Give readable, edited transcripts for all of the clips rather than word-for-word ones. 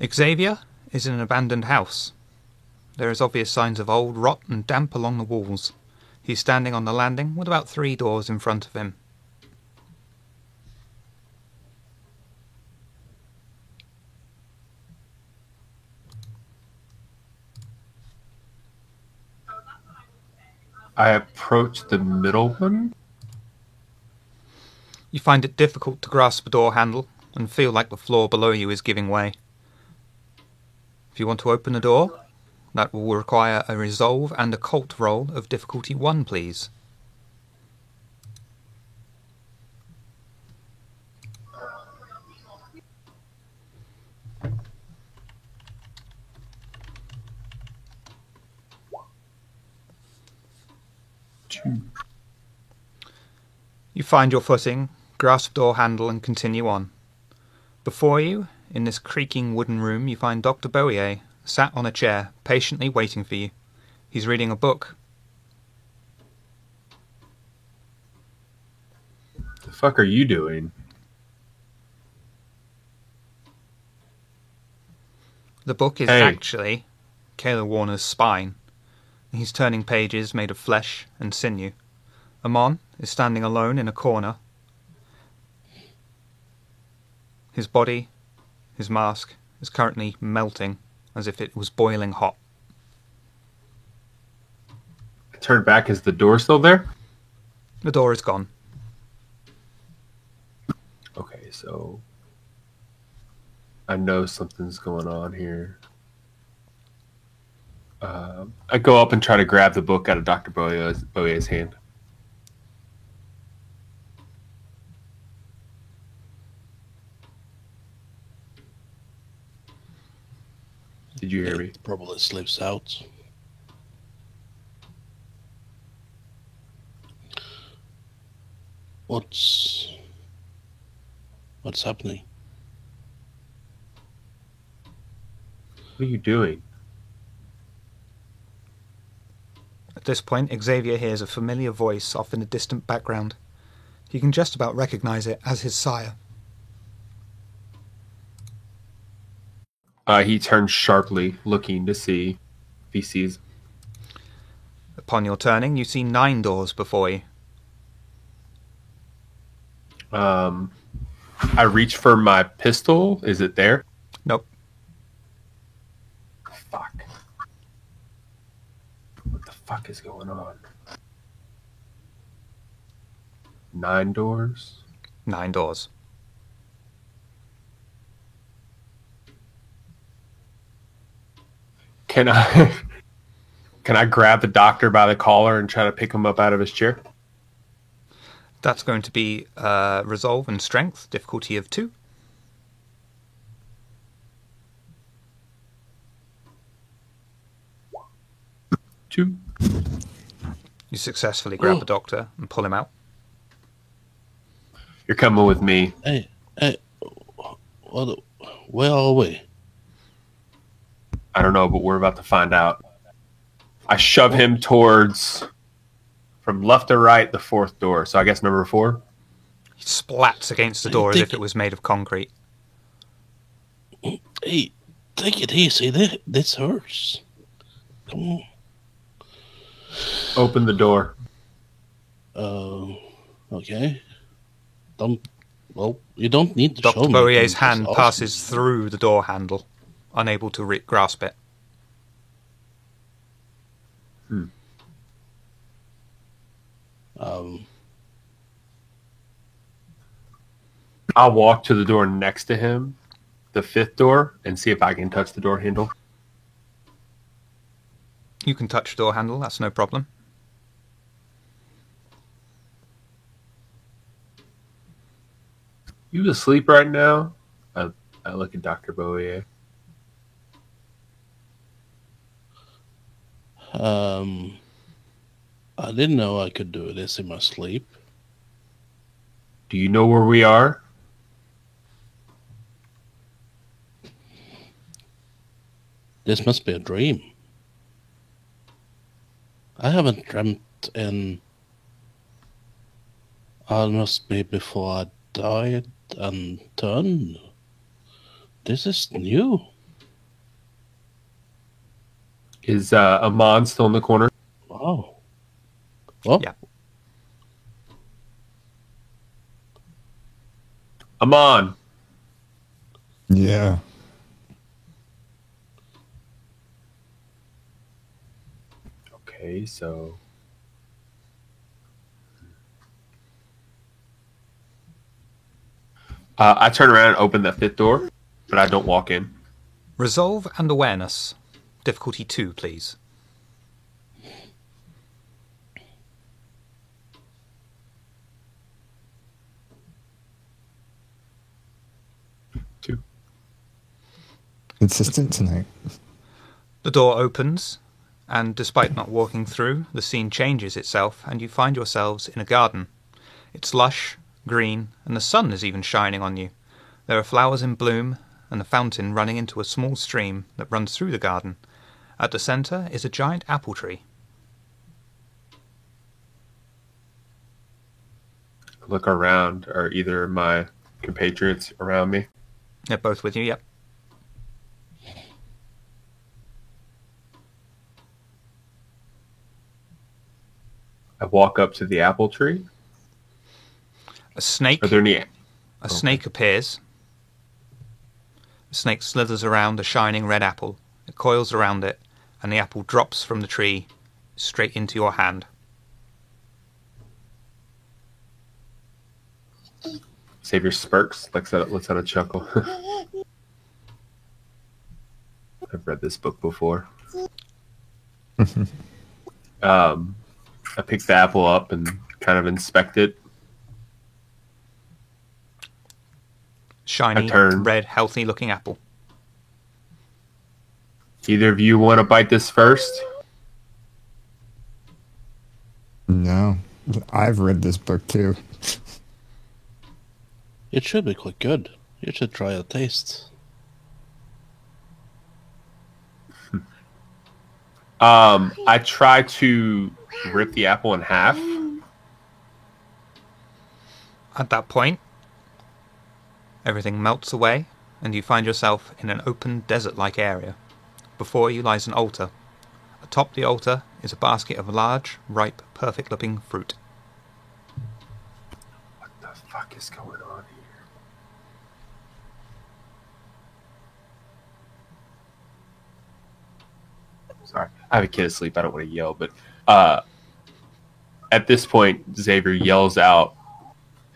Xavier is in an abandoned house. There is obvious signs of old rot and damp along the walls. He's standing on the landing with about 3 doors in front of him. I approach the middle one. You find it difficult to grasp a door handle and feel like the floor below you is giving way. If you want to open the door, that will require a resolve and occult roll of difficulty 1, please. You find your footing, grasp door handle and continue on. Before you, in this creaking wooden room, you find Dr. Bowier sat on a chair, patiently waiting for you. He's reading a book. The fuck are you doing? The book is actually Kayla Warner's spine. He's turning pages made of flesh and sinew. Amon is standing alone in a corner. His body, his mask, is currently melting as if it was boiling hot. I turn back. Is the door still there? The door is gone. Okay, so I know something's going on here. I go up and try to grab the book out of Dr. Bowier's hand. Did you hear me? It probably slips out. What's happening? What are you doing? At this point, Xavier hears a familiar voice off in the distant background. He can just about recognize it as his sire. He turns sharply, looking to see if he sees. Upon your turning, you see 9 doors before you. I reach for my pistol. Is it there? Nope. Fuck. What the fuck is going on? 9 doors? 9 doors. Can I grab the doctor by the collar and try to pick him up out of his chair? That's going to be resolve and strength, difficulty of 2. Two. You successfully grab the doctor and pull him out. You're coming with me. Hey, where are we? I don't know, but we're about to find out. I shove him towards, from left to right, the 4th door. So I guess number 4? He splats against the door as if it was made of concrete. Hey, take it easy. This hurts. Come on. Open the door. Okay. You don't need to show Dr. me. Bowier's Just hand ask passes me. through the door handle, unable to grasp it. I'll walk to the door next to him, the 5th door, and see if I can touch the door handle. You can touch the door handle, that's no problem. You asleep right now? I look at Dr. Bowier. I didn't know I could do this in my sleep. Do you know where we are? This must be a dream. I haven't dreamt in almost me before I died and turned. This is new. Is Amon still in the corner? Oh. Well, Yeah. Amon. Yeah. Okay, so I turn around and open the fifth door, but I don't walk in. Resolve and awareness. Difficulty 2, please. Two. Consistent tonight. The door opens, and despite not walking through, the scene changes itself, and you find yourselves in a garden. It's lush, green, and the sun is even shining on you. There are flowers in bloom, and a fountain running into a small stream that runs through the garden. At the centre is a giant apple tree. I look around. Are either of my compatriots around me? They're both with you, yep. I walk up to the apple tree. A snake Are there any? A snake appears. The snake slithers around a shining red apple. It coils around it, and the apple drops from the tree straight into your hand. Xavier smirks, lets out a chuckle. I've read this book before. I pick the apple up and kind of inspect it. Shiny, I turn. red, healthy-looking apple. Either of you want to bite this first? No. I've read this book too. it should be quite good. You should try a taste. I try to rip the apple in half. At that point, everything melts away, and you find yourself in an open desert-like area. Before you lies an altar. Atop the altar is a basket of large, ripe, perfect-looking fruit. What the fuck is going on here? Sorry, I have a kid asleep. I don't want to yell, but at this point, Xavier yells out,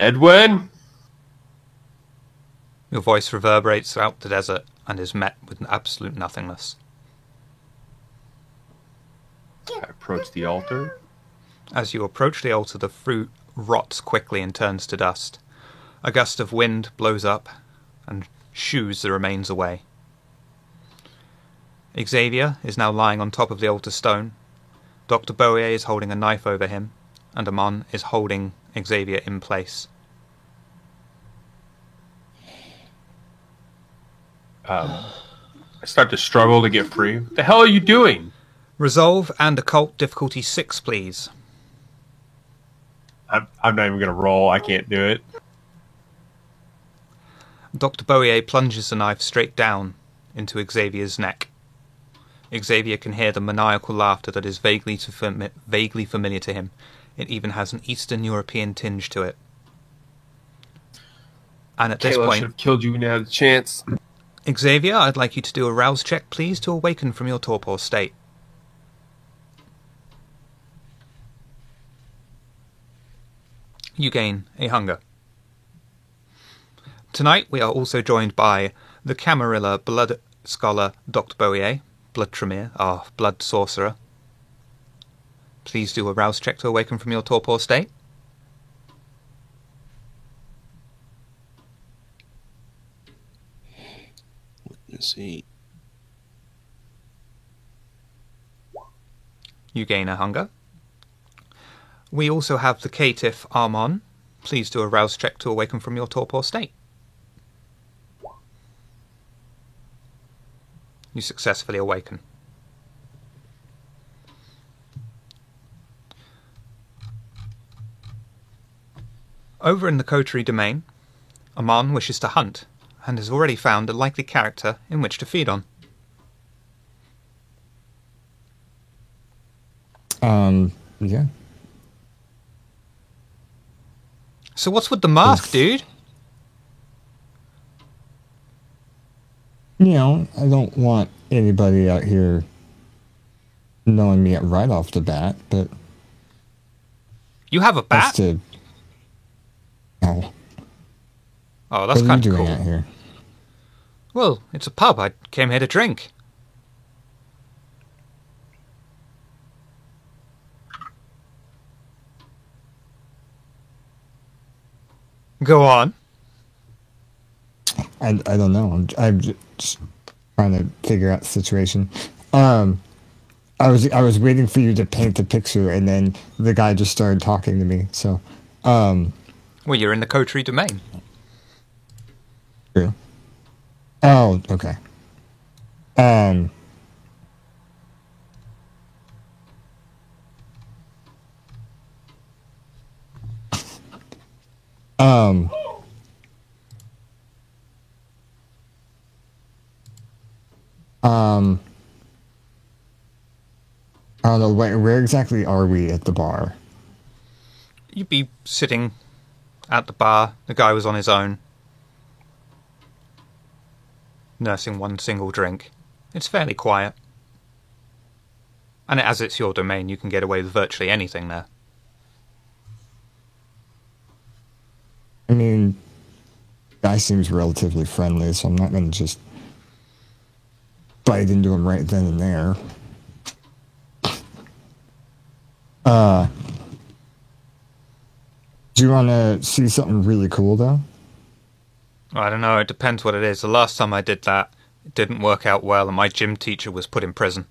"Edwin!" Your voice reverberates throughout the desert and is met with an absolute nothingness. I approach the altar. As you approach the altar, the fruit rots quickly and turns to dust. A gust of wind blows up and shoos the remains away. Xavier is now lying on top of the altar stone. Dr. Bowie is holding a knife over him, and Amon is holding Xavier in place. I start to struggle to get free. What the hell are you doing? Resolve and occult difficulty 6, please. I'm not even going to roll. I can't do it. Dr. Bowie plunges the knife straight down into Xavier's neck. Xavier can hear the maniacal laughter that is vaguely familiar to him. It even has an Eastern European tinge to it. And at this Kayla point, should have killed you when you had a chance. Xavier, I'd like you to do a rouse check, please, to awaken from your torpor state. You gain a hunger. Tonight we are also joined by the Camarilla blood scholar Dr. Bowie, Blood Tremere, our blood sorcerer. Please do a rouse check to awaken from your torpor state. Let's see. You gain a hunger. We also have the caitiff Armon. Please do a rouse check to awaken from your torpor state. You successfully awaken. Over in the coterie domain, Amon wishes to hunt, and has already found a likely character in which to feed on. Yeah. So what's with the mask, dude? You know, I don't want anybody out here knowing me right off the bat, but You have a that's bat? to. Oh, Oh, that's what are you kind of doing cool. out here? Well, it's a pub. I came here to drink. Go on. I don't know. I'm just trying to figure out the situation. I was waiting for you to paint the picture, and then the guy just started talking to me. So, Well, you're in the Coterie domain. true. Oh, okay. Um, um, um, I don't know. Where exactly are we at the bar? You'd be sitting at the bar. The guy was on his own, nursing one single drink. It's fairly quiet. And as it's your domain, you can get away with virtually anything there. I mean, guy seems relatively friendly, so I'm not going to just bite into him right then and there. Do you want to see something really cool, though? I don't know, it depends what it is. The last time I did that, it didn't work out well, and my gym teacher was put in prison.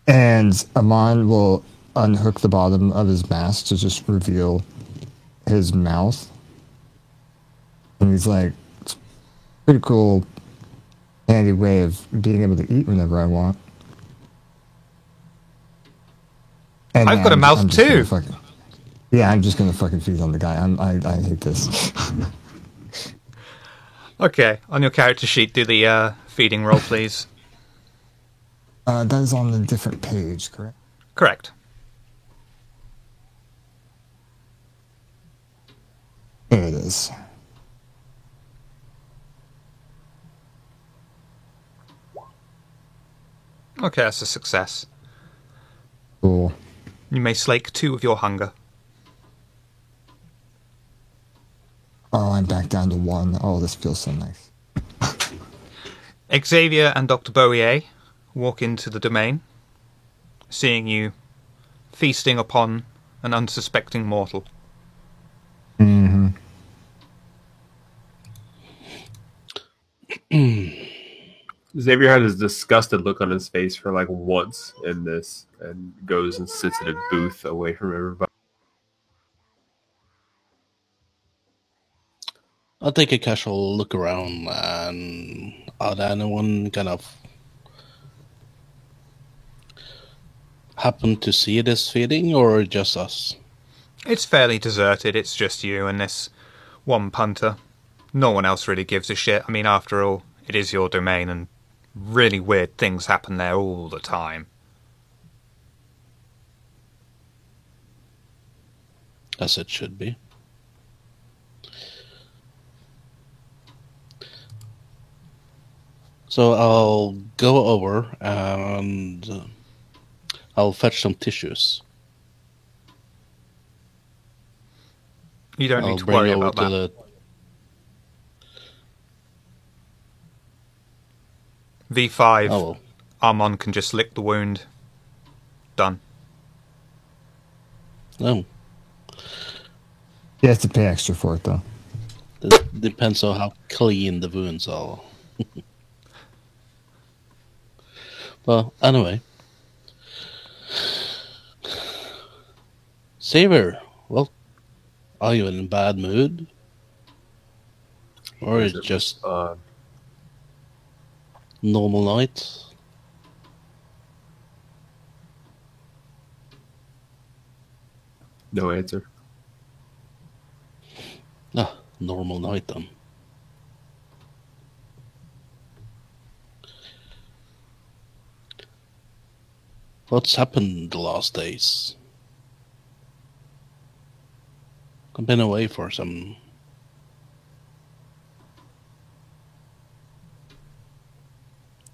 And Amon will unhook the bottom of his mask to just reveal his mouth. And he's like, it's a pretty cool, handy way of being able to eat whenever I want. And I've got a mouth too. Yeah, I'm just gonna fucking feed on the guy. I hate this. Okay, on your character sheet, do the feeding roll, please. That is on a different page, correct? Correct. There it is. Okay, that's a success. Cool. You may slake 2 of your hunger. Oh, I'm back down to 1. Oh, this feels so nice. Xavier and Dr. Bowier walk into the domain, seeing you feasting upon an unsuspecting mortal. Mm-hmm. Xavier had his disgusted look on his face for like once in this, and goes and sits at a booth away from everybody. I'll take a casual look around, and are there anyone kind of happen to see this feeding, or just us? It's fairly deserted, it's just you and this one punter. No one else really gives a shit. I mean, after all, it is your domain, and really weird things happen there all the time. As it should be. So I'll go over and I'll fetch some tissues. You don't I'll need to bring worry over about to that. V5, Oh, well. Armon can just lick the wound. Done. No. You have to pay extra for it, though. It depends on how clean the wounds are. Well, anyway. Saver, well, are you in a bad mood? Or is it just normal night? No answer. Ah, normal night then. What's happened the last days? I've been away for some...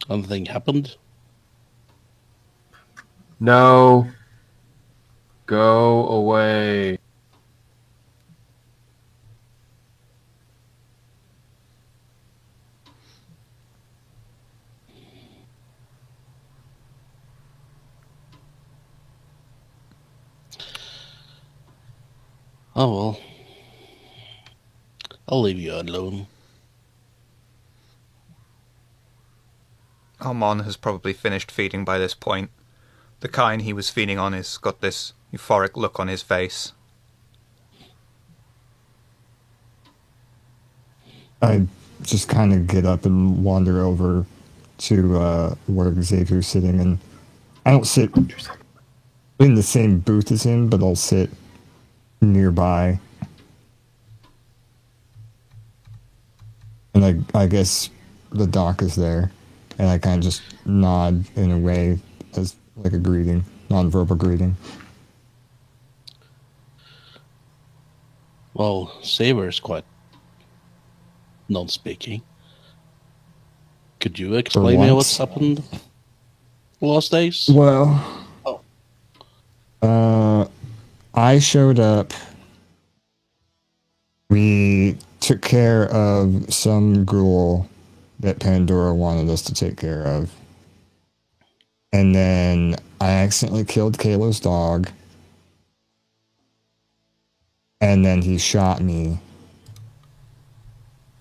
Anything happened? No. Go away. Oh well. I'll leave you alone. Armand has probably finished feeding by this point. The kind he was feeding on has got this euphoric look on his face. I just kind of get up and wander over to where Xavier's sitting, and I don't sit in the same booth as him, but I'll sit nearby. And I guess the doc is there, and I kind of just nod in a way as like a greeting, non-verbal greeting. Well, Saber's quite non-speaking. Could you explain me what's happened the last days? Well, I showed up. We took care of some ghoul that Pandora wanted us to take care of. And then I accidentally killed Kalo's dog. And then he shot me.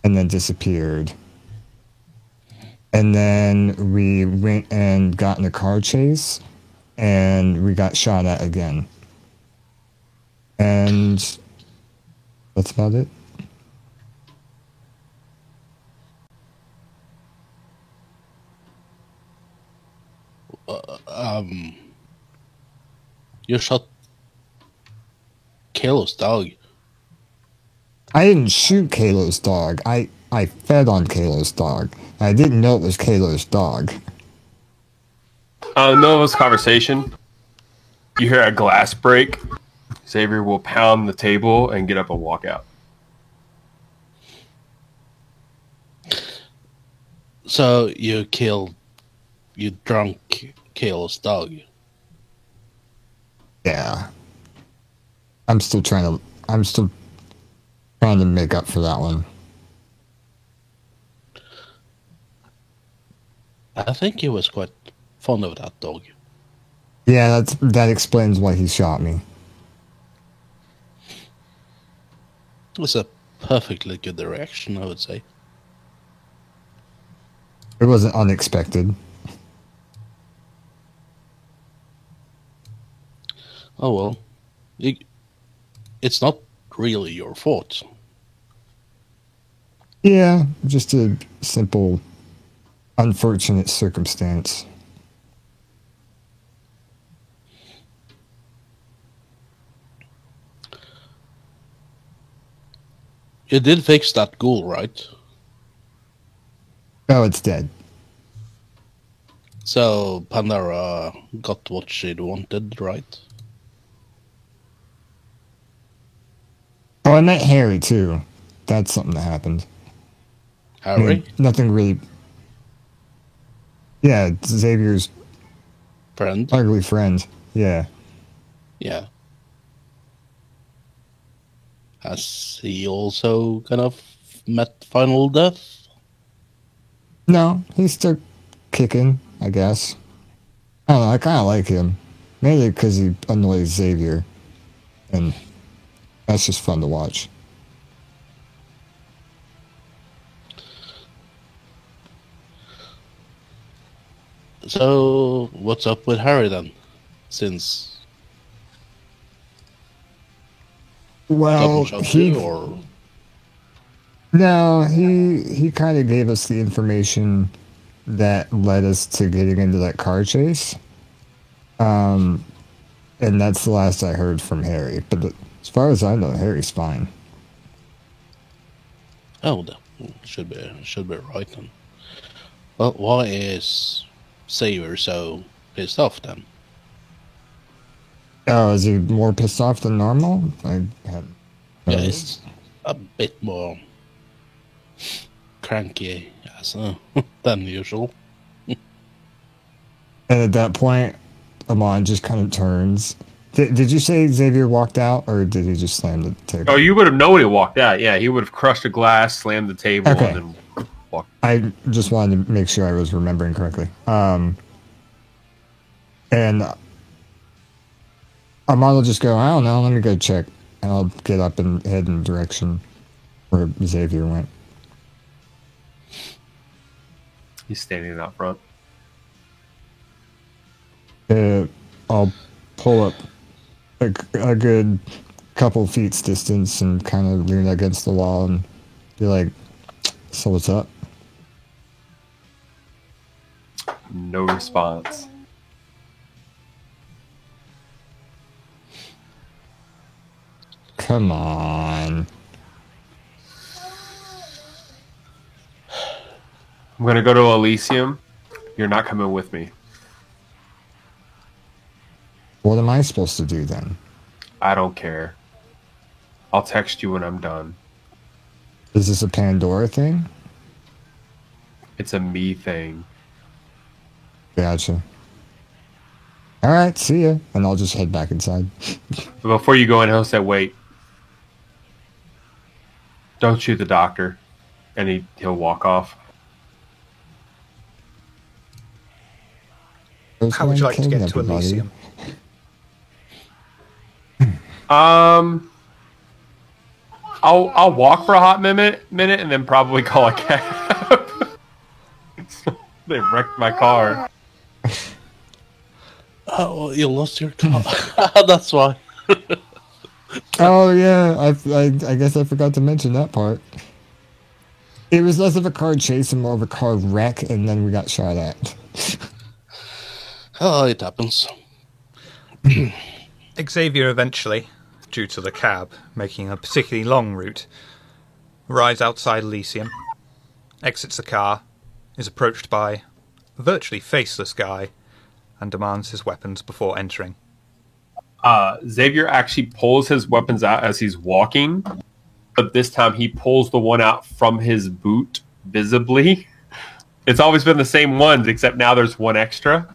And then disappeared. And then we went and got in a car chase. And we got shot at again. And that's about it. You shot Kalo's dog. I didn't shoot Kalo's dog. I fed on Kalo's dog. I didn't know it was Kalo's dog. In the middle of this conversation, you hear a glass break. Xavier will pound the table and get up and walk out. So you drunk Kalo's dog. Yeah. I'm still trying to make up for that one. I think he was quite fond of that dog. Yeah, that explains why he shot me. It was a perfectly good reaction, I would say. It wasn't unexpected. Oh well. It's not really your fault. Yeah, just a simple, unfortunate circumstance. You did fix that ghoul, right? Oh, it's dead. So Pandora got what she wanted, right? Oh, I met Harry, too. That's something that happened. Harry? I mean, nothing really... Yeah, it's Xavier's Friend? ugly friend. Yeah. Yeah. Has he also kind of met final death? No, he's still kicking, I guess. I don't know, I kind of like him. Mainly because he annoys Xavier. And that's just fun to watch. So, what's up with Harry then? Since Well, he kind of gave us the information that led us to getting into that car chase. And that's the last I heard from Harry. But as far as I know, Harry's fine. Oh, that should be right then. Well, why is Saber so pissed off then? Oh, is he more pissed off than normal? I had Yeah, noticed. he's a bit more cranky than usual. And at that point, Amon just kind of turns. Did you say Xavier walked out, or did he just slam the table? Oh, you would have known he walked out. Yeah, he would have crushed a glass, slammed the table, Okay. and then walked. I just wanted to make sure I was remembering correctly. And Amon will just go, I don't know, let me go check. And I'll get up and head in the direction where Xavier went. He's standing out front. I'll pull up a good couple feet's distance and kind of lean against the wall and be like, so what's up? No response. Come on. I'm gonna go to Elysium. You're not coming with me. What am I supposed to do then? I don't care. I'll text you when I'm done. Is this a Pandora thing? It's a me thing. Gotcha. All right, see ya. And I'll just head back inside. But before you go in, he'll say, wait. Don't shoot the doctor. And he'll walk off. How would you like to get to Elysium? I'll walk for a hot minute, and then probably call a cab. They wrecked my car. Oh, you lost your car. That's why. Oh yeah, I guess I forgot to mention that part. It was less of a car chase and more of a car wreck, and then we got shot at. Oh, it happens. Xavier eventually, due to the cab making a particularly long route, arrives outside Elysium, exits the car, is approached by a virtually faceless guy, and demands his weapons before entering. Xavier actually pulls his weapons out as he's walking, but this time he pulls the one out from his boot visibly. It's always been the same ones, except now there's one extra.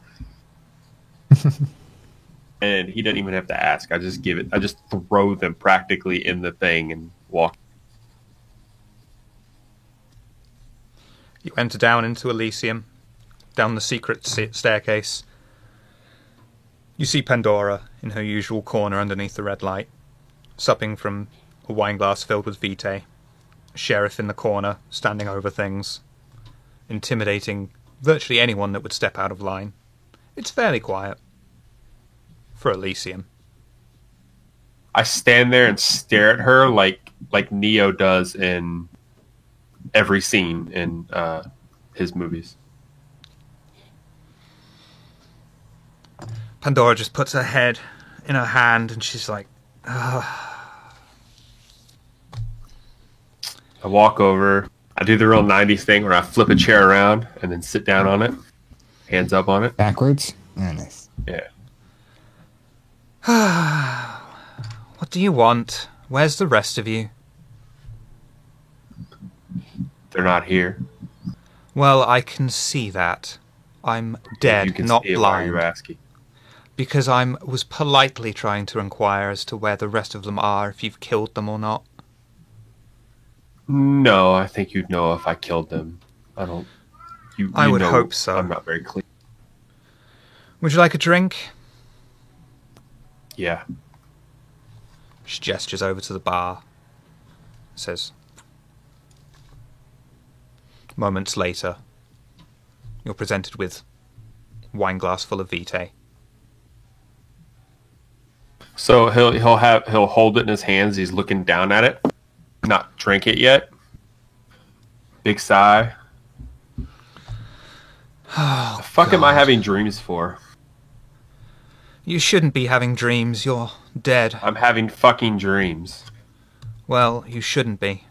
And he doesn't even have to ask. I just give it. I just throw them practically in the thing and walk. You enter down into Elysium, down the secret staircase. You see Pandora in her usual corner underneath the red light, supping from a wine glass filled with vitae. Sheriff in the corner, standing over things, intimidating virtually anyone that would step out of line. It's fairly quiet for Elysium. I stand there and stare at her like Neo does in every scene in his movies. Pandora just puts her head in her hand and she's like, I walk over. I do the real 90s thing where I flip a chair around and then sit down on it. Hands up on it. Backwards? Oh, nice. Yeah. what do you want? Where's the rest of you? They're not here. Well, I can see that. I'm dead, You can not see it. Why are blind. you asking? Because I was politely trying to inquire as to where the rest of them are, if you've killed them or not. No, I think you'd know if I killed them. I don't. I would know hope so. I'm not very clean. Would you like a drink? Yeah. She gestures over to the bar. Says. Moments later, you're presented with a wine glass full of vitae. So he'll hold it in his hands. He's looking down at it, not drink it yet. Big sigh. Oh, The fuck am I God. having dreams for? You shouldn't be having dreams. You're dead. I'm having fucking dreams. Well, you shouldn't be.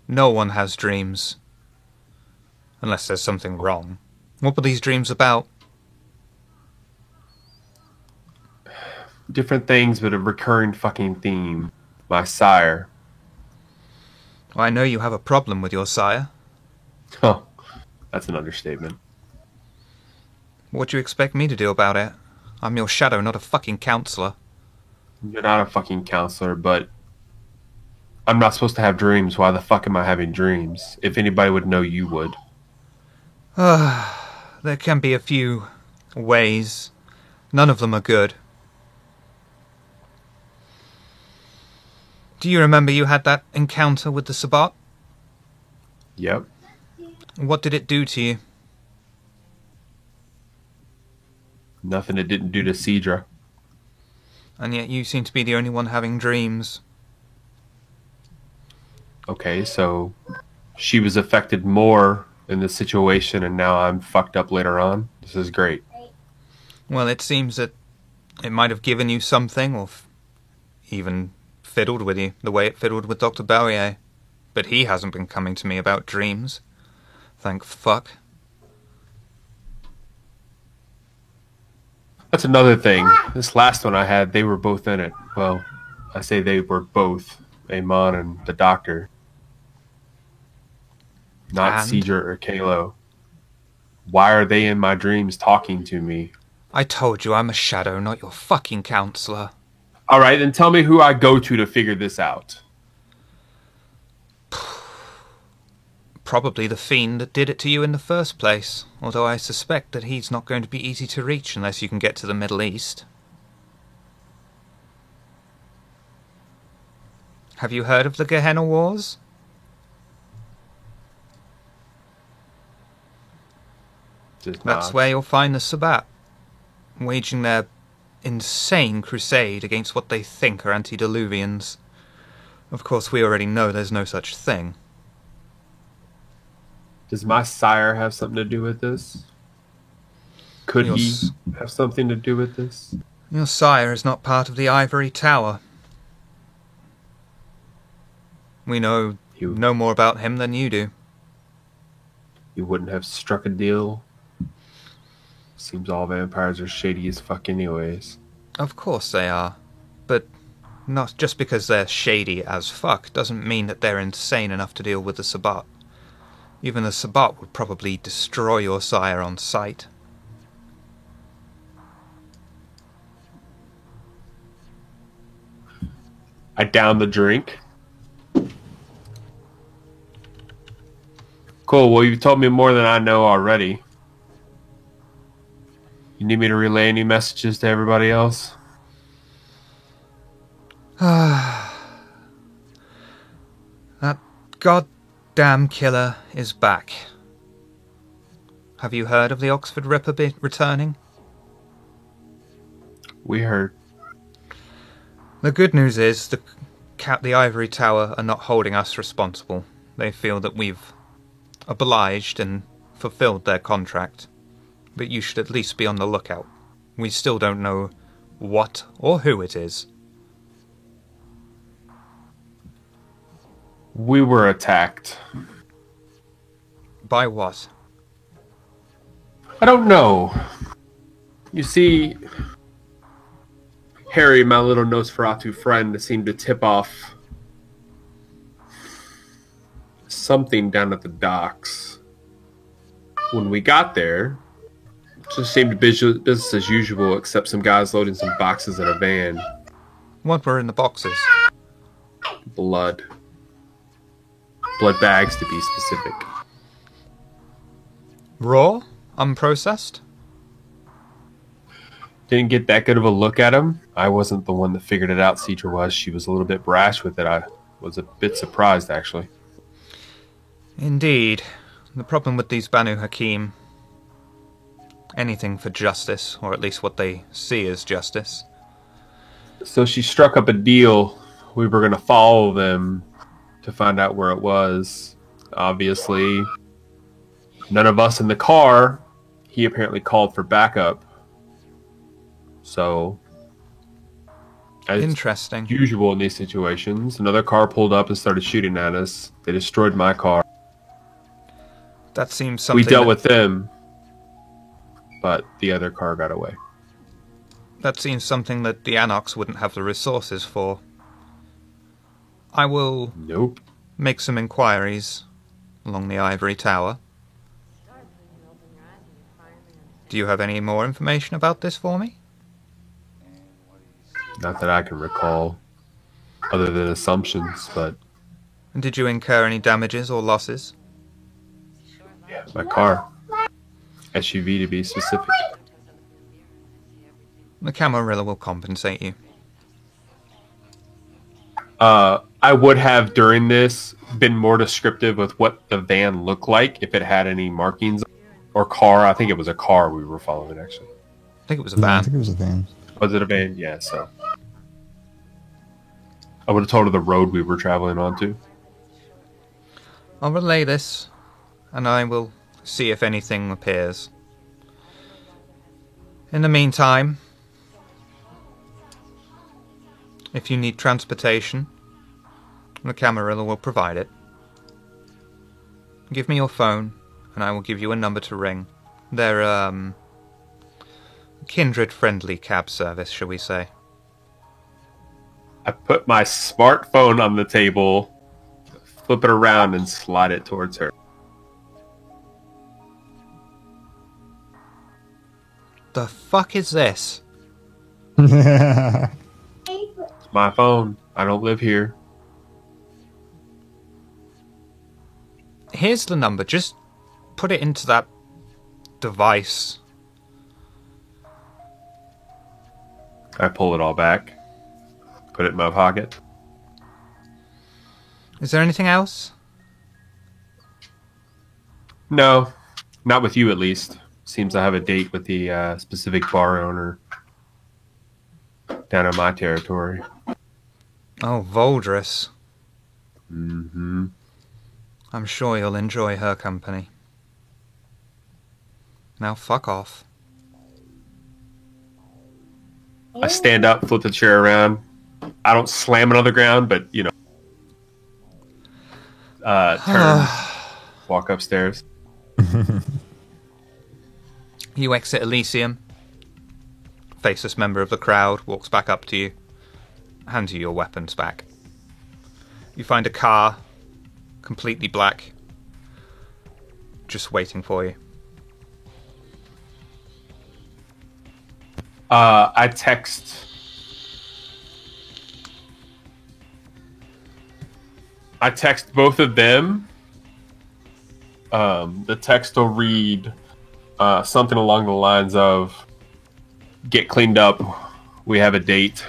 No one has dreams. Unless there's something wrong. What were these dreams about? different things, but a recurring fucking theme. My sire. I know you have a problem with your sire. Oh, that's an understatement. What do you expect me to do about it? I'm your shadow, not a fucking counselor. You're not a fucking counselor, but I'm not supposed to have dreams. Why the fuck am I having dreams? If anybody would know, you would. There can be a few ways. None of them are good. Do you remember you had that encounter with the Sabbat? Yep. What did it do to you? Nothing it didn't do to Cedra. And yet you seem to be the only one having dreams. Okay, so she was affected more in this situation, and now I'm fucked up later on. This is great. Well, it seems that it might have given you something, or even fiddled with you, the way it fiddled with Dr. Barrier. But he hasn't been coming to me about dreams. Thank fuck. That's another thing. This last one I had, they were both in it. Well, I say they were both, Amon and the doctor. Not And? Cedra or Kalo. Why are they in my dreams talking to me? I told you I'm a shadow, not your fucking counselor. Alright, then tell me who I go to figure this out. Probably the fiend that did it to you in the first place, although I suspect that he's not going to be easy to reach unless you can get to the Middle East. Have you heard of the Gehenna Wars? That's where you'll find the Sabbat, waging their insane crusade against what they think are antediluvians. Of course, we already know there's no such thing. Does my sire have something to do with this? Could he have something to do with this? Your sire is not part of the Ivory Tower. We know no more about him than you do. You wouldn't have struck a deal? Seems all vampires are shady as fuck anyways. Of course they are. But not just because they're shady as fuck doesn't mean that they're insane enough to deal with the Sabbat. Even the Sabbat would probably destroy your sire on sight. I down the drink. Cool, well you've told me more than I know already. You need me to relay any messages to everybody else? That goddamn killer is back. Have you heard of the Oxford Ripper returning? We heard. The good news is the Ivory Tower are not holding us responsible. They feel that we've obliged and fulfilled their contract. But you should at least be on the lookout. We still don't know what or who it is. We were attacked. By what? I don't know. You see, Harry, my little Nosferatu friend, seemed to tip off something down at the docks. When we got there, it just seemed business as usual, except some guys loading some boxes in a van. What were in the boxes? Blood. Blood bags, to be specific. Raw? Unprocessed? Didn't get that good of a look at him. I wasn't the one that figured it out. Cedra was. She was a little bit brash with it. I was a bit surprised, actually. Indeed. The problem with these Banu Hakim... anything for justice, or at least what they see as justice. So she struck up a deal. We were going to follow them to find out where it was. Obviously, none of us in the car. He apparently called for backup. So, as interesting. Usual in these situations, another car pulled up and started shooting at us. They destroyed my car. That seems something. We dealt with them, but the other car got away. That seems something that the Anox wouldn't have the resources for. I will Nope. make some inquiries along the Ivory Tower. Do you have any more information about this for me? Not that I can recall, other than assumptions, but And did you incur any damages or losses? yeah, my car. SUV to be specific. The Camarilla will compensate you. I would have, during this, been more descriptive with what the van looked like, if it had any markings. Or car. I think it was a car we were following, actually. I think it was a I van. think it was a van. Was it a van? Yeah, so. I would have told her the road we were traveling onto. I'll relay this, and I will see if anything appears. In the meantime, if you need transportation, the Camarilla will provide it. Give me your phone, and I will give you a number to ring. They're, kindred-friendly cab service, shall we say. I put my smartphone on the table, flip it around, and slide it towards her. The fuck is this? It's my phone. I don't live here. Here's the number. Just put it into that device. I pull it all back, put it in my pocket. Is there anything else? No, not with you at least. Seems I have a date with the specific bar owner down in my territory. Oh, Voldris. Mm-hmm. I'm sure you'll enjoy her company. Now fuck off. I stand up, flip the chair around. I don't slam it on the ground, but, you know, turn, walk upstairs. You exit Elysium. Faceless member of the crowd walks back up to you, hands you your weapons back. You find a car, completely black, just waiting for you. I text both of them. The text will read something along the lines of, "Get cleaned up. We have a date."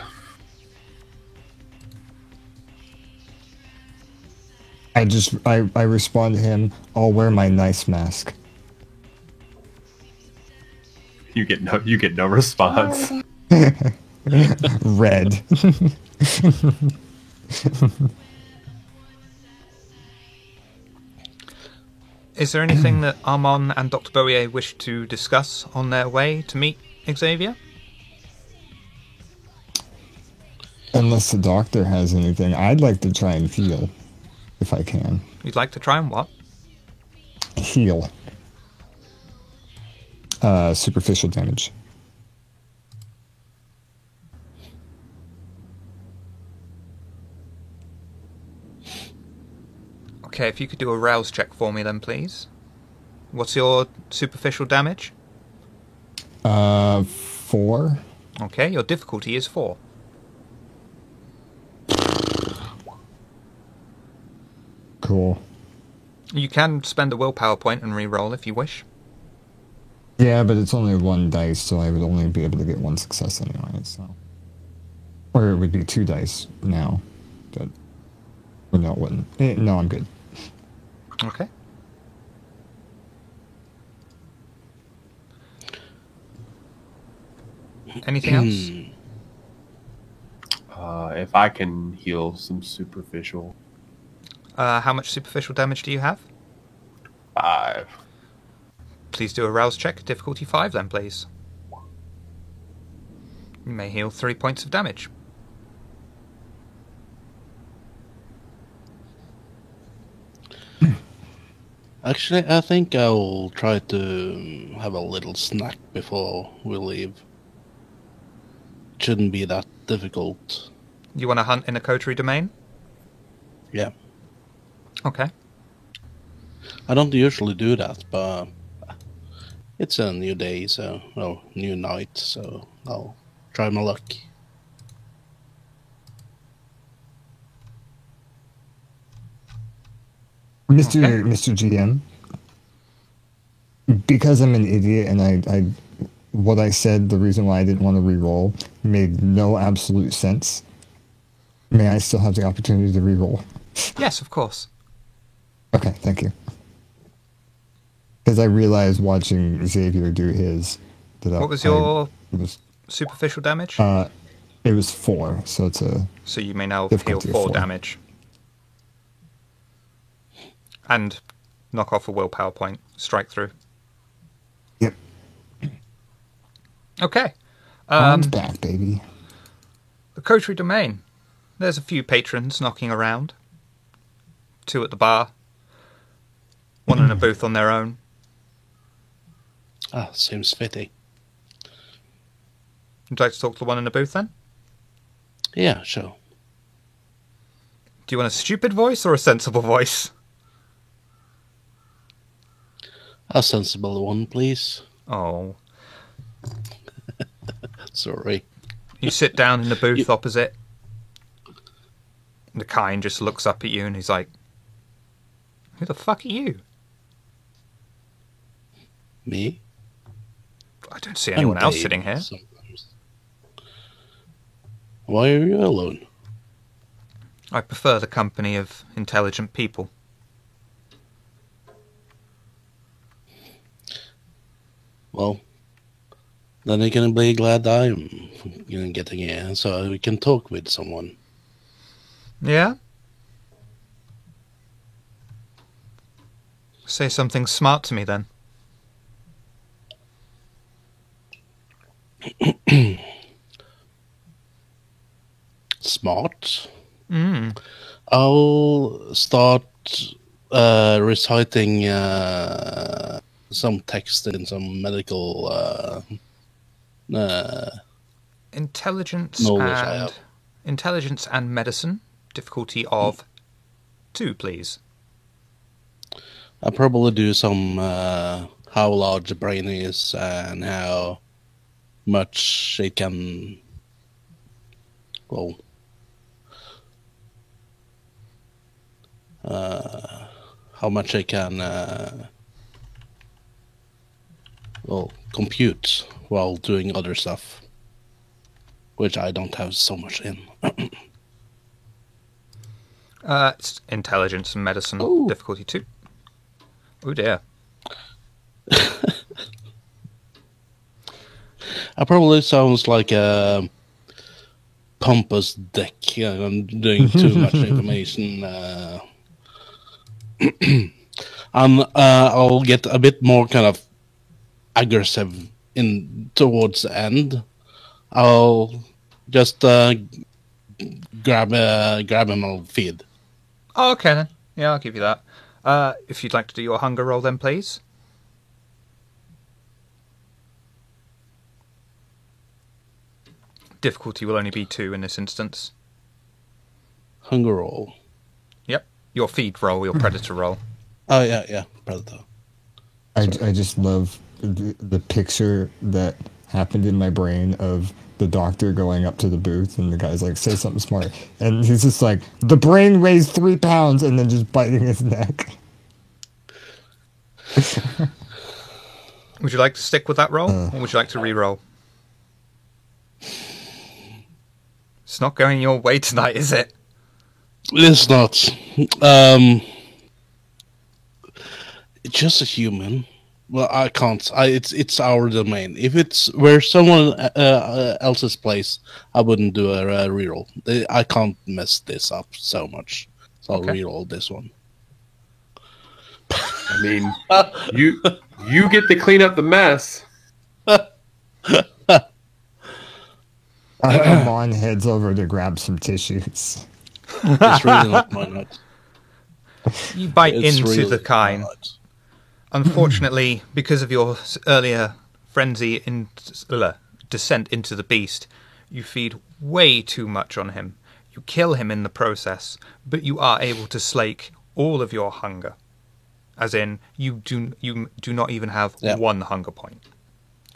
I respond to him, I'll wear my nice mask. You get no response. Red. Is there anything that Armand and Dr. Bowier wish to discuss on their way to meet Xavier? Unless the doctor has anything, I'd like to try and heal, if I can. You'd like to try and what? Heal. Superficial damage. Okay, if you could do a rouse check for me then, please. What's your superficial damage? 4. Okay, your difficulty is 4. Cool. You can spend a willpower point and re-roll if you wish. Yeah, but it's only 1 dice, so I would only be able to get 1 success anyway, so. Or it would be 2 dice now. But. Or no, it wouldn't. No, I'm good. Okay. Anything else? If I can heal some superficial. How much superficial damage do you have? 5. Please do a rouse check, difficulty 5 then, please. You may heal 3 points of damage. Actually, I think I'll try to have a little snack before we leave. shouldn't be that difficult. You want to hunt in a coterie domain? Yeah. Okay. I don't usually do that, but it's a new day, new night, so I'll try my luck. Mr. GM, because I'm an idiot and I what I said, the reason why I didn't want to re-roll made no absolute sense. May I still have the opportunity to re-roll? Yes, of course. Okay, thank you. Because I realized watching Xavier do his that What was your it was superficial damage? it was 4, so it's a So you may now heal difficulty of 4 4. damage. And knock off a willpower point. Strike through. yep. Okay. Arms back, baby. The coterie domain. There's a few patrons knocking around. 2 at the bar. 1 in a booth on their own. Ah, seems fitting. Would you like to talk to the one in the booth then? Yeah, sure. Do you want a stupid voice or a sensible voice? A sensible one, please. Oh. Sorry. You sit down in the booth opposite. The kind just looks up at you and he's like, who the fuck are you? Me? I don't see anyone I'm else Dave sitting here. sometimes. Why are you alone? I prefer the company of intelligent people. Well, then you're gonna be glad I'm getting here, so we can talk with someone. Yeah? Say something smart to me then. Smart. Mm. I'll start reciting some text in some medical Intelligence knowledge I and have. intelligence and medicine. Difficulty of 2, please. I'll probably do some how large the brain is and how much it can, well, how much it can, compute while doing other stuff, which I don't have so much in. It's intelligence and medicine. Ooh. Difficulty 2. Oh dear. I probably sounds like a pompous dick. I'm doing too much information. And I'll get a bit more kind of aggressive in towards the end. I'll just grab him on feed. Oh, okay then. Yeah, I'll give you that. If you'd like to do your hunger roll then, please. Difficulty will only be 2 in this instance. Hunger roll. Yep. Your feed roll, your predator roll. Oh yeah, predator. I just love the picture that happened in my brain of the doctor going up to the booth and the guy's like, say something smart. And he's just like, the brain weighs 3 pounds, and then just biting his neck. Would you like to stick with that roll, or would you like to re-roll? It's not going your way tonight, is it? It's not. It's just a human. Well, I can't. It's our domain. If it's where someone else's place, I wouldn't do a reroll. I can't mess this up so much. So I'll reroll this one. I mean, you get to clean up the mess. Amon heads over to grab some tissues. It's really not my nut. You bite It's into really the kine. not. Unfortunately, because of your earlier frenzy in descent into the beast, You feed way too much on him. You kill him in the process, but you are able to slake all of your hunger. As in, you do not even have one hunger point.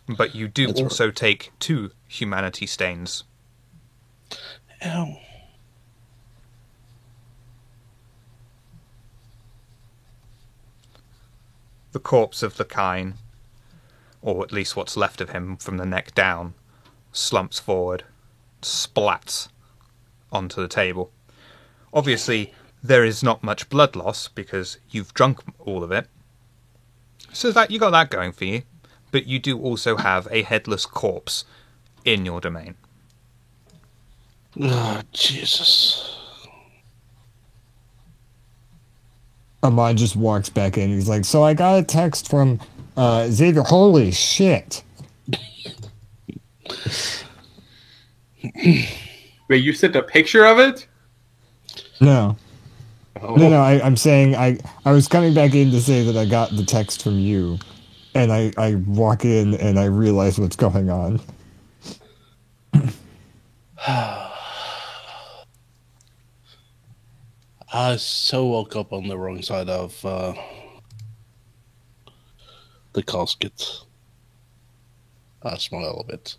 But you do also take 2 humanity stains. Ow. The corpse of the Kine, or at least what's left of him from the neck down, slumps forward, splats onto the table. Obviously, there is not much blood loss because you've drunk all of it. So that you got that going for you, but you do also have a headless corpse in your domain. Oh, Jesus. Ahmad just walks back in. He's like, so I got a text from Xavier. Holy shit. Wait, you sent a picture of it? No. Oh. No, I'm saying I was coming back in to say that I got the text from you. And I walk in and I realize what's going on. I so woke up on the wrong side of the casket. I smile a bit.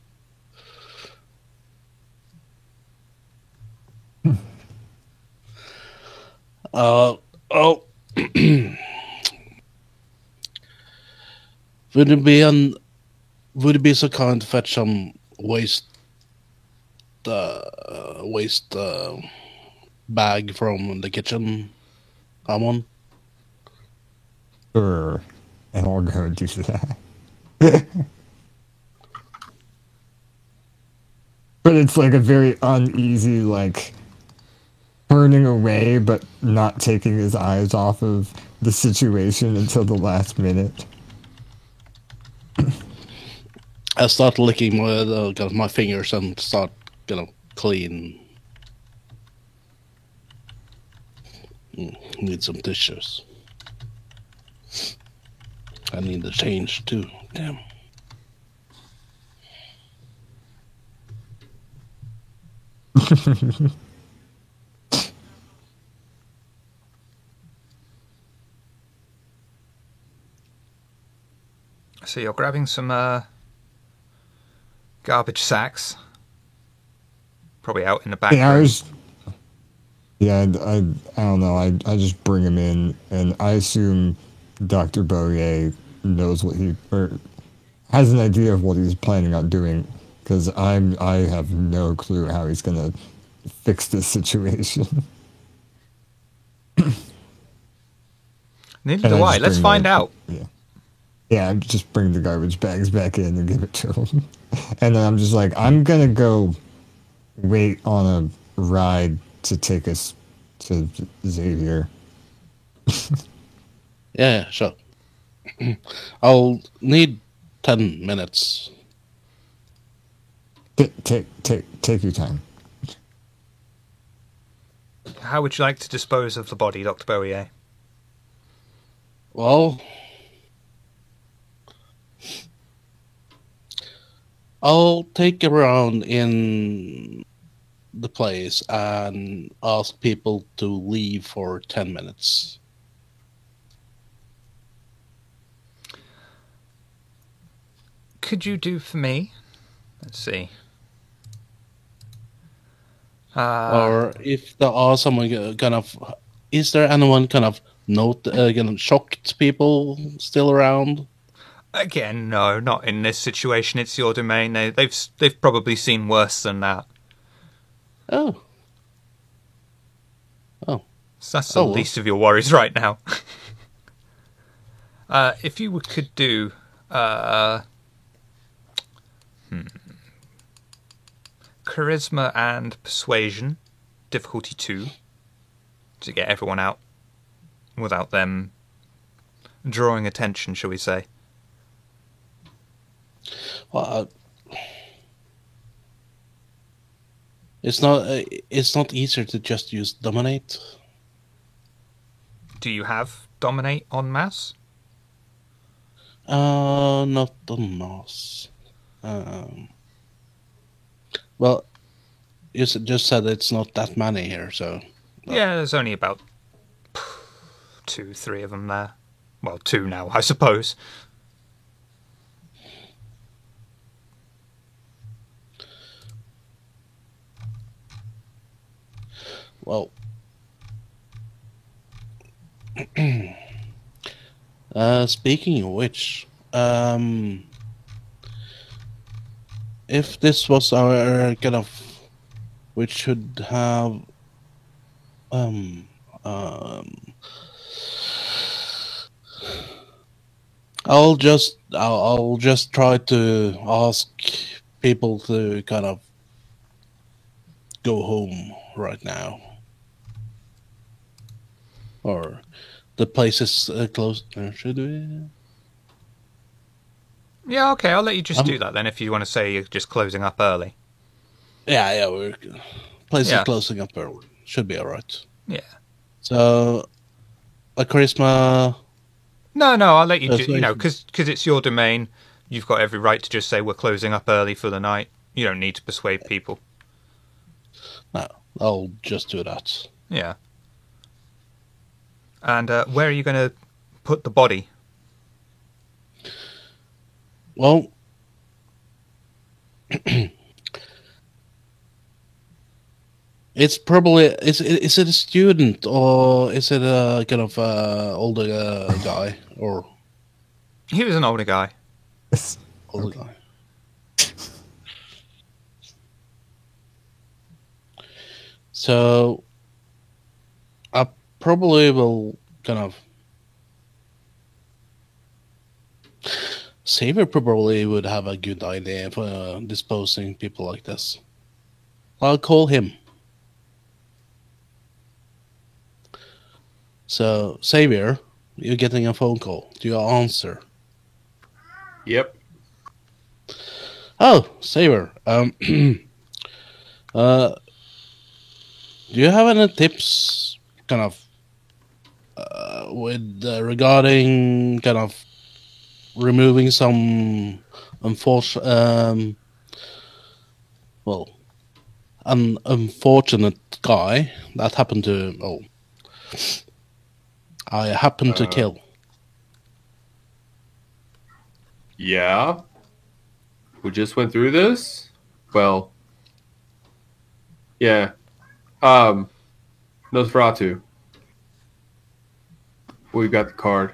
Would it be so kind to fetch some waste bag from the kitchen, Amon? Sure. And I'll go do that. But it's like a very uneasy, like, turning away, but not taking his eyes off of the situation until the last minute. I start licking my fingers and start, clean. Need some tissues. I need the change too. Damn. So you're grabbing some garbage sacks, probably out in the back room. I don't know. I just bring him in, and I assume Dr. Boyer knows or has an idea of what he's planning on doing, because I have no clue how he's gonna fix this situation. Neither do I. Let's find out. Yeah, I just bring the garbage bags back in and give it to him. And then I'm just like, I'm going to go wait on a ride to take us to Xavier. Yeah, sure. I'll need 10 minutes. Take your time. How would you like to dispose of the body, Dr. Boyer? Well, I'll take around in the place and ask people to leave for 10 minutes. Could you do for me? Let's see. Or if there are someone is there anyone shocked people still around? Again, no, not in this situation. It's your domain. They've probably seen worse than that. Oh. So that's the least of your worries right now. If you could do charisma and persuasion, difficulty 2, to get everyone out without them drawing attention, shall we say. Well, it's not easier to just use dominate. Do you have dominate en masse? Not en masse. Well, just said it's not that many here, so Yeah, there's only about 2, 3 of them there. Well, 2 now, I suppose. well. Speaking of which, if this was our kind of, we should have, I'll just try to ask people to kind of go home right now, or the place is closed. Should we? Yeah, okay, I'll let you just do that then if you want to say you're just closing up early. Yeah, we're place Yeah. is closing up early. Should be all right. Yeah. So, a charisma. No, I'll let you, That's because it's your domain. You've got every right to just say we're closing up early for the night. You don't need to persuade people. No, I'll just do that. Yeah. And where are you going to put the body? Well, it's probably is it a student or is it a kind of older guy or He was an older guy. older guy? So I probably will kind of. Saber probably would have a good idea for disposing people like this. I'll call him. So, Xavier, you're getting a phone call. Do you answer? Yep. Oh, Xavier. Do you have any tips, kind of, with regarding kind of removing some unfortunate, an unfortunate guy that happened to? Oh, I happened to kill. Yeah. We just went through this? Well, yeah. Nosferatu. We've got the card.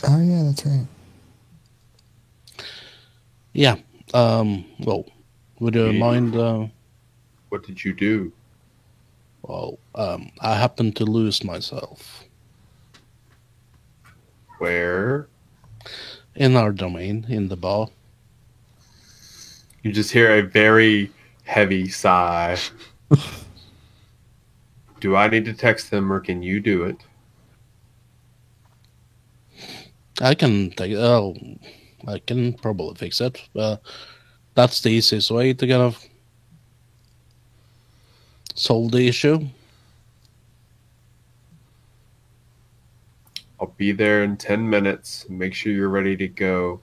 Oh yeah, that's right. Yeah. Well, would you Yeah. mind? What did you do? Well, I happened to lose myself Where? in our domain in the bar. You just hear a very heavy sigh. Do I need to text them or can you do it? I can take. Oh, I can probably fix it. That's the easiest way to kind of solve the issue. I'll be there in 10 minutes. Make sure you're ready to go.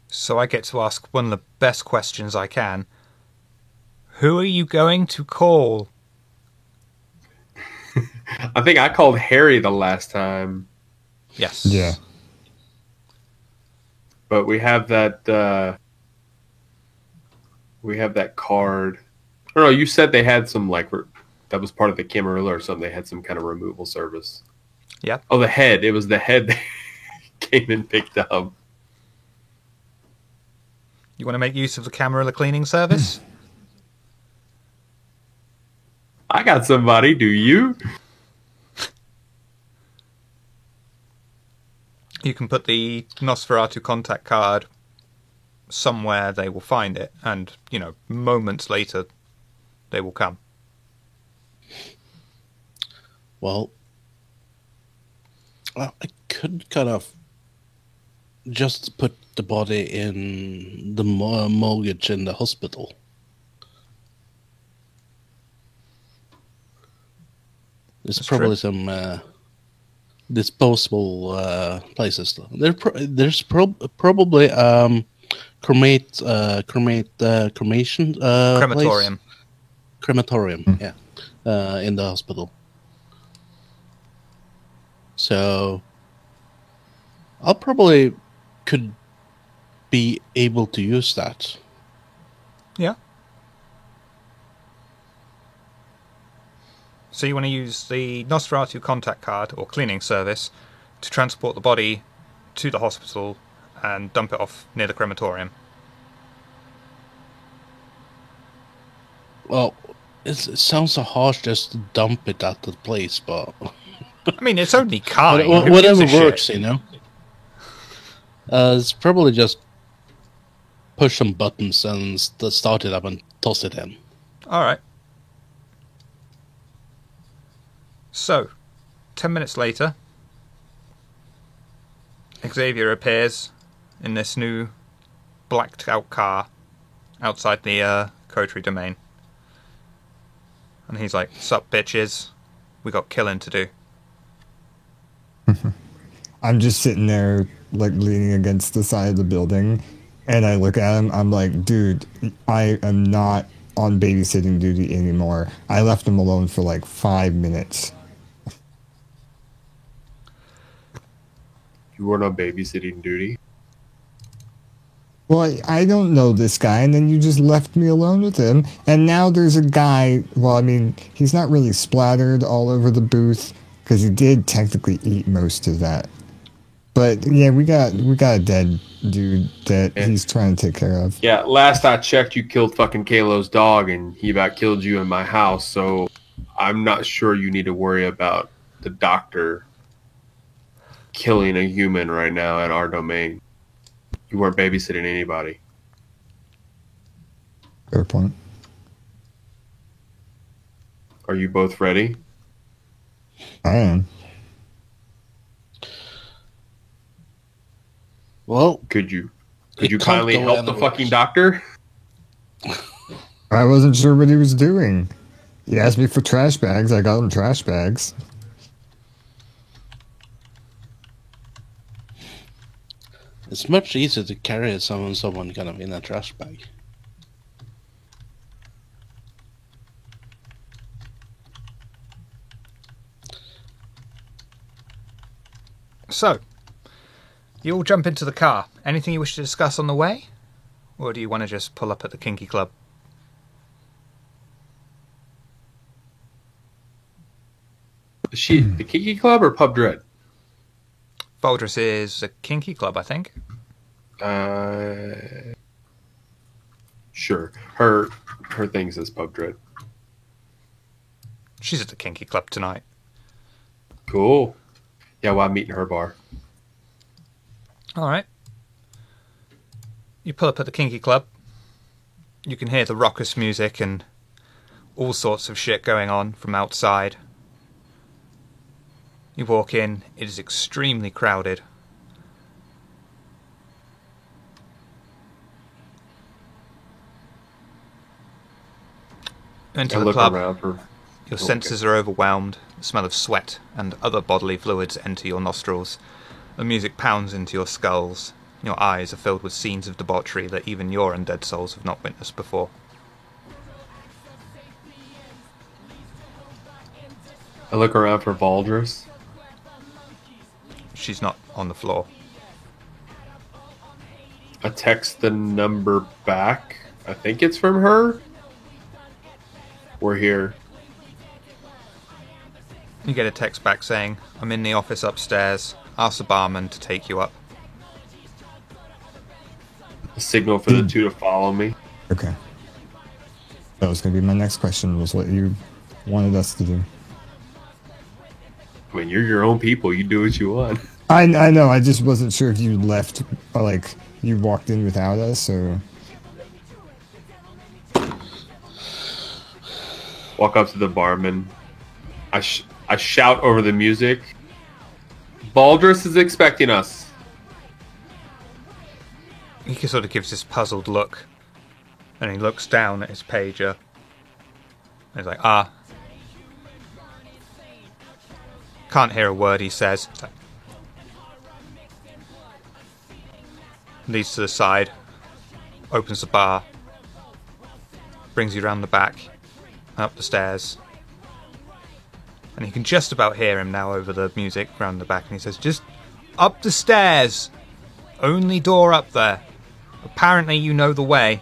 So I get to ask one of the best questions I can. Who are you going to call? I think I called Harry the last time, Yes. Yeah. but we have that card. I don't know, you said they had some that was part of the Camarilla or something. They had some kind of removal service. Yep. Oh, the head. It was the head that came and picked up. You want to make use of the Camarilla cleaning service? I got somebody, do you? You can put the Nosferatu contact card somewhere they will find it, and, moments later, they will come. Well, I could kind of just put the body in the mortgage in the hospital. There's That's probably true. some disposable places. There's probably cremation Crematorium. place? Crematorium, yeah, in the hospital. So I'll probably could be able to use that. Yeah. So you want to use the Nosferatu contact card or cleaning service to transport the body to the hospital and dump it off near the crematorium. Well, it sounds so harsh just to dump it at the place, but I mean, it's only kind. Who whatever gives a works, shit? you know. It's probably just push some buttons and start it up and toss it in. All right. So, 10 minutes later, Xavier appears in this new blacked out car outside the Coterie domain. And he's like, "Sup, bitches? We got killing to do." I'm just sitting there, like, leaning against the side of the building, and I look at him. I'm like, dude, I am not on babysitting duty anymore. I left him alone for like 5 minutes. You weren't on babysitting duty. Well, I don't know this guy, and then you just left me alone with him, and now there's a guy. Well, I mean, he's not really splattered all over the booth because he did technically eat most of that. But yeah, we got a dead dude that he's trying to take care of. Yeah, last I checked, you killed fucking Kalo's dog, and he about killed you in my house. So I'm not sure you need to worry about the doctor killing a human right now at our domain. You weren't babysitting anybody. Fair point. Are you both ready? I am. Well, Could you It can't kindly go help the anywhere. fucking doctor? I wasn't sure what he was doing. He asked me for trash bags. I got him trash bags. it's much easier to carry someone kind of in a trash bag. So, you all jump into the car. Anything you wish to discuss on the way? Or do you want to just pull up at the Kinky Club? Is she the Kiki Club or Pub Dread? Valdris is a Kinky Club, I think. Sure. Her thing says Pub Dread. She's at the Kinky Club tonight. Cool. Yeah, well, I'm meeting her bar. Alright. You pull up at the Kinky Club. You can hear the raucous music and all sorts of shit going on from outside. You walk in, it is extremely crowded. You I enter the look club, around for. your senses are overwhelmed, the smell of sweat and other bodily fluids enter your nostrils. The music pounds into your skulls. Your eyes are filled with scenes of debauchery that even your undead souls have not witnessed before. I look around for Valdris. She's not on the floor. I text the number back. I think it's from her. We're here. You get a text back saying, "I'm in the office upstairs. Ask the barman to take you up." A signal for the two to follow me. Okay. That was going to be my next question, was what you wanted us to do. I mean, you're your own people. You do what you want. I know, I just wasn't sure if you left, or like, you walked in without us, or... Walk up to the barman. I shout over the music. Valdris is expecting us. He sort of gives this puzzled look. And he looks down at his pager. And he's like, "Ah." Can't hear a word he says. It's like, leads to the side. opens the bar, brings you round the back, and up the stairs. And you can just about hear him now over the music round the back, and he says, "Just up the stairs! Only door up there. Apparently you know the way."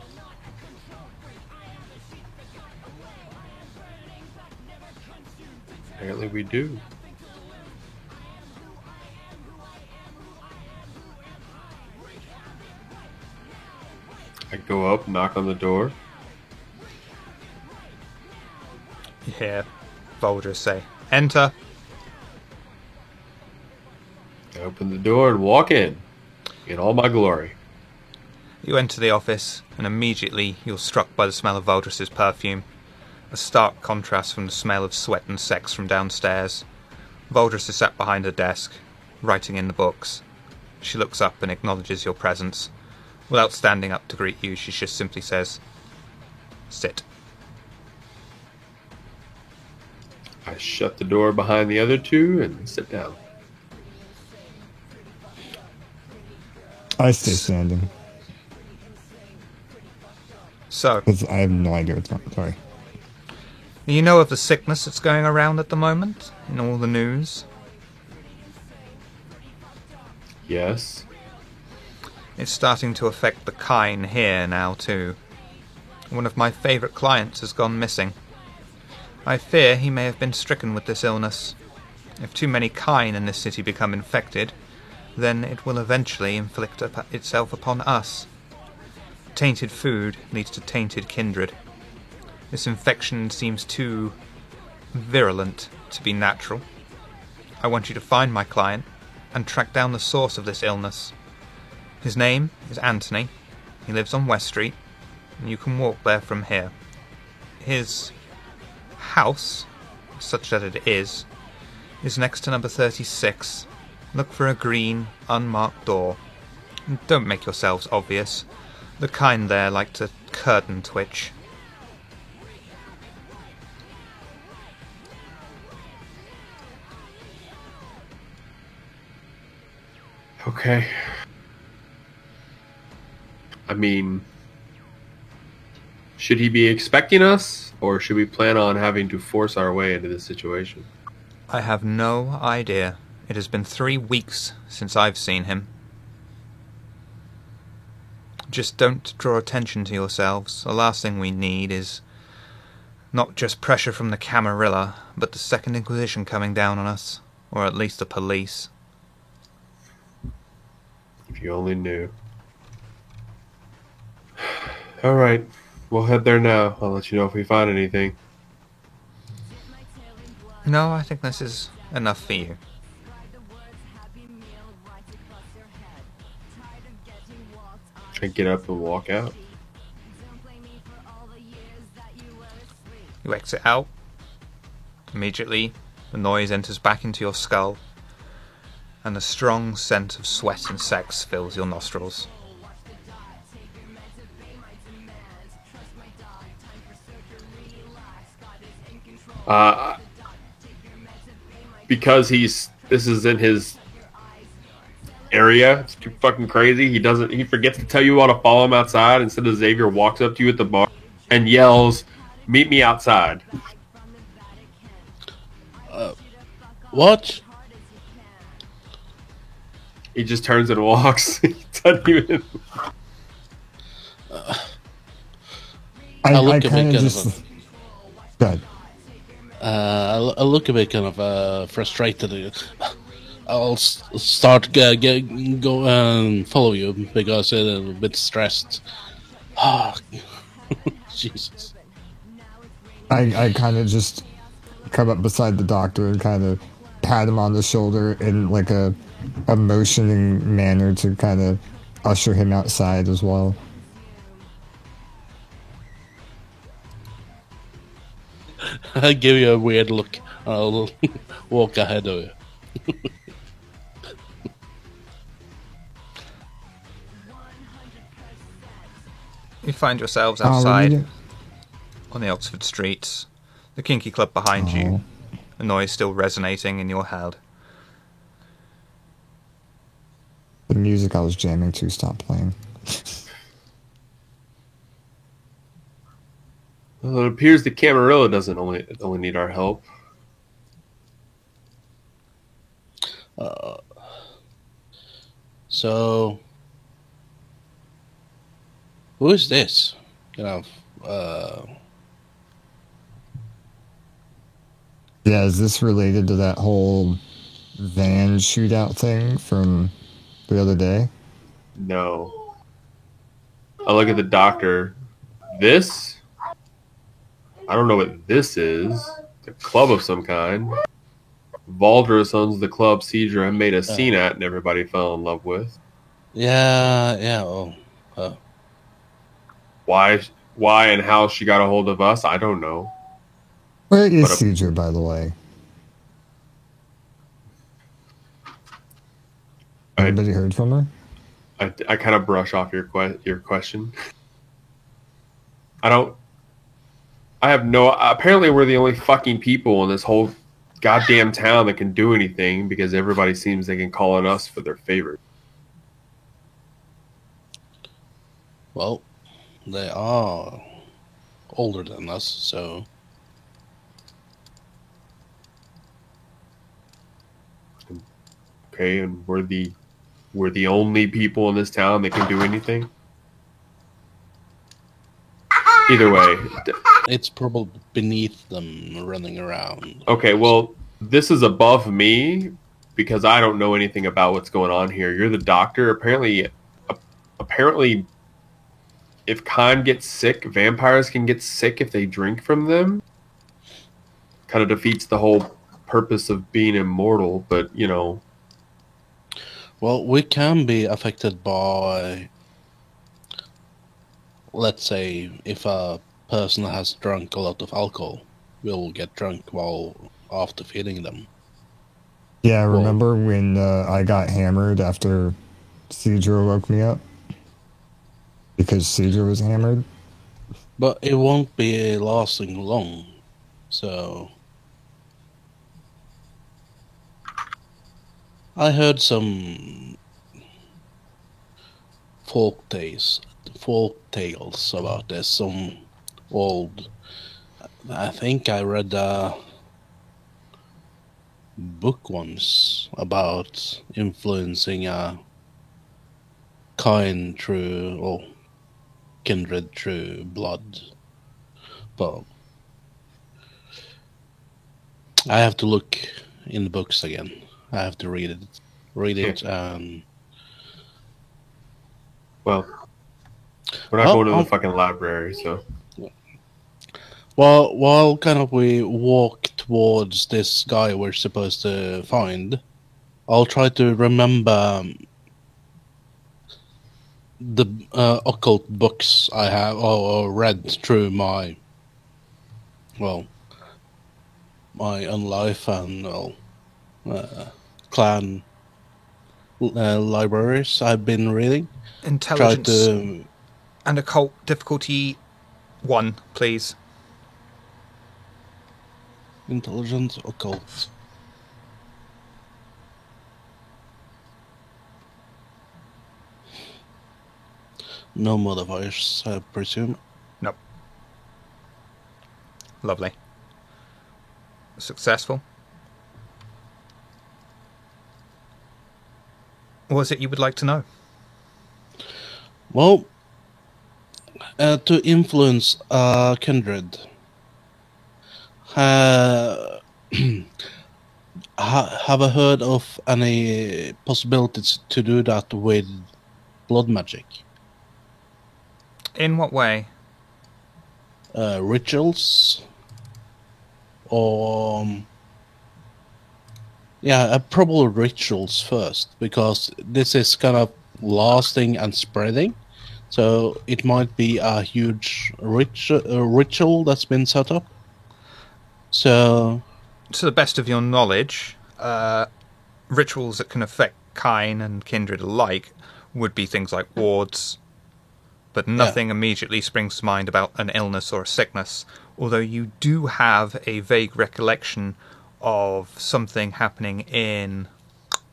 Apparently we do. I go up, knock on the door. You hear Voldris say, "Enter." I open the door and walk in all my glory. You enter the office, and immediately you're struck by the smell of Voldris's perfume. A stark contrast from the smell of sweat and sex from downstairs. Voldris is sat behind her desk, writing in the books. She looks up and acknowledges your presence. Without standing up to greet you, she just simply says, "Sit." I shut the door behind the other two and sit down. I stay standing So, because I have no idea what's going on. Sorry. you know of the sickness that's going around at the moment in all the news? Yes. It's starting to affect the kine here now too. One of my favourite clients has gone missing. I fear he may have been stricken with this illness. If too many kine in this city become infected, then it will eventually inflict itself upon us. Tainted food leads to tainted kindred. This infection seems too virulent to be natural. I want you to find my client and track down the source of this illness. His name is Anthony. He lives on West Street, and you can walk there from here. His house, such that it is next to number 36. Look for a green, unmarked door. And don't make yourselves obvious. The kind there like to curtain twitch. Okay. I mean, should he be expecting us, or should we plan on having to force our way into this situation? I have no idea. It has been 3 weeks since I've seen him. Just don't draw attention to yourselves. The last thing we need is not just pressure from the Camarilla, but the Second Inquisition coming down on us. Or at least the police. If you only knew. All right. We'll head there now. I'll let you know if we find anything. No, I think this is enough for you. I get up and walk out. You exit out. Immediately, the noise enters back into your skull, and a strong scent of sweat and sex fills your nostrils. Because this is in his area, it's too fucking crazy. He forgets to tell you all to follow him outside. Instead of Xavier walks up to you at the bar and yells, "Meet me outside." What? He just turns and walks. He doesn't even... I look I a bit kind kind of just. Good. I look a bit kind of frustrated. I'll start go and follow you because I'm a bit stressed. Ah, Jesus. I kind of just come up beside the doctor and kind of pat him on the shoulder in like a motioning manner to kind of usher him outside as well. I give you a weird look. I'll walk ahead of you. You find yourselves Oh, outside really? on the Oxford streets, the Kinky Club behind you, the noise still resonating in your head. The music I was jamming to stopped playing. Well, it appears the Camarilla doesn't only need our help. So, who is this? Uh, Yeah, is this related to that whole van shootout thing from the other day? No. I look at the doctor. This? I don't know what this is. A club of some kind. Valdris owns the club Cedra made a scene at and everybody fell in love with. yeah. Why and how she got a hold of us, I don't know. Where is But Caesar, by the way? Anybody heard from her? I kind of brush off your question. I have no. Apparently, we're the only fucking people in this whole goddamn town that can do anything because everybody seems they can call on us for their favor. Well, they are older than us, so Okay, and we're the only people in this town that can do anything. Either way, it's probably beneath them running around. okay. Well, this is above me because I don't know anything about what's going on here. You're the doctor. Apparently, if Khan gets sick, vampires can get sick if they drink from them. Kind of defeats the whole purpose of being immortal, but you know. Well, we can be affected by, let's say, if a person has drunk a lot of alcohol, we'll get drunk while after feeding them. Yeah, remember when I got hammered after Cedra woke me up? Because Cedra was hammered? But it won't be lasting long, so... I heard some folk tales about this. Some old... I think I read a book once about influencing a kind through, or kindred through blood. But I have to look in the books again. I have to read it. Well, we're not going to the fucking library, so. Well, while kind of we walk towards this guy we're supposed to find, I'll try to remember the occult books I have or read through my Unlife and clan libraries I've been reading. Intelligence and occult difficulty 1, please. Intelligence occult. No modifiers, I presume. Nope. Lovely. Successful. What is it you would like to know? Well, to influence kindred, have I heard of any possibilities to do that with blood magic? In what way? Rituals? Or... probably rituals first, because this is kind of lasting and spreading. So it might be a huge ritual that's been set up. So, to the best of your knowledge, rituals that can affect Kine and kindred alike would be things like wards, but nothing immediately springs to mind about an illness or a sickness, although you do have a vague recollection of something happening in,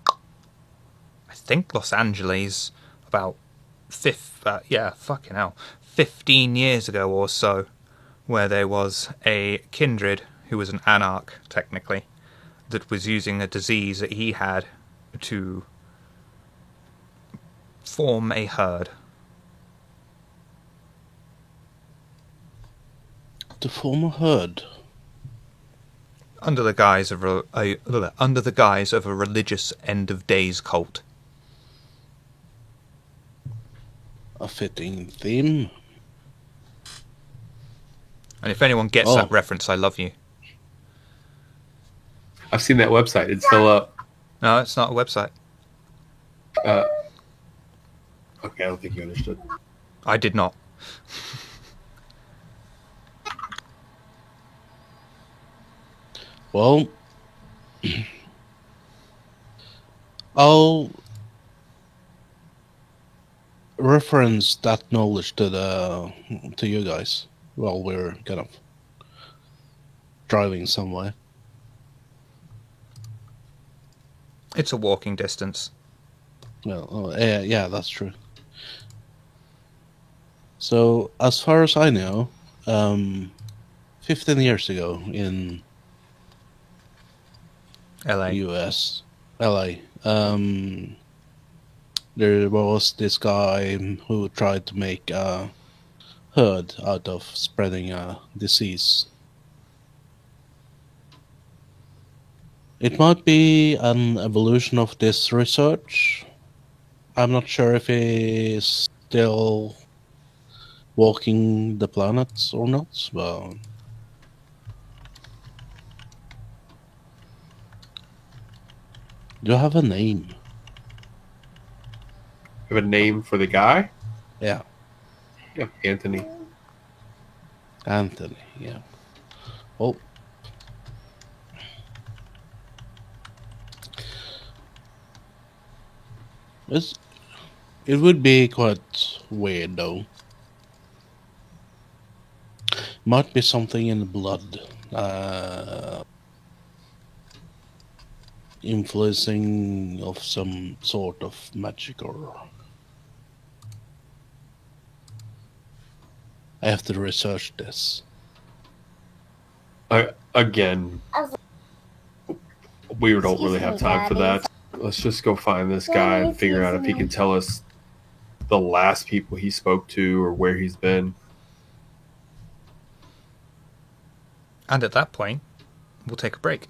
I think, Los Angeles about 15 years ago or so, where there was a kindred who was an anarch, technically, that was using a disease that he had to form a herd. To form a herd? Under the guise of a religious end of days cult. A fitting theme. And if anyone gets that reference, I love you. I've seen that website. It's still up. No, it's not a website. Okay, I don't think you understood. I did not. Well, I'll reference that knowledge to you guys while we're kind of driving somewhere. It's a walking distance. Well, yeah, that's true. So, as far as I know, 15 years ago in LA. US, LA, there was this guy who tried to make a herd out of spreading a disease. It might be an evolution of this research. I'm not sure if he's still walking the planets or not, but do you have a name? You have a name for the guy? Yeah, Yeah, Anthony. Anthony, yeah. Oh. It would be quite weird, though. Might be something in the blood. Influencing of some sort of magic, or I have to research this. Again, we don't really have time for that. Let's just go find this guy and figure out if he can tell us the last people he spoke to or where he's been. And at that point, we'll take a break.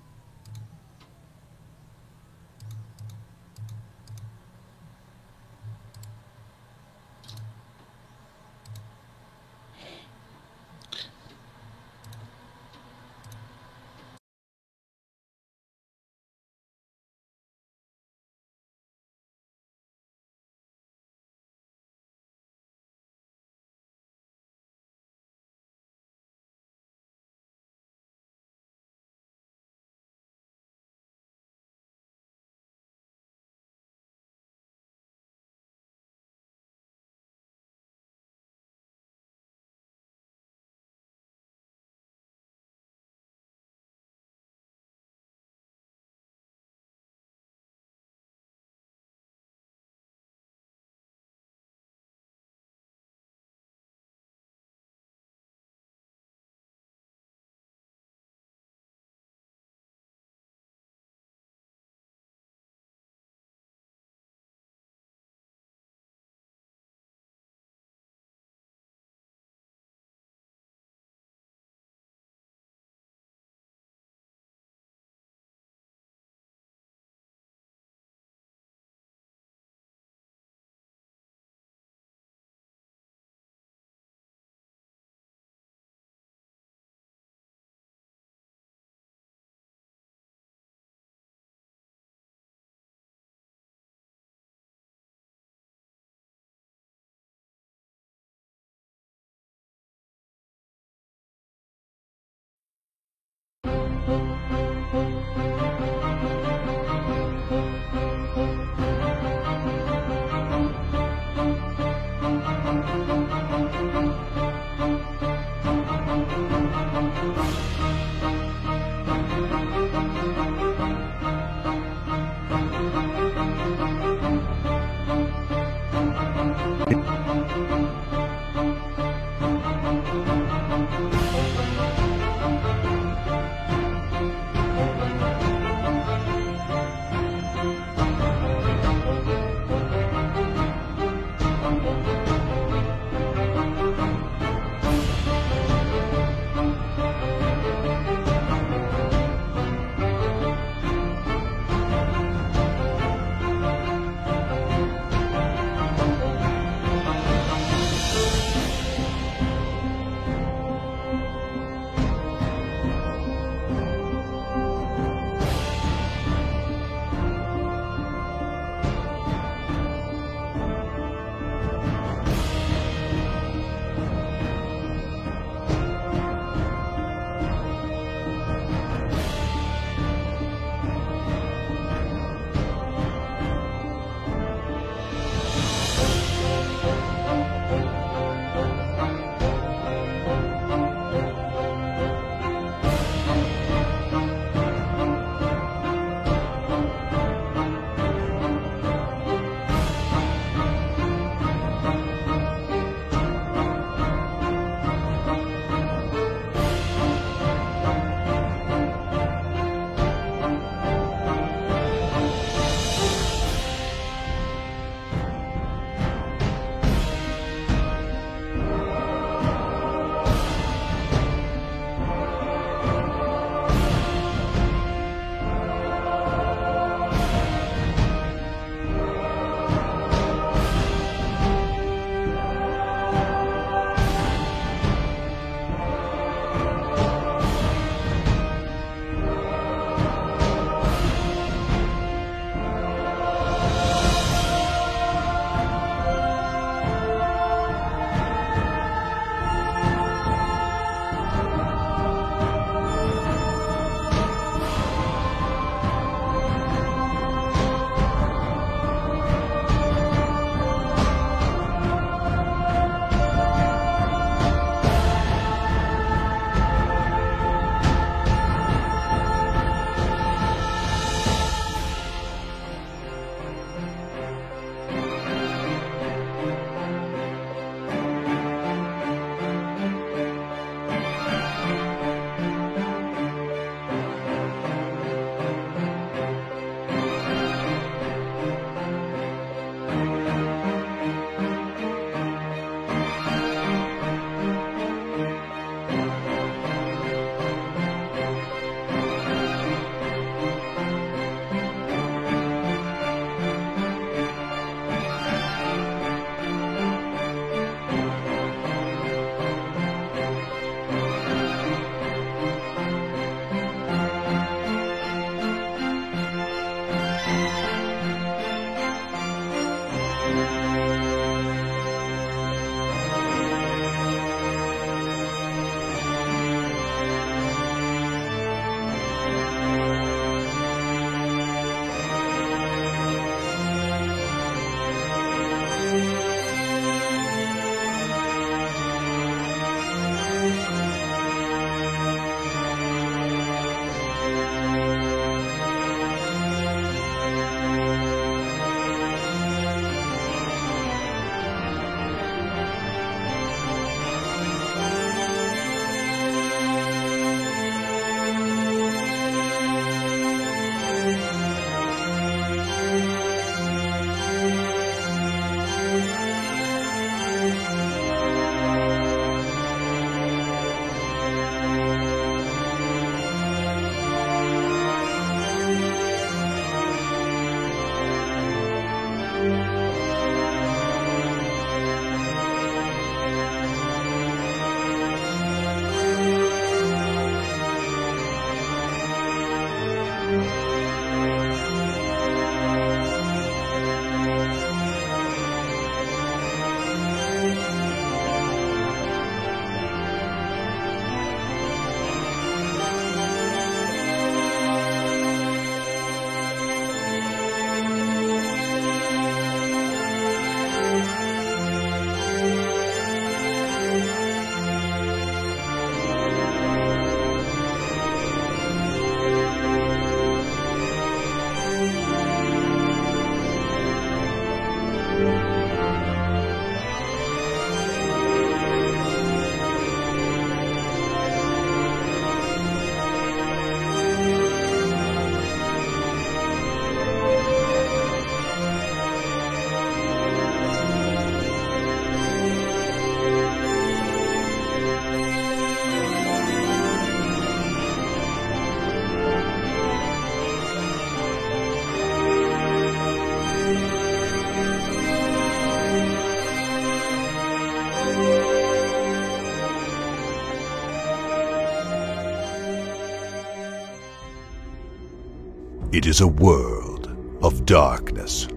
It is a world of darkness.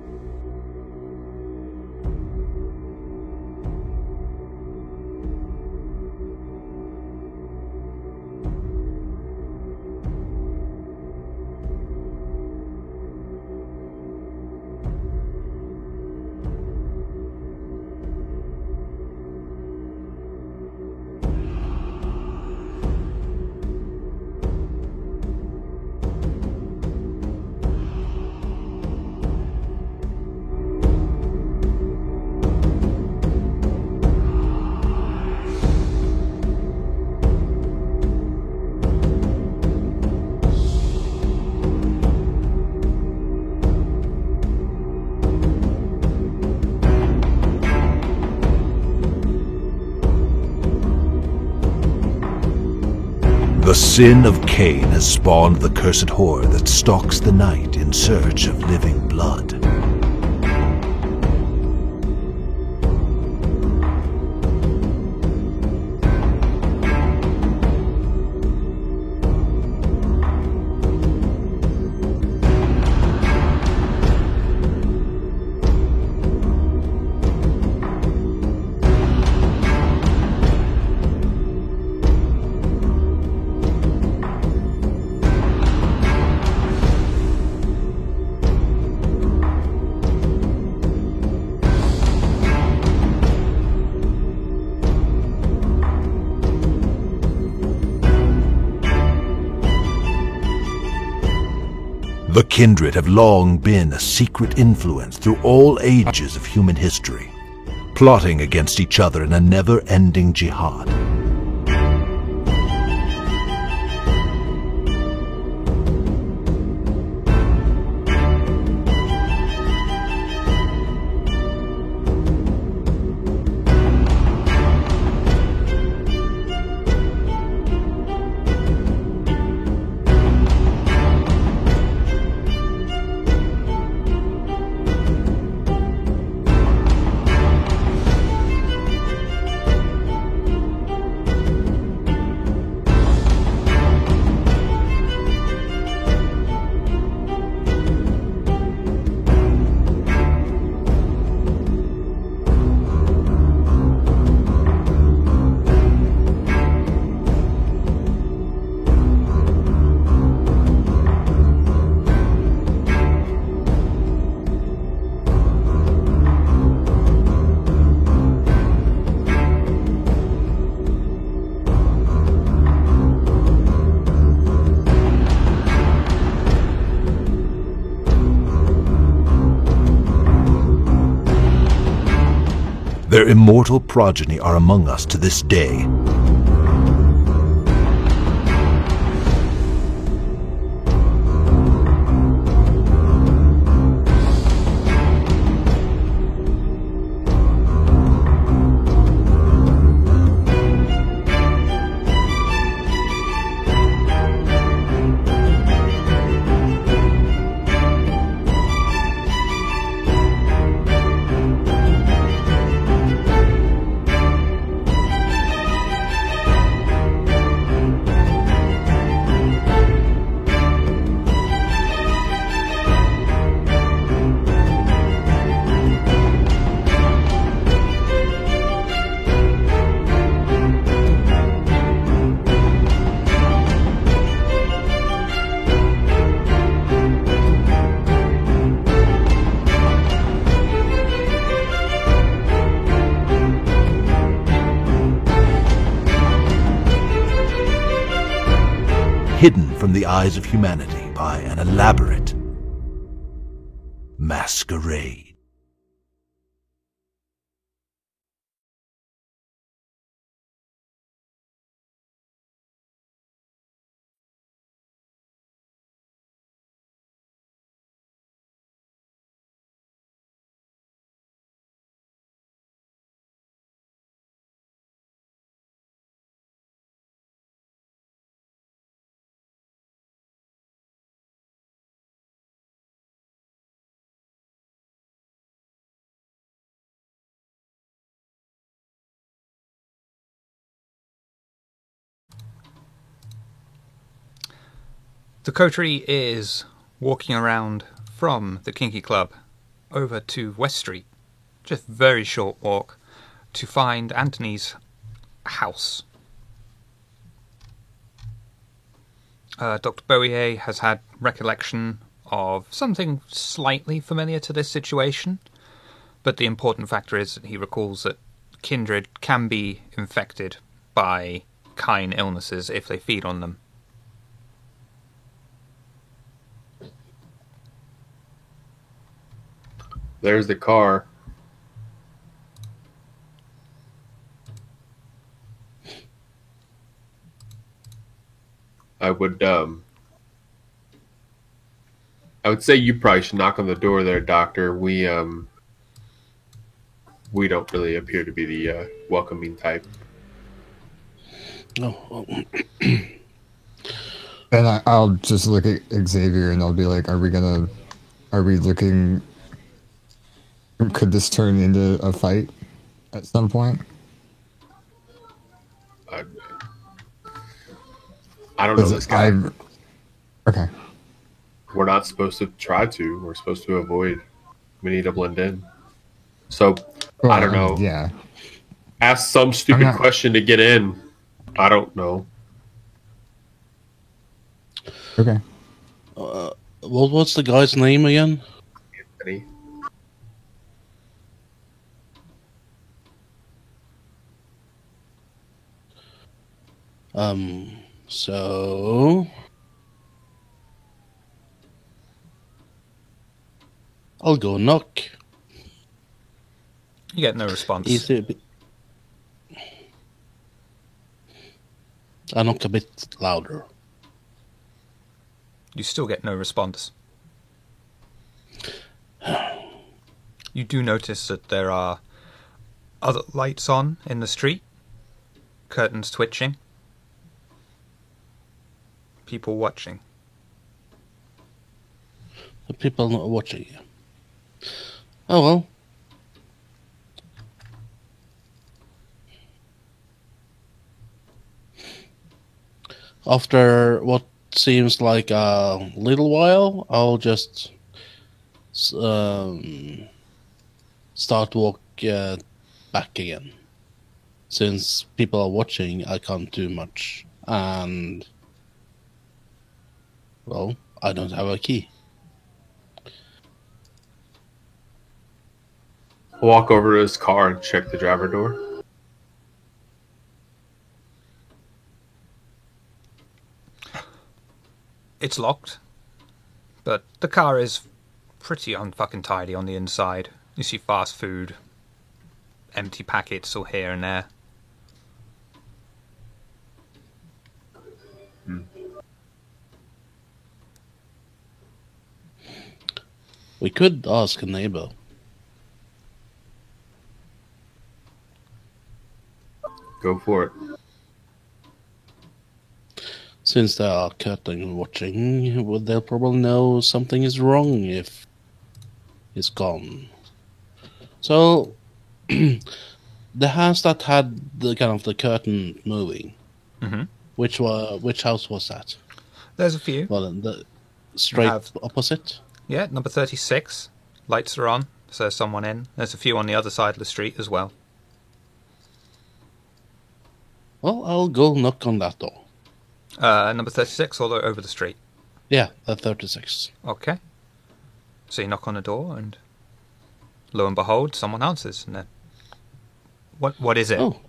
The sin of Cain has spawned the cursed horror that stalks the night in search of living blood. The Kindred have long been a secret influence through all ages of human history, plotting against each other in a never-ending jihad. Their immortal progeny are among us to this day. Hidden from the eyes of humanity by an elaborate masquerade. The coterie is walking around from the Kinky Club over to West Street, just very short walk, to find Anthony's house. Dr. Bowier has had recollection of something slightly familiar to this situation, but the important factor is that he recalls that kindred can be infected by Kine illnesses if they feed on them. There's the car. I would say you probably should knock on the door there, Doctor. We don't really appear to be the welcoming type. Oh. And I'll just look at Xavier and I'll be like, are we looking, could this turn into a fight at some point? I don't know this guy. Okay. We're not supposed to try to. We're supposed to avoid. We need to blend in. So, Well, I don't know. Yeah. Ask some stupid question to get in. I don't know. Okay. What's the guy's name again? Anthony. So I'll go knock. You get no response. I knock a bit louder. You still get no response. You do notice that there are other lights on in the street, curtains twitching, people watching. The people not watching you. Oh well. After what seems like a little while, I'll just start walk back again. Since people are watching, I can't do much. And, well, I don't have a key. Walk over to his car and check the driver door. It's locked, but the car is pretty unfucking tidy on the inside. You see fast food, empty packets all here and there. We could ask a neighbor. Go for it. Since they are curtain watching, they'll probably know something is wrong if it's gone. So, the house that had the kind of the curtain moving, which house was that? There's a few. Well, the straight opposite. Yeah, number 36. Lights are on, so there's someone in. There's a few on the other side of the street as well. Well, I'll go knock on that door. Number 36, all over the street. Yeah, 36. Okay. So you knock on the door, and lo and behold, someone answers. And then, what is it? Oh.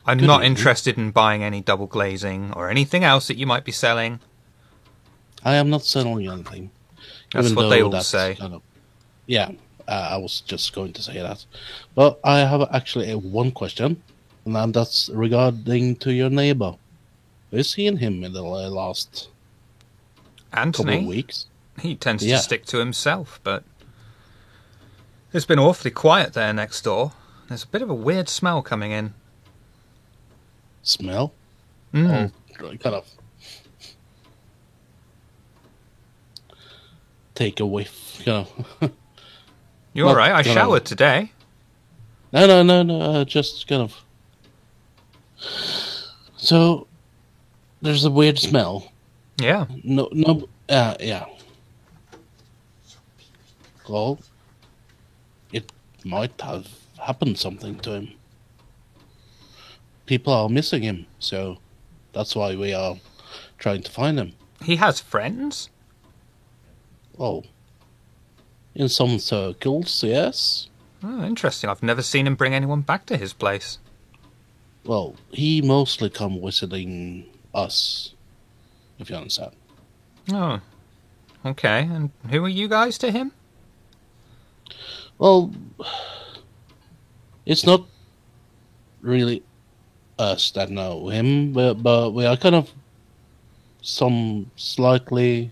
I'm Good not evening. interested in buying any double glazing or anything else that you might be selling. I am not selling anything. That's even what they though all that's say. kind of- yeah, I was just going to say that. But I have actually one question, and that's regarding to your neighbor. We've seen him in the last couple of Anthony, weeks. he tends Yeah. to stick to himself, but it's been awfully quiet there next door. There's a bit of a weird smell coming in. Smell? Mm. Or kind of take a whiff. Kind of. You're all right. I no. showered today. No. Just kind of. So, there's a weird smell. Yeah. No. Yeah. Well, it might have happened something to him. People are missing him, so that's why we are trying to find him. He has friends? Oh, in some circles, yes. Oh, interesting. I've never seen him bring anyone back to his place. Well, he mostly come visiting us, if you understand. Oh, okay. And who are you guys to him? Well, it's not really us that know him, but we are kind of some slightly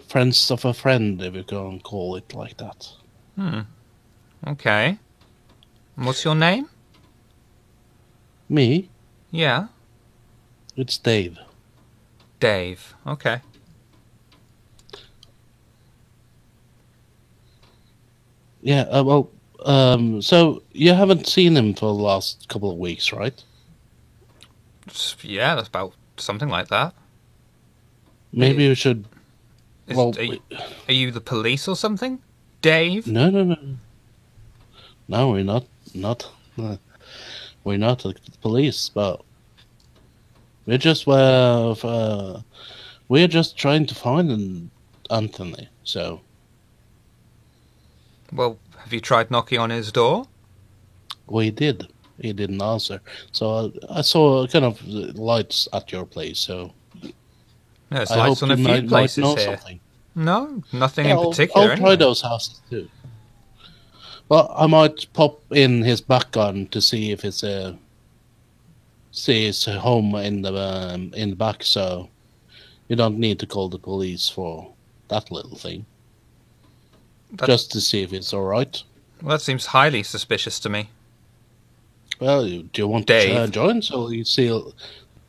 friends of a friend, if you can call it like that. Okay. And what's your name? Me? Yeah. It's Dave. Dave. Okay. Yeah, so you haven't seen him for the last couple of weeks, right? Yeah, that's about something like that. Maybe you should... Well, are you the police or something? Dave? No. No, we're not. We're not the police, but we're just we're just trying to find Anthony. So, Well, have you tried knocking on his door? we did. He didn't answer. So I saw kind of lights at your place. So There's I lights hope on a you few might places know here. something. No, nothing Yeah, in particular. I'll try anyway. those houses too. Well, I might pop in his back garden to see if it's see his home in the back. So you don't need to call the police for that little thing. Just to see if it's all right. Well, that seems highly suspicious to me. Well, do you want Dave. to join? So you see,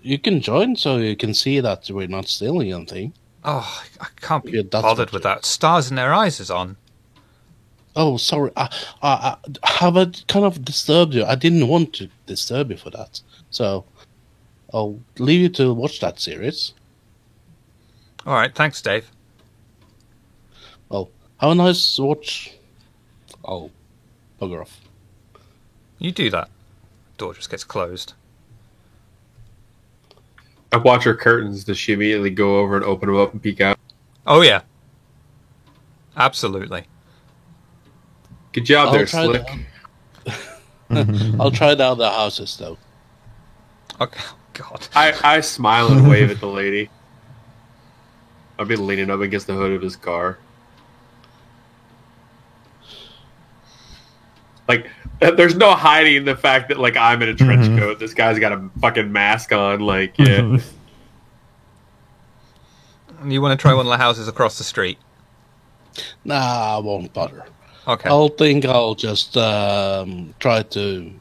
you can join, so you can see that we're not stealing anything. Oh, I can't be Yeah, that's bothered what with you- that. Stars in their eyes is on. Oh, sorry. Have I kind of disturbed you? I didn't want to disturb you for that. So I'll leave you to watch that series. All right, thanks, Dave. Well, have a nice watch. I'll bugger off. You do that. Door just gets closed. I watch her curtains. Does she immediately go over and open them up and peek out? Oh, yeah. Absolutely. Good job I'll there, try Slick. I'll try the other houses though. Okay. Oh, God. I smile and wave at the lady. I've been leaning up against the hood of his car. Like, there's no hiding the fact that, like, I'm in a trench coat. This guy's got a fucking mask on. Like, yeah. You want to try one of the houses across the street? Nah, I won't bother. Okay. I'll just try to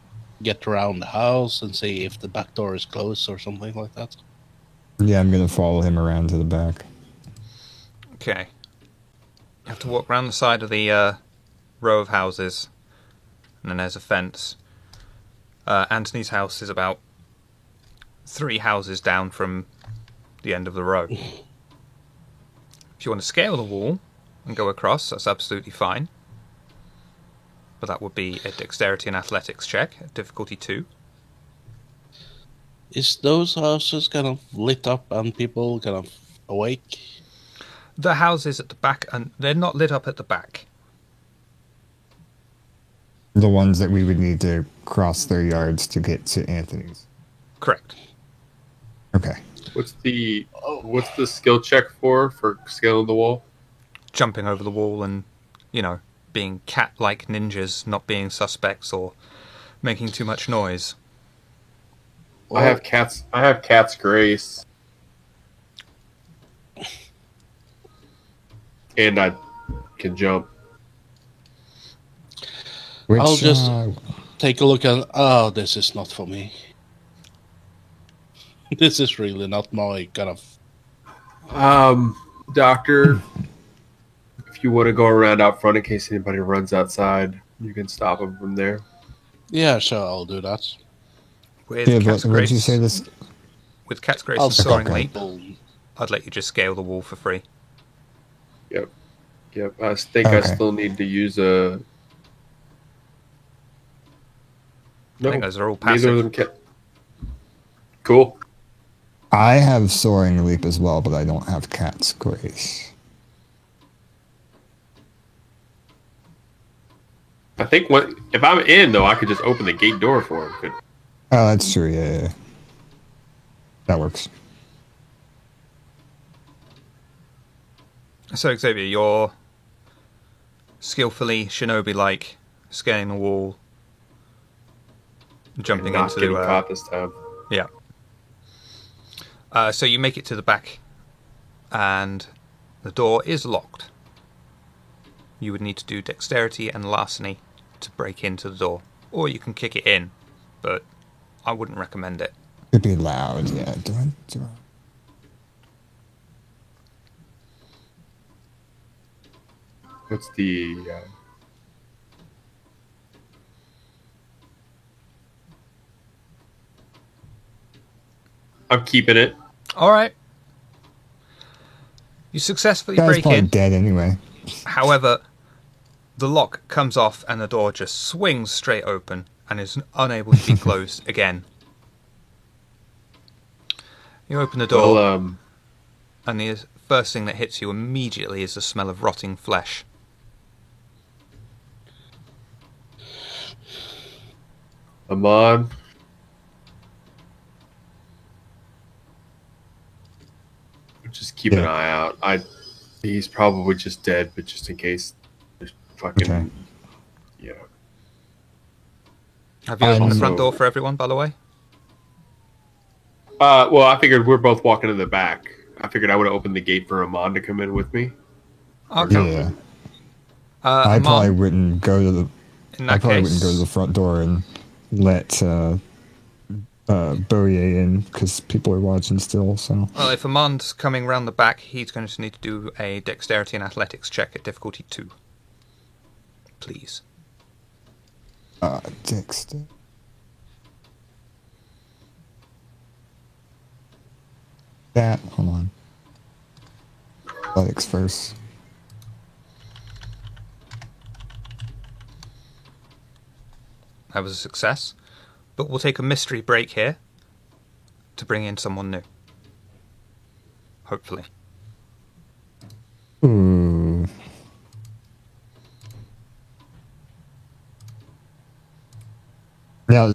get around the house and see if the back door is closed or something like that. Yeah, I'm gonna follow him around to the back. Okay. You have to walk around the side of the row of houses, and then there's a fence. Anthony's house is about 3 houses down from the end of the row. If you want to scale the wall and go across, that's absolutely fine. But that would be a dexterity and athletics check, at difficulty 2. Is those houses kind of lit up and people kind of awake? The houses at the back, and they're not lit up at the back. The ones that we would need to cross their yards to get to Anthony's. Correct. Okay. What's the skill check for scaling the wall? Jumping over the wall and, being cat-like ninjas, not being suspects or making too much noise. I have cat's grace. And I can jump. Which, I'll just take a look at. Oh, this is not for me. This is really not my kind of. Doctor, if you want to go around out front in case anybody runs outside, you can stop them from there. Yeah, sure, I'll do that. With yeah, Cat's what did you Grace, say this? with Cat's Grace I'll and Soaring stop Leap, people. I'd let you just scale the wall for free. Yep. Yep. I think I Okay. still need to use a. No, I think those are all neither of passive. them can. Cool. I have Soaring Leap as well, but I don't have Cat's Grace. I think if I'm in though, I could just open the gate door for him. Oh, that's true. Yeah. That works. So Xavier, you're skillfully shinobi-like scaling the wall, jumping Not getting into caught this time. yeah. So you make it to the back, and the door is locked. You would need to do dexterity and larceny to break into the door, or you can kick it in, but I wouldn't recommend it. It'd be loud. Yeah. Do I? What's the? I'm keeping it. All right. You successfully Guy's break probably in. dead anyway. However, the lock comes off and the door just swings straight open and is unable to be closed again. You open the door, Well, and the first thing that hits you immediately is the smell of rotting flesh. Amon. Just keep an Yeah. eye out. He's probably just dead, but just in case, there's fucking Okay. yeah. Have you opened the Also- front door for everyone, by the way? Well, I figured we're both walking to the back. I figured I would have opened the gate for Amon to come in with me. Okay. Yeah. I I probably wouldn't go to the. in I that probably case, wouldn't go to the front door and let Bowie in because people are watching still. So well, if Amand's coming round the back, he's going to need to do a dexterity and athletics check at difficulty 2. Please. Dexter. That hold on. Athletics first. That was a success. But we'll take a mystery break here to bring in someone new. Hopefully. Ooh. Now,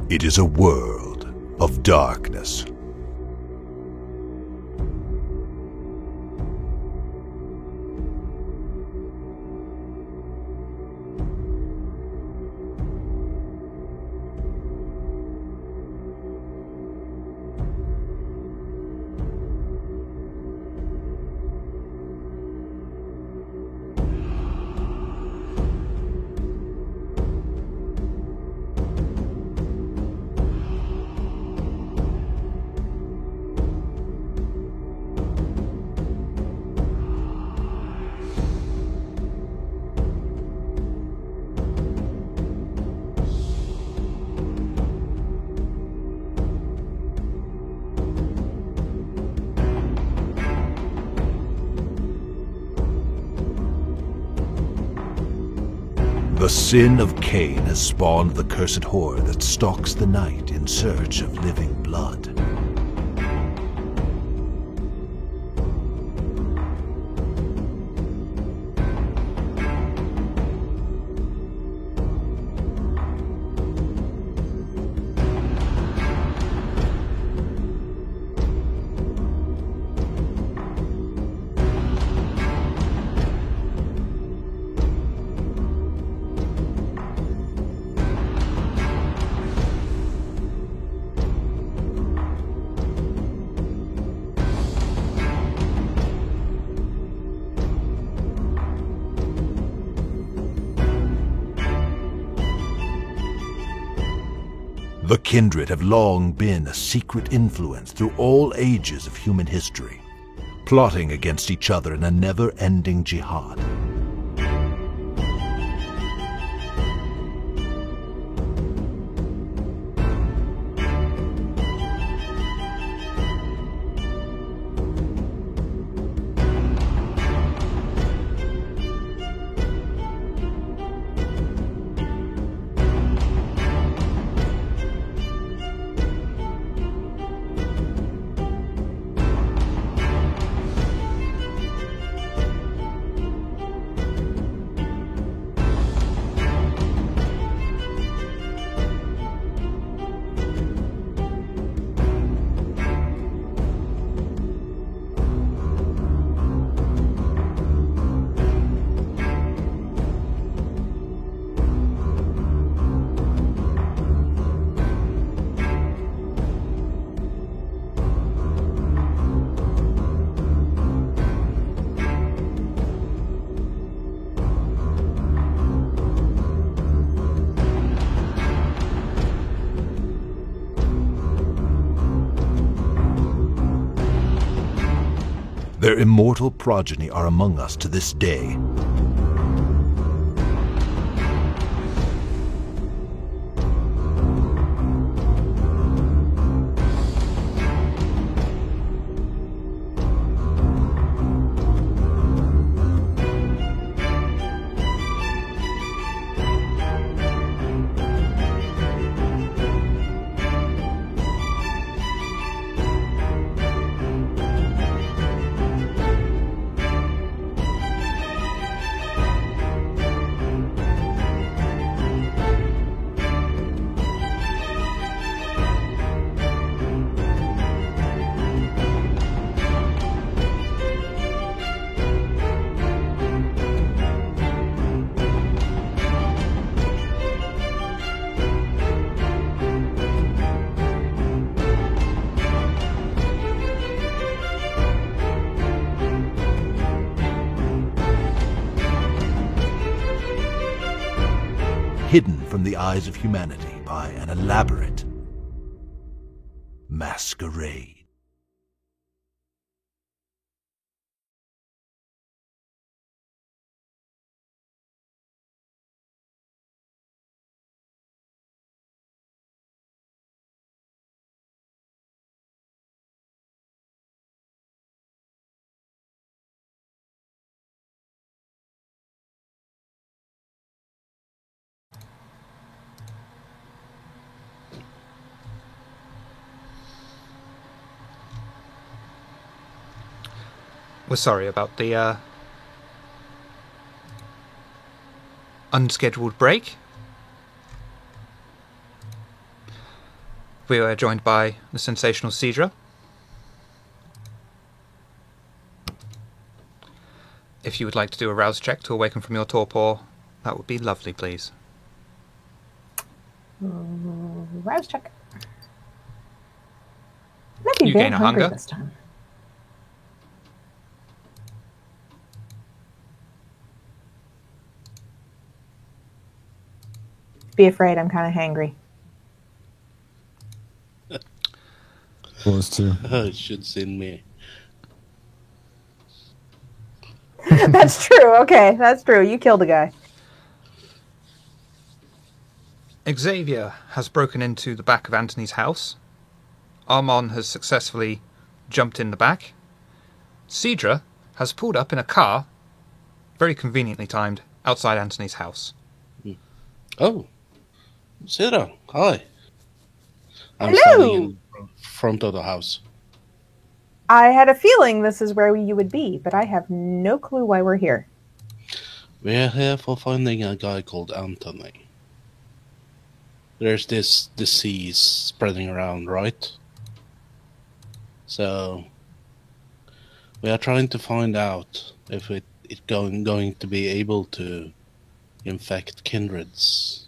It is a world of darkness. The sin of Cain has spawned the cursed horde that stalks the night in search of living blood. The Kindred have long been a secret influence through all ages of human history, plotting against each other in a never-ending jihad. Their immortal progeny are among us to this day. Hidden from the eyes of humanity by an elaborate masquerade. We're sorry about the unscheduled break. We were joined by the sensational Cedra. If you would like to do a rouse check to awaken from your torpor, that would be lovely, please. Rouse check. Might be You very gain a hungry hunger. this time. Be afraid, I'm kind of hangry. Those two. It should send me. That's true. Okay, that's true. You killed a guy. Xavier has broken into the back of Anthony's house. Armand has successfully jumped in the back. Cedra has pulled up in a car, very conveniently timed, outside Anthony's house. Oh, Sarah, hi. I'm Hello. standing in front of the house. I had a feeling this is where you would be, but I have no clue why we're here. We're here for finding a guy called Anthony. There's this disease spreading around, right? So we are trying to find out if it's going to be able to infect kindreds.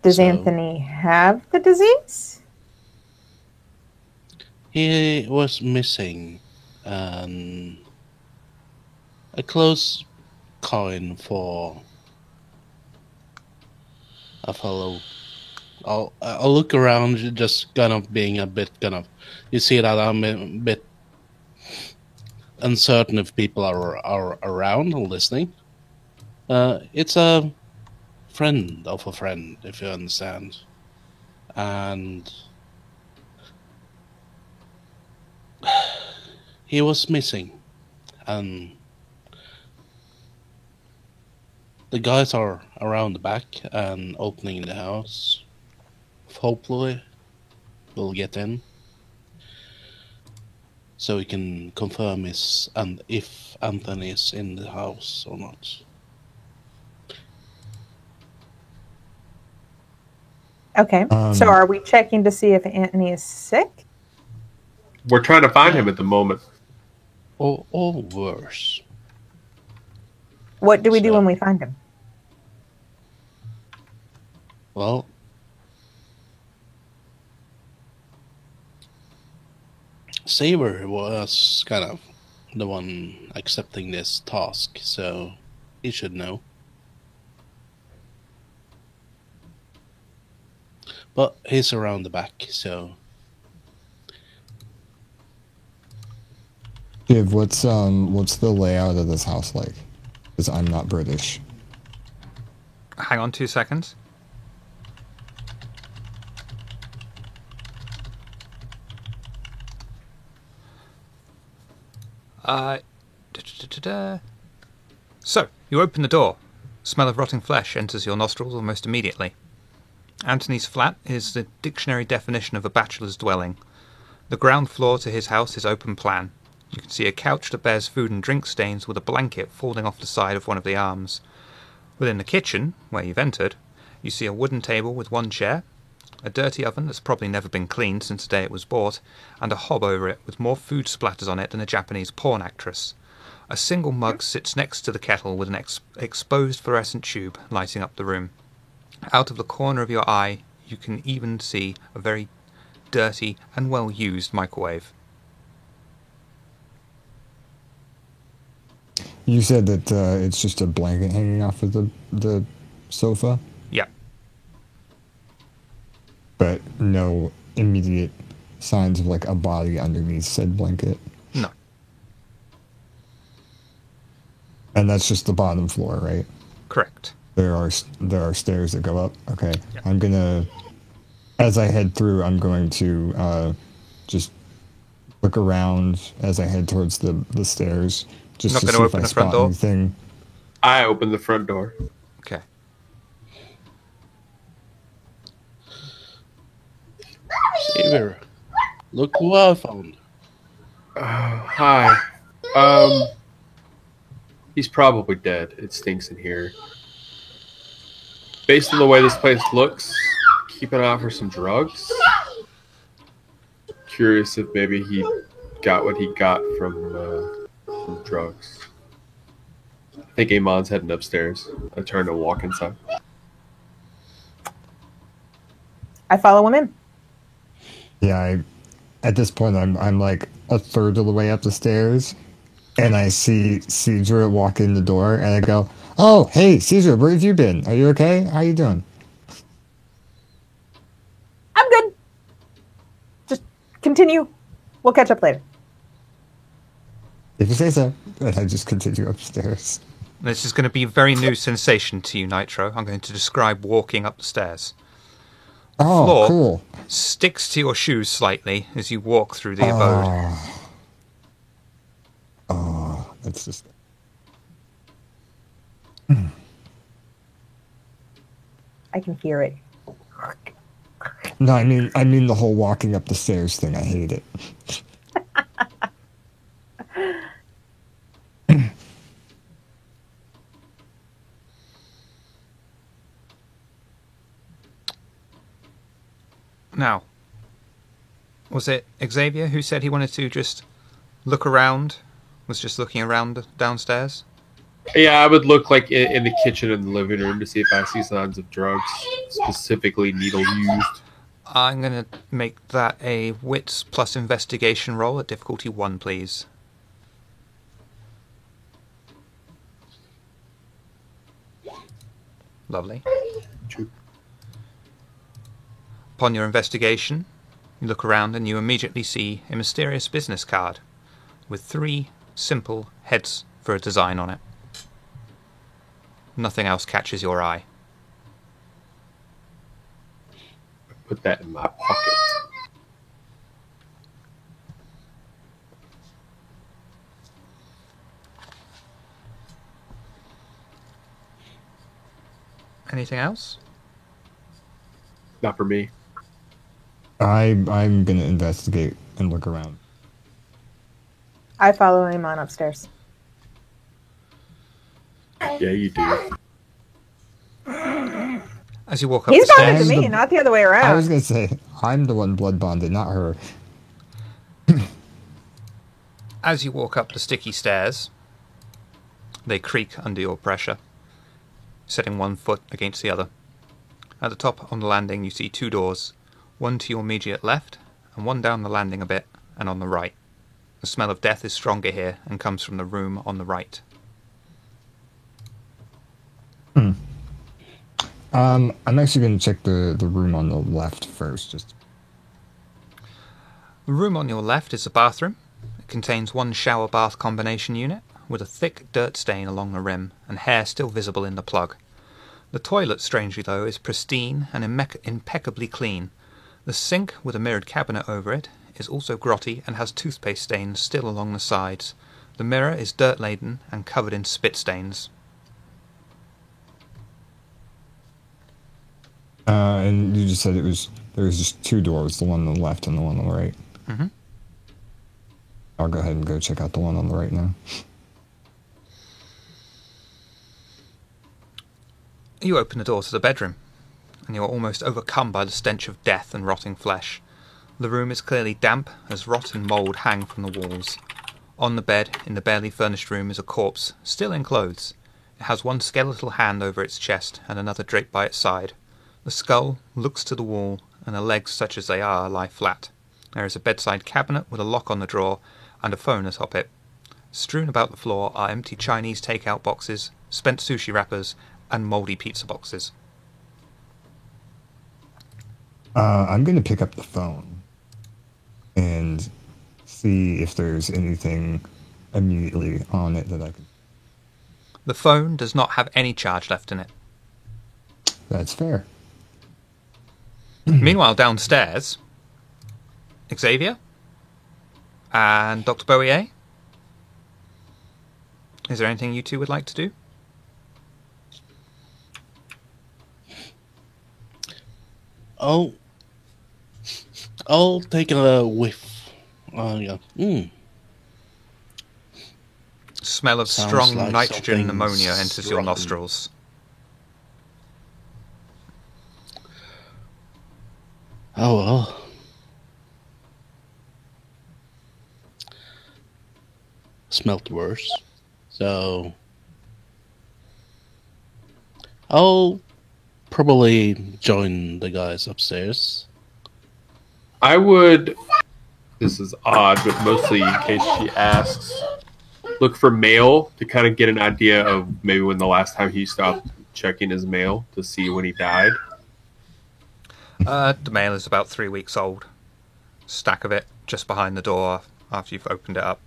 Does So- Anthony have the disease? He was missing a close coin for a fellow. I'll look around, just kind of being a bit kind of. You see that I'm a bit uncertain if people are around or listening. It's a friend of a friend, if you understand, and he was missing, and the guys are around the back and opening the house. Hopefully, we'll get in, so we can confirm if Anthony is in the house or not. Okay. So are we checking to see if Anthony is sick? We're trying to find him at the moment. Or worse. What do we do So- when we find him? Well, Saber was kind of the one accepting this task, so he should know. But he's around the back, so Shiv, what's the layout of this house like? Because I'm not British. Hang on 2 seconds. So, you open the door. Smell of rotting flesh enters your nostrils almost immediately. Anthony's flat is the dictionary definition of a bachelor's dwelling. The ground floor to his house is open plan. You can see a couch that bears food and drink stains with a blanket falling off the side of one of the arms. Within the kitchen, where you've entered, you see a wooden table with one chair, a dirty oven that's probably never been cleaned since the day it was bought, and a hob over it with more food splatters on it than a Japanese porn actress. A single mug sits next to the kettle with an exposed fluorescent tube lighting up the room. Out of the corner of your eye, you can even see a very dirty and well-used microwave. You said that it's just a blanket hanging off of the sofa, Yeah, but no immediate signs of like a body underneath said blanket. no, And that's just the bottom floor, right? correct. There are stairs that go up. Okay, Yeah. I'm gonna, as I head through, I'm going to just look around as I head towards the stairs, just Not to gonna see if open I the front spot door? anything. I opened the front door. Okay. Saber, look who I found. Hi. He's probably dead. It stinks in here. Based on the way this place looks, keep an eye out for some drugs. Curious if maybe he got what he got from drugs. I think Amon's heading upstairs. I turn to walk inside. I follow him in. Yeah, at this point, I'm like a third of the way up the stairs, and I see Caesar walk in the door, and I go, "Oh, hey, Caesar, where have you been? Are you okay? How you doing?" I'm good. Just continue. We'll catch up later. If you say so. And I just continue upstairs. This is going to be a very new sensation to you, Nitro. I'm going to describe walking up the stairs. The Oh, floor cool. sticks to your shoes slightly as you walk through the abode. Oh, that's just. I can hear it. No, I mean the whole walking up the stairs thing. I hate it. Now, was it Xavier who said he wanted to just look around? Was just looking around downstairs? Yeah, I would look like in the kitchen and the living room to see if I see signs of drugs, specifically needle used. I'm going to make that a wits plus investigation roll at difficulty 1, please. Lovely. True. Upon your investigation, you look around and you immediately see a mysterious business card with 3 simple heads for a design on it. Nothing else catches your eye. Put that in my pocket. Anything else? Not for me. I'm gonna investigate and look around. I follow him on upstairs. Yeah, you do. As you walk up He's the bonded stairs, to me, not the other way I around. was gonna say I'm the one blood bonded, not her. as you walk up the sticky stairs, they creak under your pressure, setting one foot against the other. At the top on the landing you see 2 doors, one to your immediate left and one down the landing a bit and on the right. The smell of death is stronger here and comes from the room on the right. I'm actually gonna check the room on the left first. Just The room on your left is the bathroom. It contains one shower bath combination unit with a thick dirt stain along the rim and hair still visible in the plug. The toilet, strangely though, is pristine and impeccably clean. The sink with a mirrored cabinet over it is also grotty and has toothpaste stains still along the sides. The mirror is dirt-laden and covered in spit stains. and you just said there was just 2 doors, the one on the left and the one on the right. Mm-hmm. I'll go ahead and go check out the one on the right now. You open the door to the bedroom, and you are almost overcome by the stench of death and rotting flesh. The room is clearly damp, as rot and mould hang from the walls. On the bed, in the barely furnished room, is a corpse, still in clothes. It has one skeletal hand over its chest, and another draped by its side. The skull looks to the wall, and the legs, such as they are, lie flat. There is a bedside cabinet with a lock on the drawer, and a phone atop it. Strewn about the floor are empty Chinese take-out boxes, spent sushi wrappers, and mouldy pizza boxes. I'm going to pick up the phone and see if there's anything immediately on it that I could... The phone does not have any charge left in it. That's fair. Meanwhile, downstairs, Xavier and Dr. Bowie, is there anything you two would like to do? I'll take a whiff. Yeah. Smell of Sounds strong like nitrogen something's ammonia enters your rotten. nostrils. Oh well. Smelt worse. So I'll probably join the guys upstairs. I would. This is odd, but mostly in case she asks, look for mail to kind of get an idea of maybe when the last time he stopped checking his mail to see when he died. The mail is about 3 weeks old. Stack of it just behind the door after you've opened it up.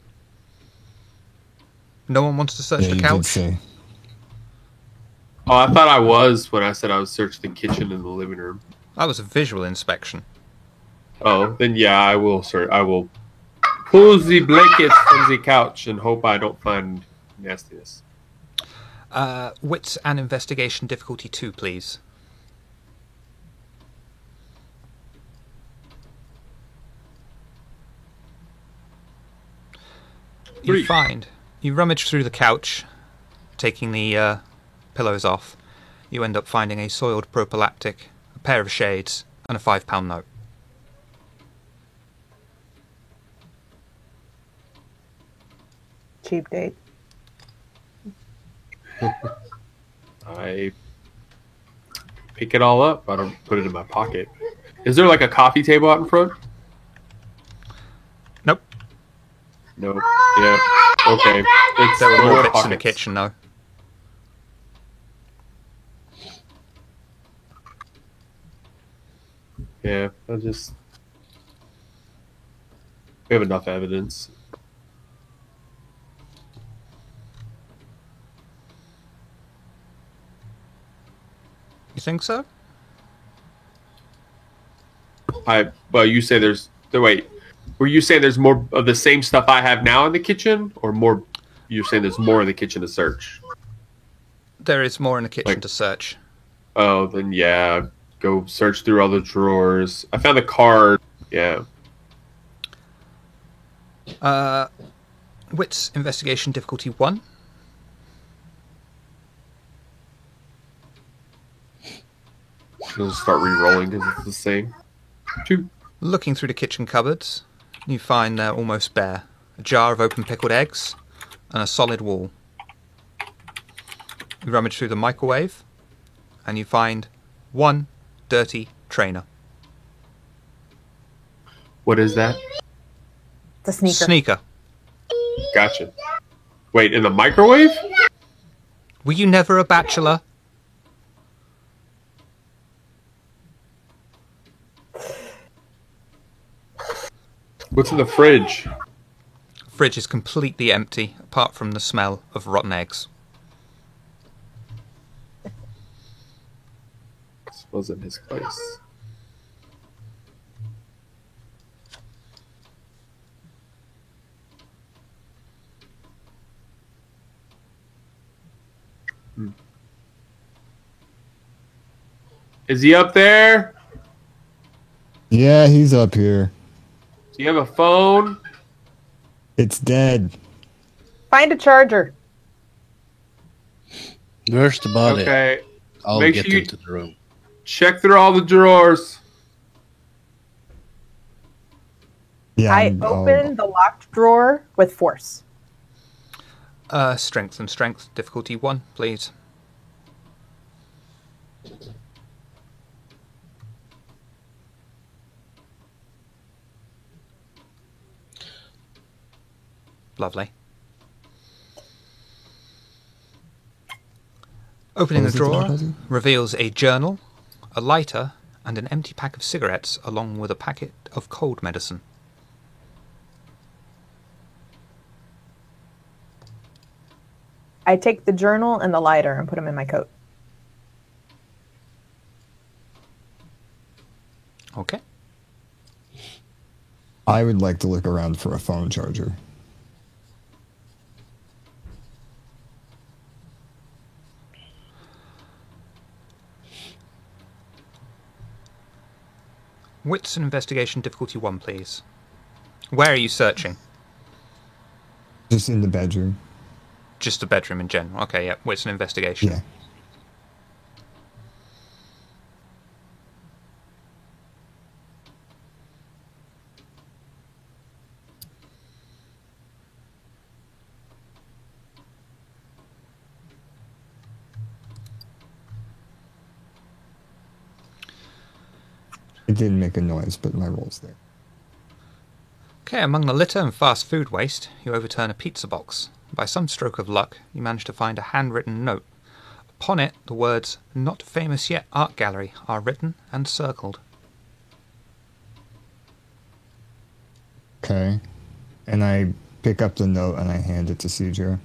No one wants to search Yeah, the you did couch? say. Oh, I thought I was when I said I would search the kitchen and the living room. That was a visual inspection. Oh, then yeah, I will, sir. I will pull the blankets from the couch and hope I don't find nastiness. Wits and investigation difficulty 2, please. Three. You rummage through the couch, taking the pillows off. You end up finding a soiled prophylactic, a pair of shades, and a £5 note. Cheap date. I pick it all up. I don't put it in my pocket. Is there like a coffee table out in front? Nope. No. Yeah. Okay. It's There were more more bits in the pockets. kitchen, though. Yeah. I just. We have enough evidence. You think so? Well, you say there's. Wait. Were you saying there's more of the same stuff I have now in the kitchen, or more? You're saying there's more in the kitchen to search? There is more in the kitchen Like- to search. Oh, then yeah. Go search through all the drawers. I found the card. Yeah. Wits investigation difficulty 1. I'll start re-rolling because it's the same. 2. Looking through the kitchen cupboards, you find they're almost bare. A jar of open pickled eggs and a solid wall. You rummage through the microwave and you find one dirty trainer. What is that? The sneaker. Sneaker. Gotcha. Wait, in the microwave? Were you never a bachelor? What's in the fridge? Fridge is completely empty, apart from the smell of rotten eggs. This wasn't his place. Is he up there? Yeah, he's up here. Do you have a phone? It's dead. Find a charger. Where's the body? Okay. I'll Make get sure you- into the room. Check through all the drawers. Yeah, I I'll- open the locked drawer with force. Strength and strength difficulty 1, please. Lovely. Opening What the was it, drawer Jacuzzi? reveals a journal, a lighter, and an empty pack of cigarettes, along with a packet of cold medicine. I take the journal and the lighter and put them in my coat. Okay. I would like to look around for a phone charger. Wits and investigation difficulty 1, please. Where are you searching? Just in the bedroom. Just the bedroom in general. Okay, yeah. Well, it's an investigation. Yeah. It didn't make a noise, but my roll's there. Okay, among the litter and fast food waste, you overturn a pizza box. By some stroke of luck, you manage to find a handwritten note. Upon it, the words, "Not famous yet art gallery," are written and circled. Okay. And I pick up the note and I hand it to Cedra.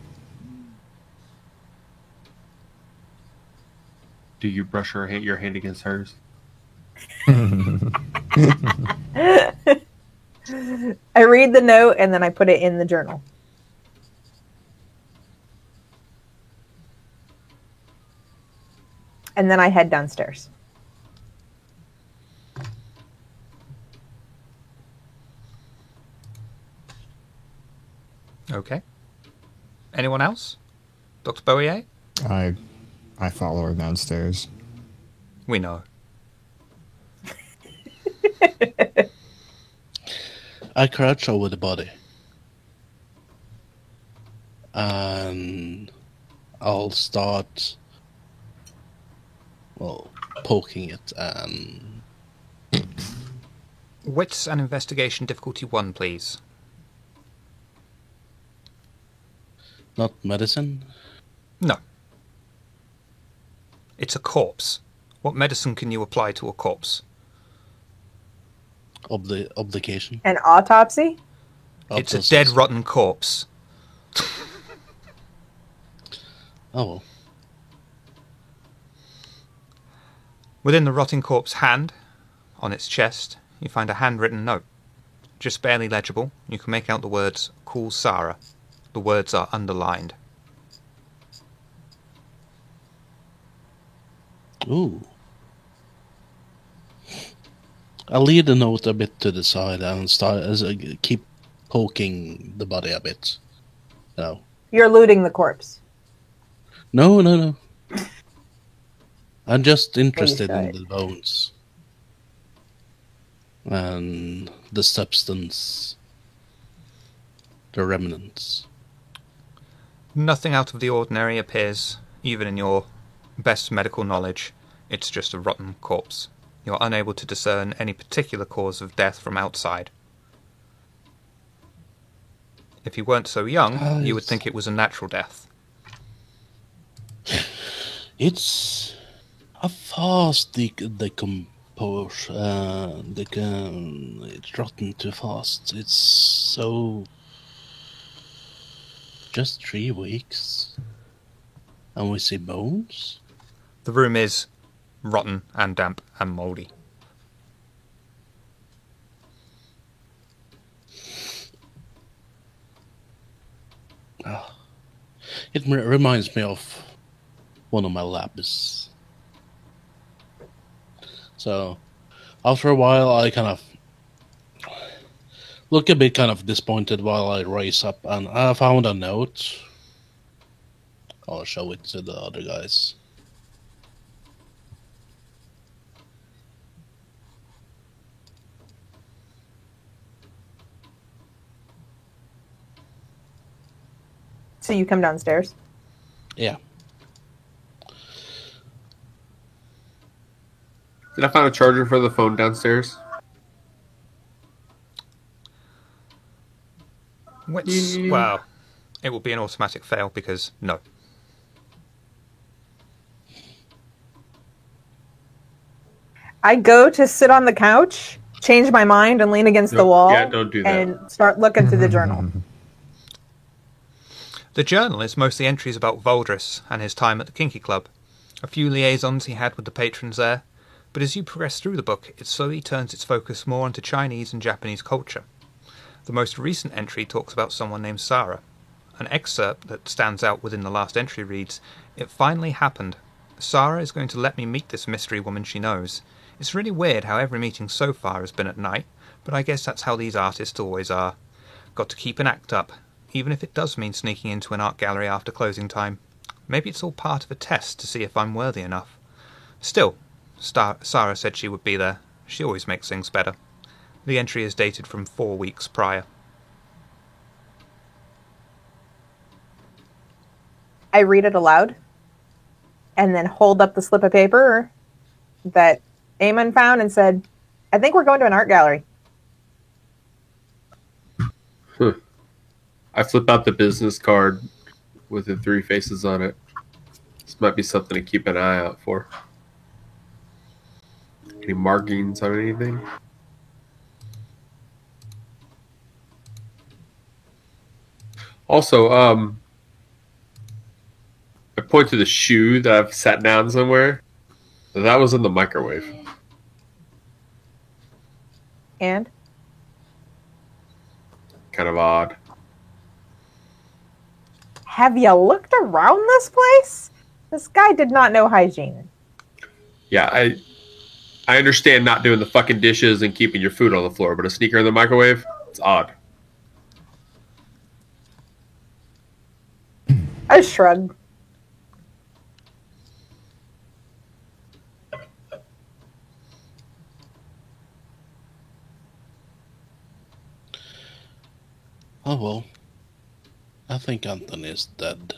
Do you brush your hand against hers? I read the note and then I put it in the journal. And then I head downstairs. Okay. Anyone else? Dr. Boyer? I follow her downstairs. We know. I crouch over the body. And I'll start, poking it and... Wits and investigation difficulty 1, please. Not medicine? No. It's a corpse. What medicine can you apply to a corpse? Obligation? An autopsy? It's a dead, rotten corpse. Oh. Within the rotting corpse hand, on its chest, you find a handwritten note. Just barely legible, you can make out the words, "Call Sarah." The words are underlined. Ooh. I'll lead the note a bit to the side and keep poking the body a bit. No. You're looting the corpse. No. I'm just interested in the bones. And the substance. The remnants. Nothing out of the ordinary appears, even in your best medical knowledge. It's just a rotten corpse. You're unable to discern any particular cause of death from outside. If you weren't so young, you would think it was a natural death. It's a fast decompose. It's rotten too fast. It's so... Just 3 weeks. And we see bones? The room is rotten and damp and mouldy. It reminds me of one of my labs. So, after a while, I kind of look a bit kind of disappointed while I raise up, and I found a note. I'll show it to the other guys. So you come downstairs? Yeah. Did I find a charger for the phone downstairs? Which, well, it will be an automatic fail because no. I go to sit on the couch, change my mind, and lean against the wall. Yeah, don't do that. And start looking through the journal. The journal is mostly entries about Voldris and his time at the Kinky Club, a few liaisons he had with the patrons there, but as you progress through the book, it slowly turns its focus more onto Chinese and Japanese culture. The most recent entry talks about someone named Sarah. An excerpt that stands out within the last entry reads, "It finally happened. Sarah is going to let me meet this mystery woman she knows. It's really weird how every meeting so far has been at night, but I guess that's how these artists always are. Got to keep an act up, even if it does mean sneaking into an art gallery after closing time. Maybe it's all part of a test to see if I'm worthy enough. Still, Sarah said she would be there. She always makes things better. The entry is dated from 4 weeks prior. I read it aloud and then hold up the slip of paper that Eamon found and said, I think we're going to an art gallery. I flip out the business card with the 3 faces on it. This might be something to keep an eye out for. Any markings on anything? Also, I point to the shoe that I've sat down somewhere. That was in the microwave. And? Kind of odd. Have you looked around this place? This guy did not know hygiene. Yeah, I understand not doing the fucking dishes and keeping your food on the floor, but a sneaker in the microwave? It's odd. I shrugged. Oh well. I think Anthony is dead.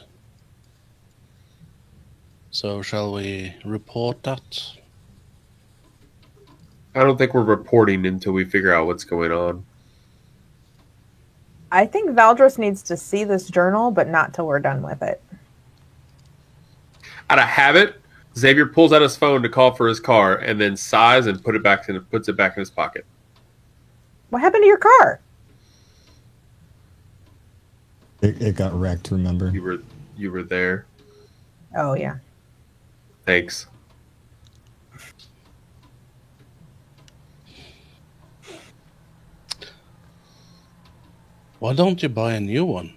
So shall we report that? I don't think we're reporting until we figure out what's going on. I think Valdris needs to see this journal, but not till we're done with it. Out of habit, Xavier pulls out his phone to call for his car and then sighs and puts it back in his pocket. What happened to your car? It got wrecked, remember? You were there. Oh, yeah. Thanks. Why don't you buy a new one?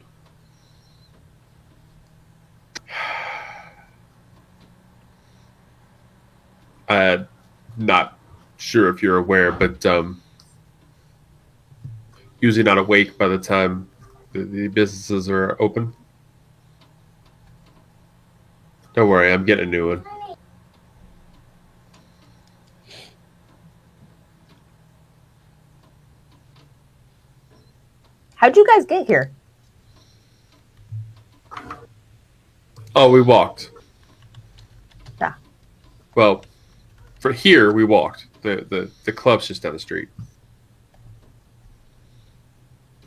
I'm not sure if you're aware, but usually not awake by the time the businesses are open. Don't worry, I'm getting a new one. How'd you guys get here? Oh, we walked. Yeah. Well, for here we walked. The club's just down the street.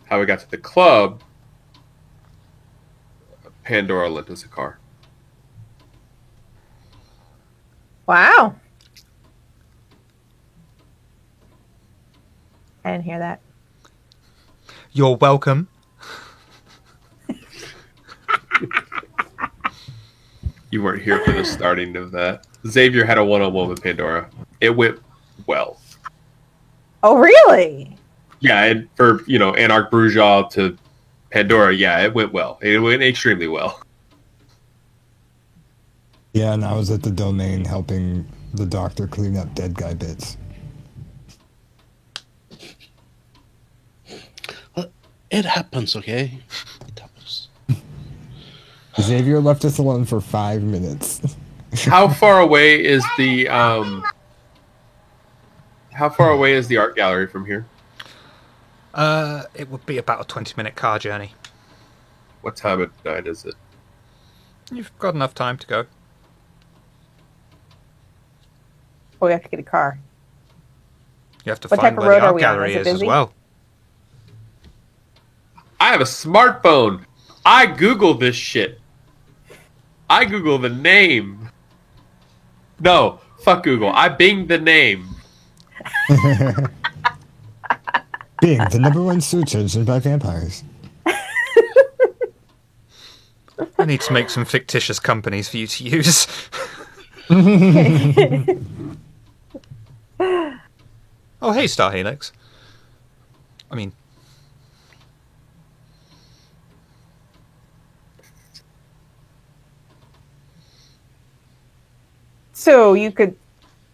How we got to the club, Pandora lent us a car. Wow. I didn't hear that. You're welcome. You weren't here for the starting of that. Xavier had a one-on-one with Pandora. It went well. Oh, really? Yeah, and for, Anarch Bruja to Pandora, yeah, it went well. It went extremely well. Yeah, and I was at the domain helping the doctor clean up dead guy bits. It happens, okay? It happens. Xavier left us alone for 5 minutes. How far away is the art gallery from here? It would be about a 20-minute car journey. What time of night is it? You've got enough time to go. Oh, we have to get a car. You have to What find type of where road the are art we on? gallery Is it is as busy? well. I have a smartphone. I Google this shit. I Google the name. No, fuck Google. I Bing the name. Bing, the #1 search engine by vampires. I need to make some fictitious companies for you to use. Oh, hey, Star Helix. I mean... So you could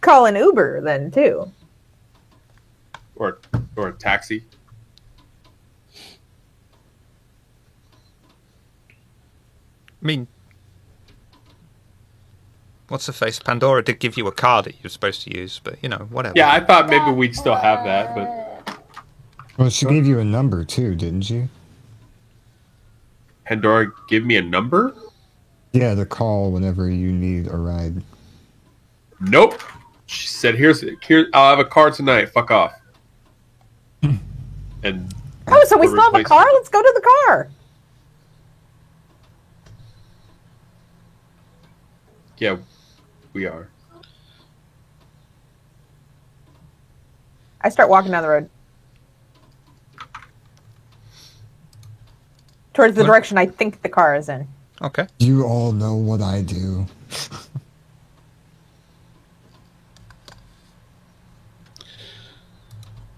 call an Uber then, too. Or a taxi. I mean, what's the face? Pandora did give you a card that you were supposed to use, but, whatever. Yeah, I thought maybe we'd still have that, but Well, she gave you a number too, didn't she? Pandora give me a number? Yeah, to call whenever you need a ride. Nope. She said, "Here. I'll have a car tonight. Fuck off." And Oh, so we still have a car? Let's go to the car. Yeah, we are. I start walking down the road. Towards the What? direction I think the car is in. Okay. You all know what I do.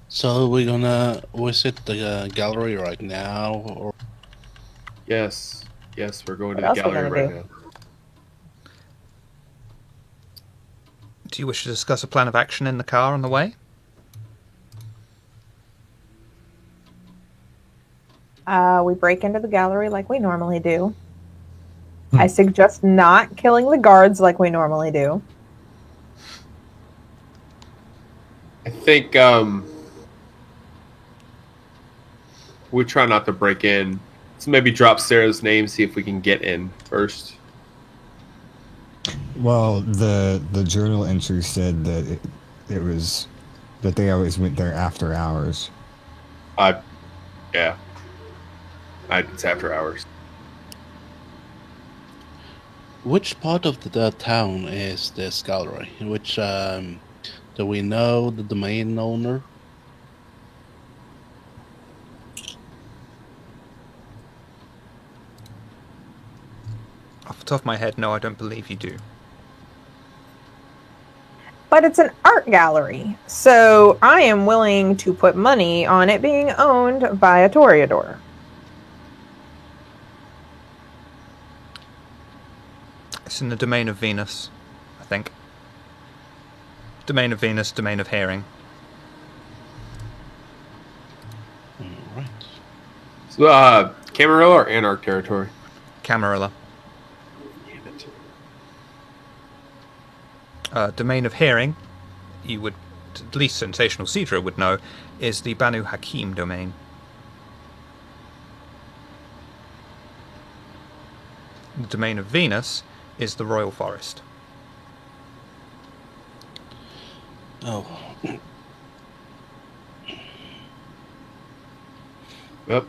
So we're gonna visit the gallery right now, or Yes, we're going to What the else we gallery gonna right do? now. Do you wish to discuss a plan of action in the car on the way? We break into the gallery like we normally do. I suggest not killing the guards like we normally do. I think we try not to break in. So maybe drop Sarah's name, see if we can get in first. Well, the journal entry said that it was that they always went there after hours. Yeah. It's after hours. which part of the town is this gallery? Which do we know the domain owner? Off the top of my head, no, I don't believe you do. But it's an art gallery, so I am willing to put money on it being owned by a Toreador. It's in the domain of Venus, I think. Domain of Venus, domain of hearing. Alright. So, Camarilla or Anarch territory? Camarilla. Damn it. Domain of hearing, you would, at least Sensational Cedra would know, is the Banu Hakim domain. The domain of Venus is the Royal Forest. Oh, Yep.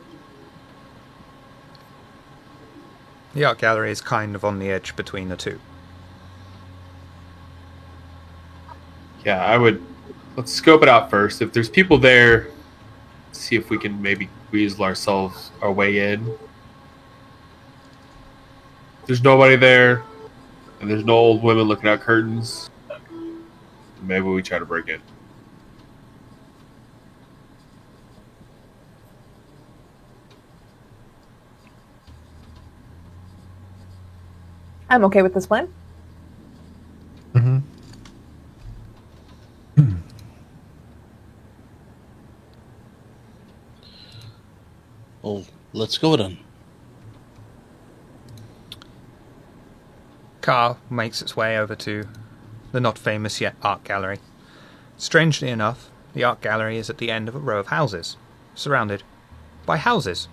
The art gallery is kind of on the edge between the two. Yeah, let's scope it out first. If there's people there, see if we can maybe weasel our way in. If there's nobody there, and there's no old women looking out curtains, maybe we try to break in. I'm okay with this plan. Mm-hmm. well, let's go then. Car makes its way over to the not famous yet art gallery. Strangely enough, the art gallery is at the end of a row of houses, surrounded by houses.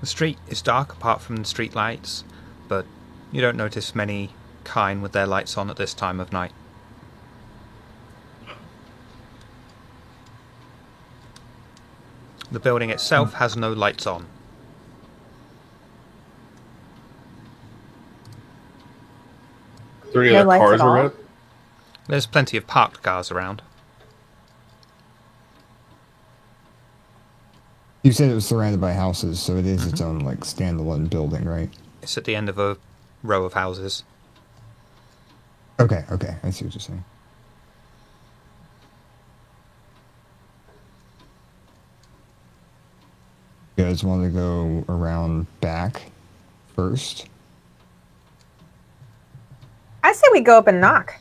The street is dark apart from the street lights, but you don't notice many kine with their lights on at this time of night. The building itself has no lights on. Are there any No other lights cars at all? around? There's plenty of parked cars around. You said it was surrounded by houses, so it is its own like standalone building, right? It's at the end of a row of houses. Okay, I see what you're saying. You guys want to go around back first? I say we go up and knock.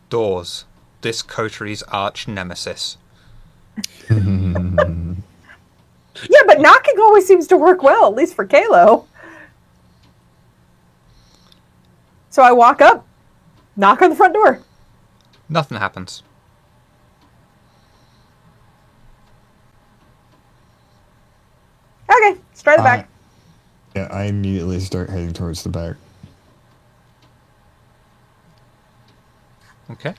Doors. This coteries arch nemesis. Yeah, but knocking always seems to work well, at least for Kalo. So I walk up, knock on the front door. Nothing happens. Okay, let's try the back. Yeah, I immediately start heading towards the back. Okay.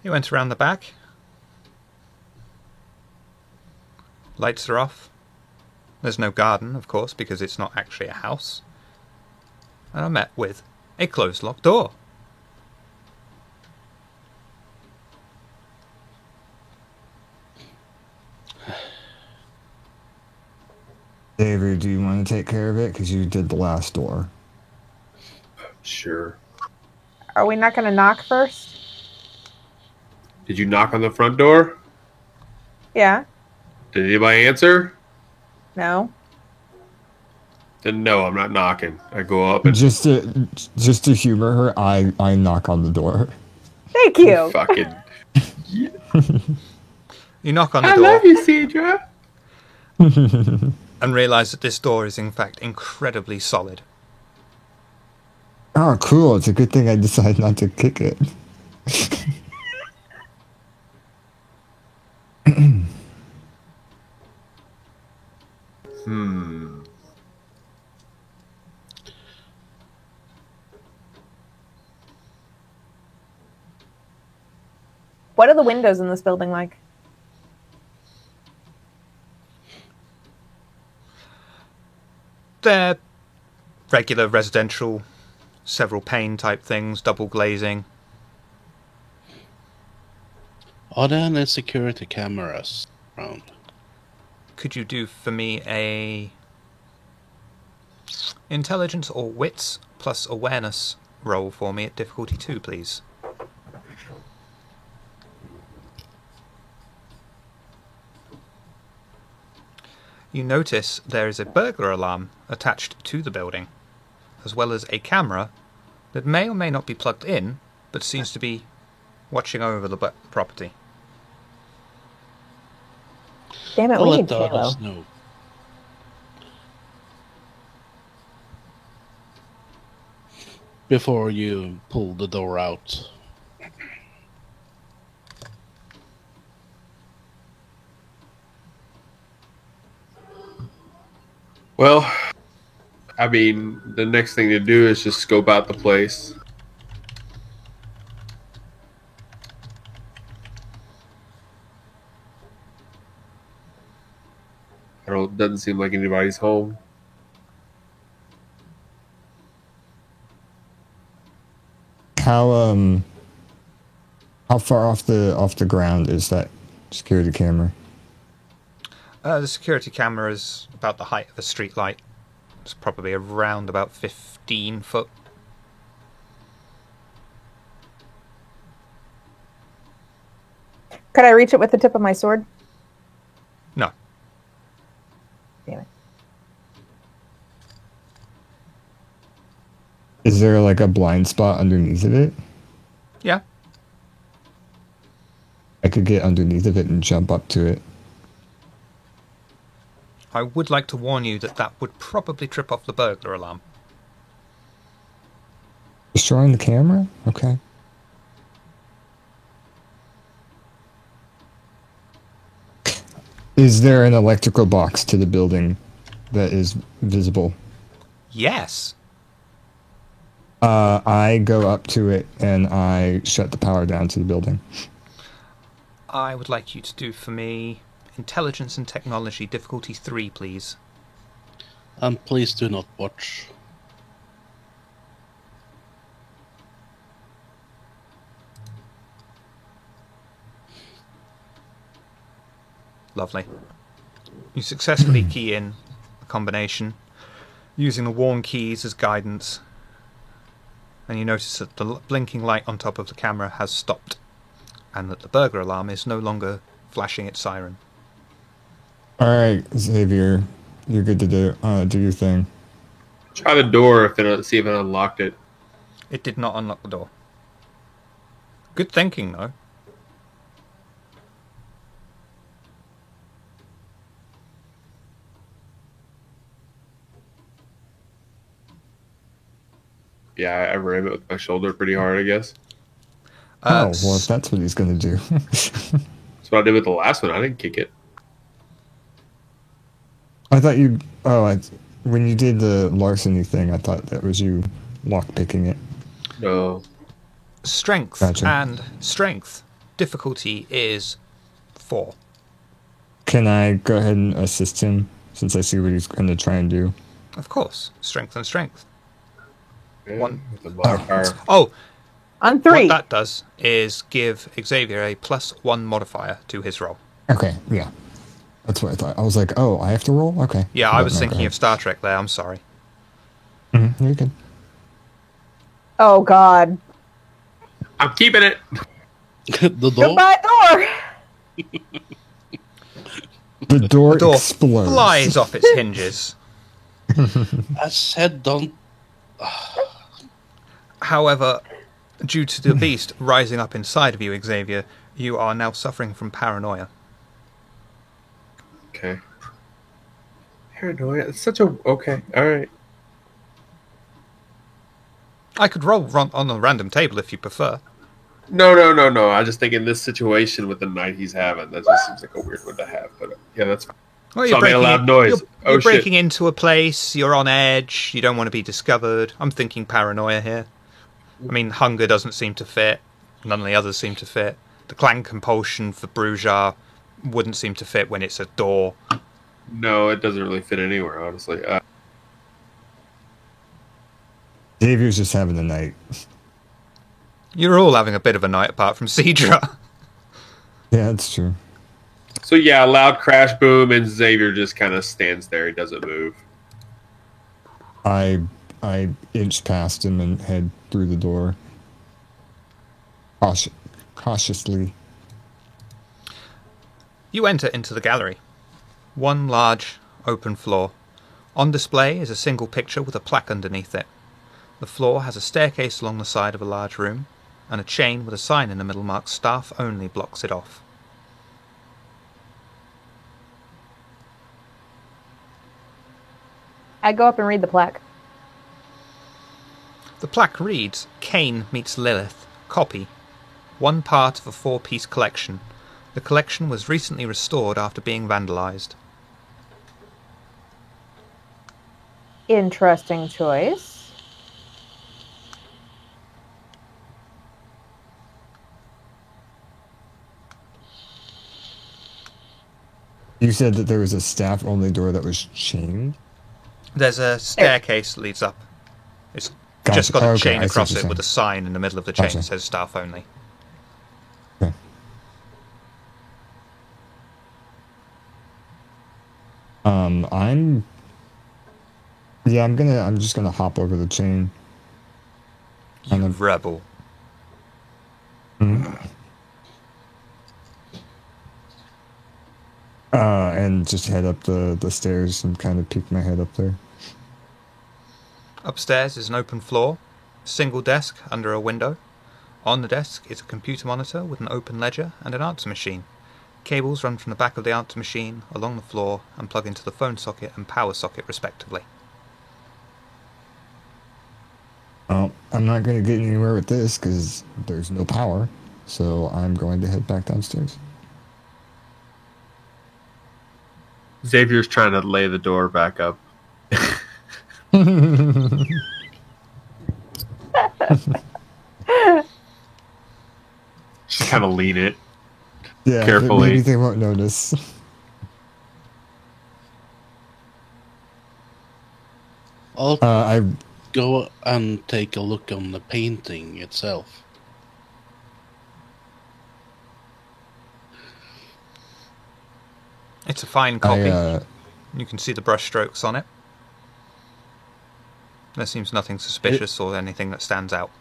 You went around the back. Lights are off. There's no garden, of course, because it's not actually a house. And I'm met with a closed locked door. Xavier, do you want to take care of it? Because you did the last door. Sure. Are we not going to knock first? Did you knock on the front door? Yeah. Did anybody answer? No. Then no, I'm not knocking. I go up and Just to humor her, I knock on the door. Thank you. fucking. You knock on the I door love you, Cedra. and realise that this door is in fact incredibly solid. Oh, cool. It's a good thing I decided not to kick it. What are the windows in this building like? They're regular residential, several pane type things, double glazing. Are there any security cameras around? Could you do for me a intelligence or wits plus awareness roll for me at difficulty 2, please? You notice there is a burglar alarm attached to the building, as well as a camera that may or may not be plugged in, but seems to be watching over the property. Damn it, I'll we let need the Kalo. others know. Before you pull the door out. Well, I mean, the next thing to do is just scope out the place. Doesn't seem like anybody's home. How far off the ground is that security camera? The security camera is about the height of a street light. It's probably around about 15 foot. Could I reach it with the tip of my sword? No. Damn it. Is there like a blind spot underneath of it? Yeah. I could get underneath of it and jump up to it. I would like to warn you that that would probably trip off the burglar alarm. Destroying the camera? Okay. Is there an electrical box to the building that is visible? Yes. I go up to it and I shut the power down to the building. I would like you to do for me intelligence and technology difficulty 3, please. And please do not watch. Lovely. You successfully key in a combination using the worn keys as guidance, and you notice that the blinking light on top of the camera has stopped, and that the burglar alarm is no longer flashing its siren. Alright, Xavier. You're good to do your thing. Try the door see if it unlocked it. It did not unlock the door. Good thinking, though. Yeah, I ram it with my shoulder pretty hard, I guess. Oh, well, if that's what he's going to do. That's what I did with the last one. I didn't kick it. I thought you. Oh, when you did the larceny thing, I thought that was you lockpicking it. No. Strength Gotcha. and strength. Difficulty is 4. Can I go ahead and assist him since I see what he's going to try and do? Of course. Strength and strength. Yeah, One. with the modifier. Oh, On 3. what that does is give Xavier a +1 modifier to his roll. Okay, yeah. That's what I thought. I was like, oh, I have to roll? Okay. Yeah, I was thinking of Star Trek there. I'm sorry. You're good. Oh, God. I'm keeping it. The door. Goodbye, door. The door, The door explodes. flies off its hinges. I said don't. However, due to the beast rising up inside of you, Xavier, you are now suffering from paranoia. Okay. Paranoia. It's such a... Okay. All right. I could roll on a random table if you prefer. No. I just think in this situation with the night he's having, that just seems like a weird one to have. But yeah, that's fine. Well, So I made a loud noise. You're Oh, shit. breaking into a place. You're on edge. You don't want to be discovered. I'm thinking paranoia here. I mean, hunger doesn't seem to fit. None of the others seem to fit. The clan compulsion for Brujar wouldn't seem to fit when it's a door. No, it doesn't really fit anywhere, honestly. Xavier's just having a night. You're all having a bit of a night apart from Cedra. Yeah, that's true. So yeah, loud crash boom, and Xavier just kind of stands there. He doesn't move. I inch past him and head through the door. Cautiously. You enter into the gallery. One large, open floor. On display is a single picture with a plaque underneath it. The floor has a staircase along the side of a large room, and a chain with a sign in the middle marked staff only blocks it off. I go up and read the plaque. The plaque reads, Cain meets Lilith, copy. One part of a 4-piece collection. The collection was recently restored after being vandalized. Interesting choice. You said that there was a staff-only door that was chained? There's a staircase that leads up. It's Gotcha. just got a Okay, chain I see what across you're it with a saying. sign in the middle of the chain Gotcha. that says staff only. Okay. I'm just gonna hop over the chain. You rebel. And just head up the stairs and kind of peek my head up there. Upstairs is an open floor, a single desk under a window. On the desk is a computer monitor with an open ledger and an answer machine. Cables run from the back of the answer machine along the floor and plug into the phone socket and power socket respectively. Well, I'm not going to get anywhere with this because there's no power, so I'm going to head back downstairs. Xavier's trying to lay the door back up. Just kind of lean it. Yeah, Carefully. maybe they won't notice. I'll I go and take a look on the painting itself. It's a fine copy. I You can see the brushstrokes on it. There seems nothing suspicious or anything that stands out.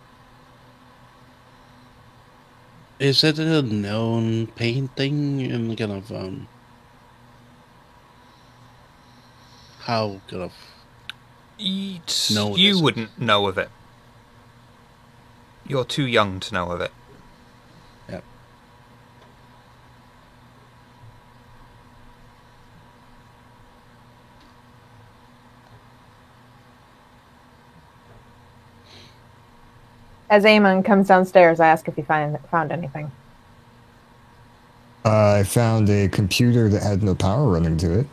Is it a known painting and kind of how kind of No, it You isn't. wouldn't know of it. You're too young to know of it. Yep. As Amon comes downstairs, I ask if he found anything. I found a computer that had no power running to it.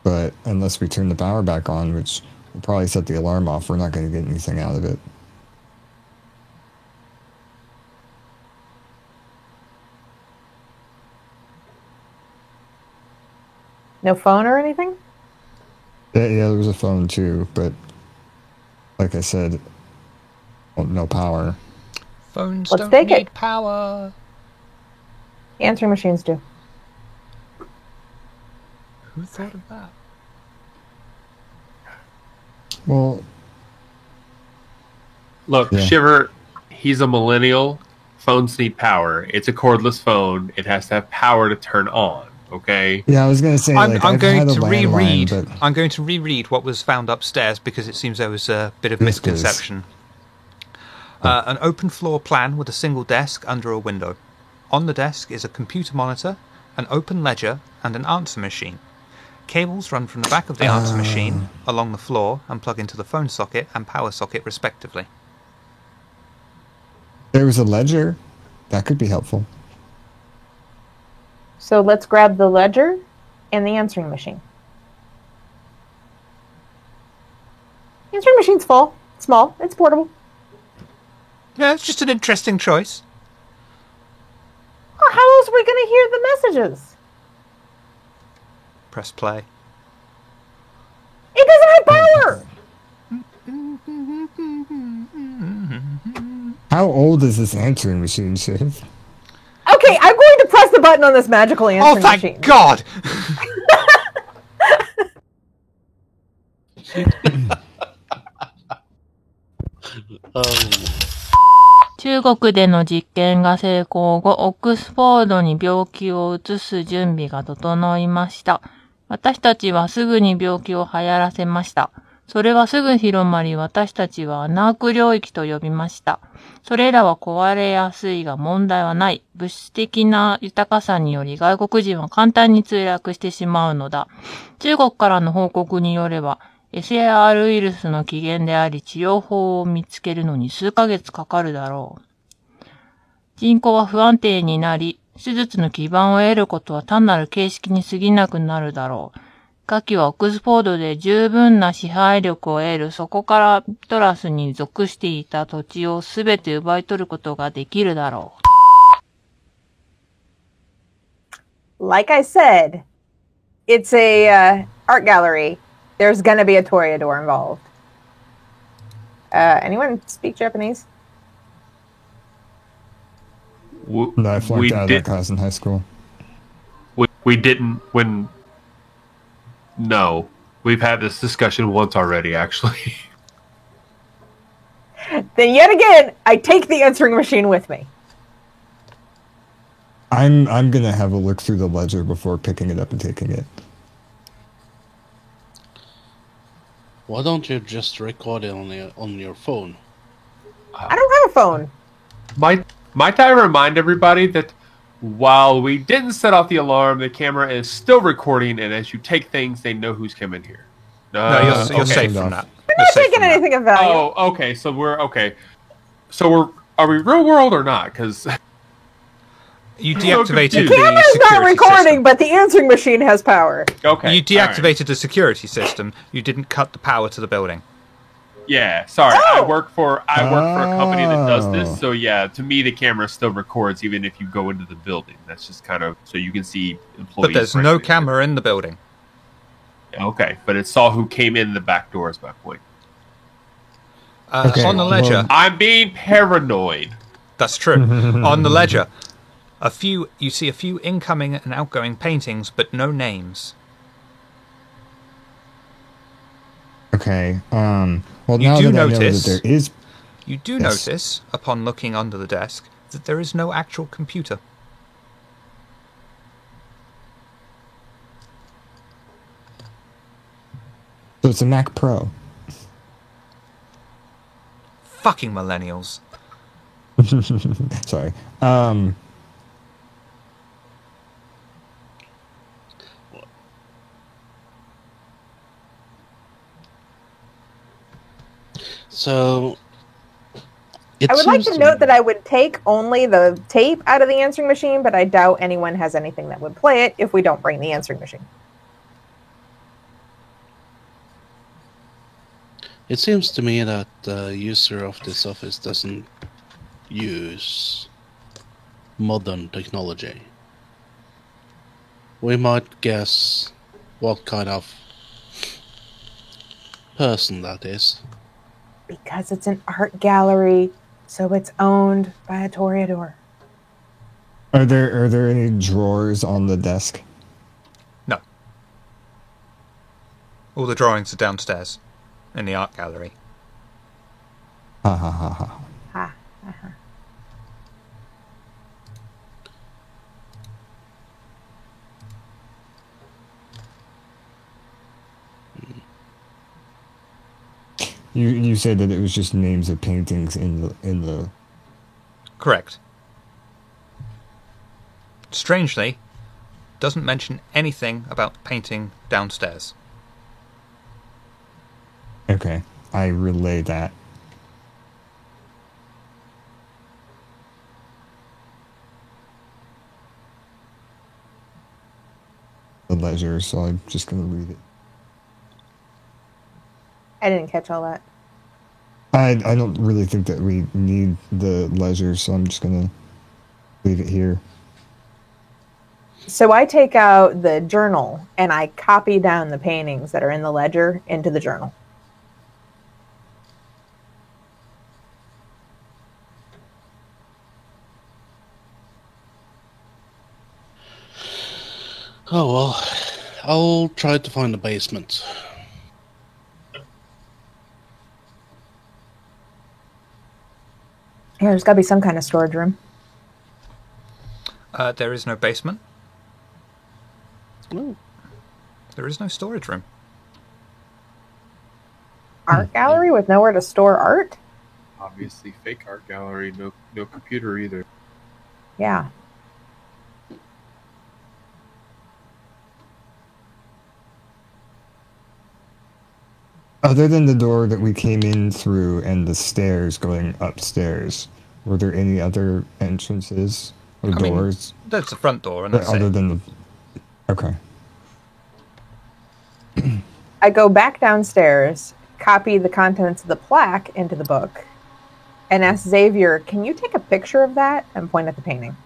But unless we turn the power back on, which will probably set the alarm off, we're not going to get anything out of it. No phone or anything? Yeah, there was a phone too, but like I said, no power. Phones Let's don't take need it. power. Answering machines do. Who thought of that? Well, Look, Yeah. Shiver, he's a millennial. Phones need power. It's a cordless phone. It has to have power to turn on. Okay. yeah, I was going to say, I'm I've going had a to landline, reread. but I'm going to reread what was found upstairs because it seems there was a bit of Yes, please. misconception. An open floor plan with a single desk under a window. On the desk is a computer monitor, an open ledger, and an answer machine. Cables run from the back of the answer machine along the floor and plug into the phone socket and power socket respectively. there was a ledger. That could be helpful. So let's grab the ledger and the answering machine. The answering machine's full. Small. It's portable. Yeah, it's just an interesting choice. Oh, how else are we going to hear the messages? Press play. It doesn't have power! How old is this answering machine, Shiv? Okay, I'm going to press the button on this magical Oh, answering thank machine. God! 中国での実験が成功後、オックスフォードに病気を移す準備が整いました。私たちはすぐに病気を流行らせました。それはすぐ広まり、私たちはアナーク領域と呼びました。それらは壊れやすいが問題はない。物質的な豊かさにより外国人は簡単に墜落してしまうのだ。中国からの報告によれば、SAR ウイルスの起源であり、治療法を見つけるのに数ヶ月かかるだろう。人口は不安定になり、手術の基盤を得ることは単なる形式に過ぎなくなるだろう。下記はオックスフォードで十分な支配力を得る、そこからトラスに属していた土地をすべて奪い取ることができるだろう。Like I said, it's a art gallery. There's gonna be a toreador involved. Anyone speak Japanese? No, I flunked out of that class in high school. We didn't when. No, we've had this discussion once already, actually. Then yet again, I take the answering machine with me. I'm gonna have a look through the ledger before picking it up and taking it. Why don't you just record it on your phone? I don't have a phone. Might I remind everybody that while we didn't set off the alarm, the camera is still recording, and as you take things, they know who's coming here. No, you're okay. safe from that. We're not taking anything of value. Oh, okay. So we're okay. So are we real world or not? Because you deactivated the camera's not recording, system. but the answering machine has power. Okay. You deactivated the security system. You didn't cut the power to the building. Yeah, sorry. Oh! I work for a company that does this, so yeah, to me the camera still records even if you go into the building. That's just kind of so you can see employees. But there's no camera in the building. Okay, but it saw who came in the back door is my point. Okay, On the ledger, well- I'm being paranoid. that's true. On the ledger, you see a few incoming and outgoing paintings, but no names. Okay. Well, You now do that I know notice- that there is, You do Yes. notice, upon looking under the desk, that there is no actual computer. so it's a Mac Pro. Fucking millennials. Sorry. So it I would like seems to note that I would take only the tape out of the answering machine, but I doubt anyone has anything that would play it if we don't bring the answering machine. It seems to me that the user of this office doesn't use modern technology. We might guess what kind of person that is. Because it's an art gallery, so it's owned by a Toreador. Are there any drawers on the desk? No. All the drawings are downstairs in the art gallery. Ha ha ha ha. Ha. You said that it was just names of paintings in the. Correct. Strangely, doesn't mention anything about painting downstairs. Okay, I relay that. The ledger, so I'm just gonna read it. I didn't catch all that. I don't really think that we need the ledger, so I'm just gonna leave it here. So I take out the journal and I copy down the paintings that are in the ledger into the journal. Oh well, I'll try to find the basement. Yeah, there's got to be some kind of storage room. There is no basement. Oh. There is no storage room. Art gallery with nowhere to store art? Obviously, fake art gallery. No computer either. Yeah. Other than the door that we came in through and the stairs going upstairs, were there any other entrances or I mean, doors? There's the front door, and that's Other it. than the. Okay. I go back downstairs, copy the contents of the plaque into the book, and ask Xavier, can you take a picture of that and point at the painting?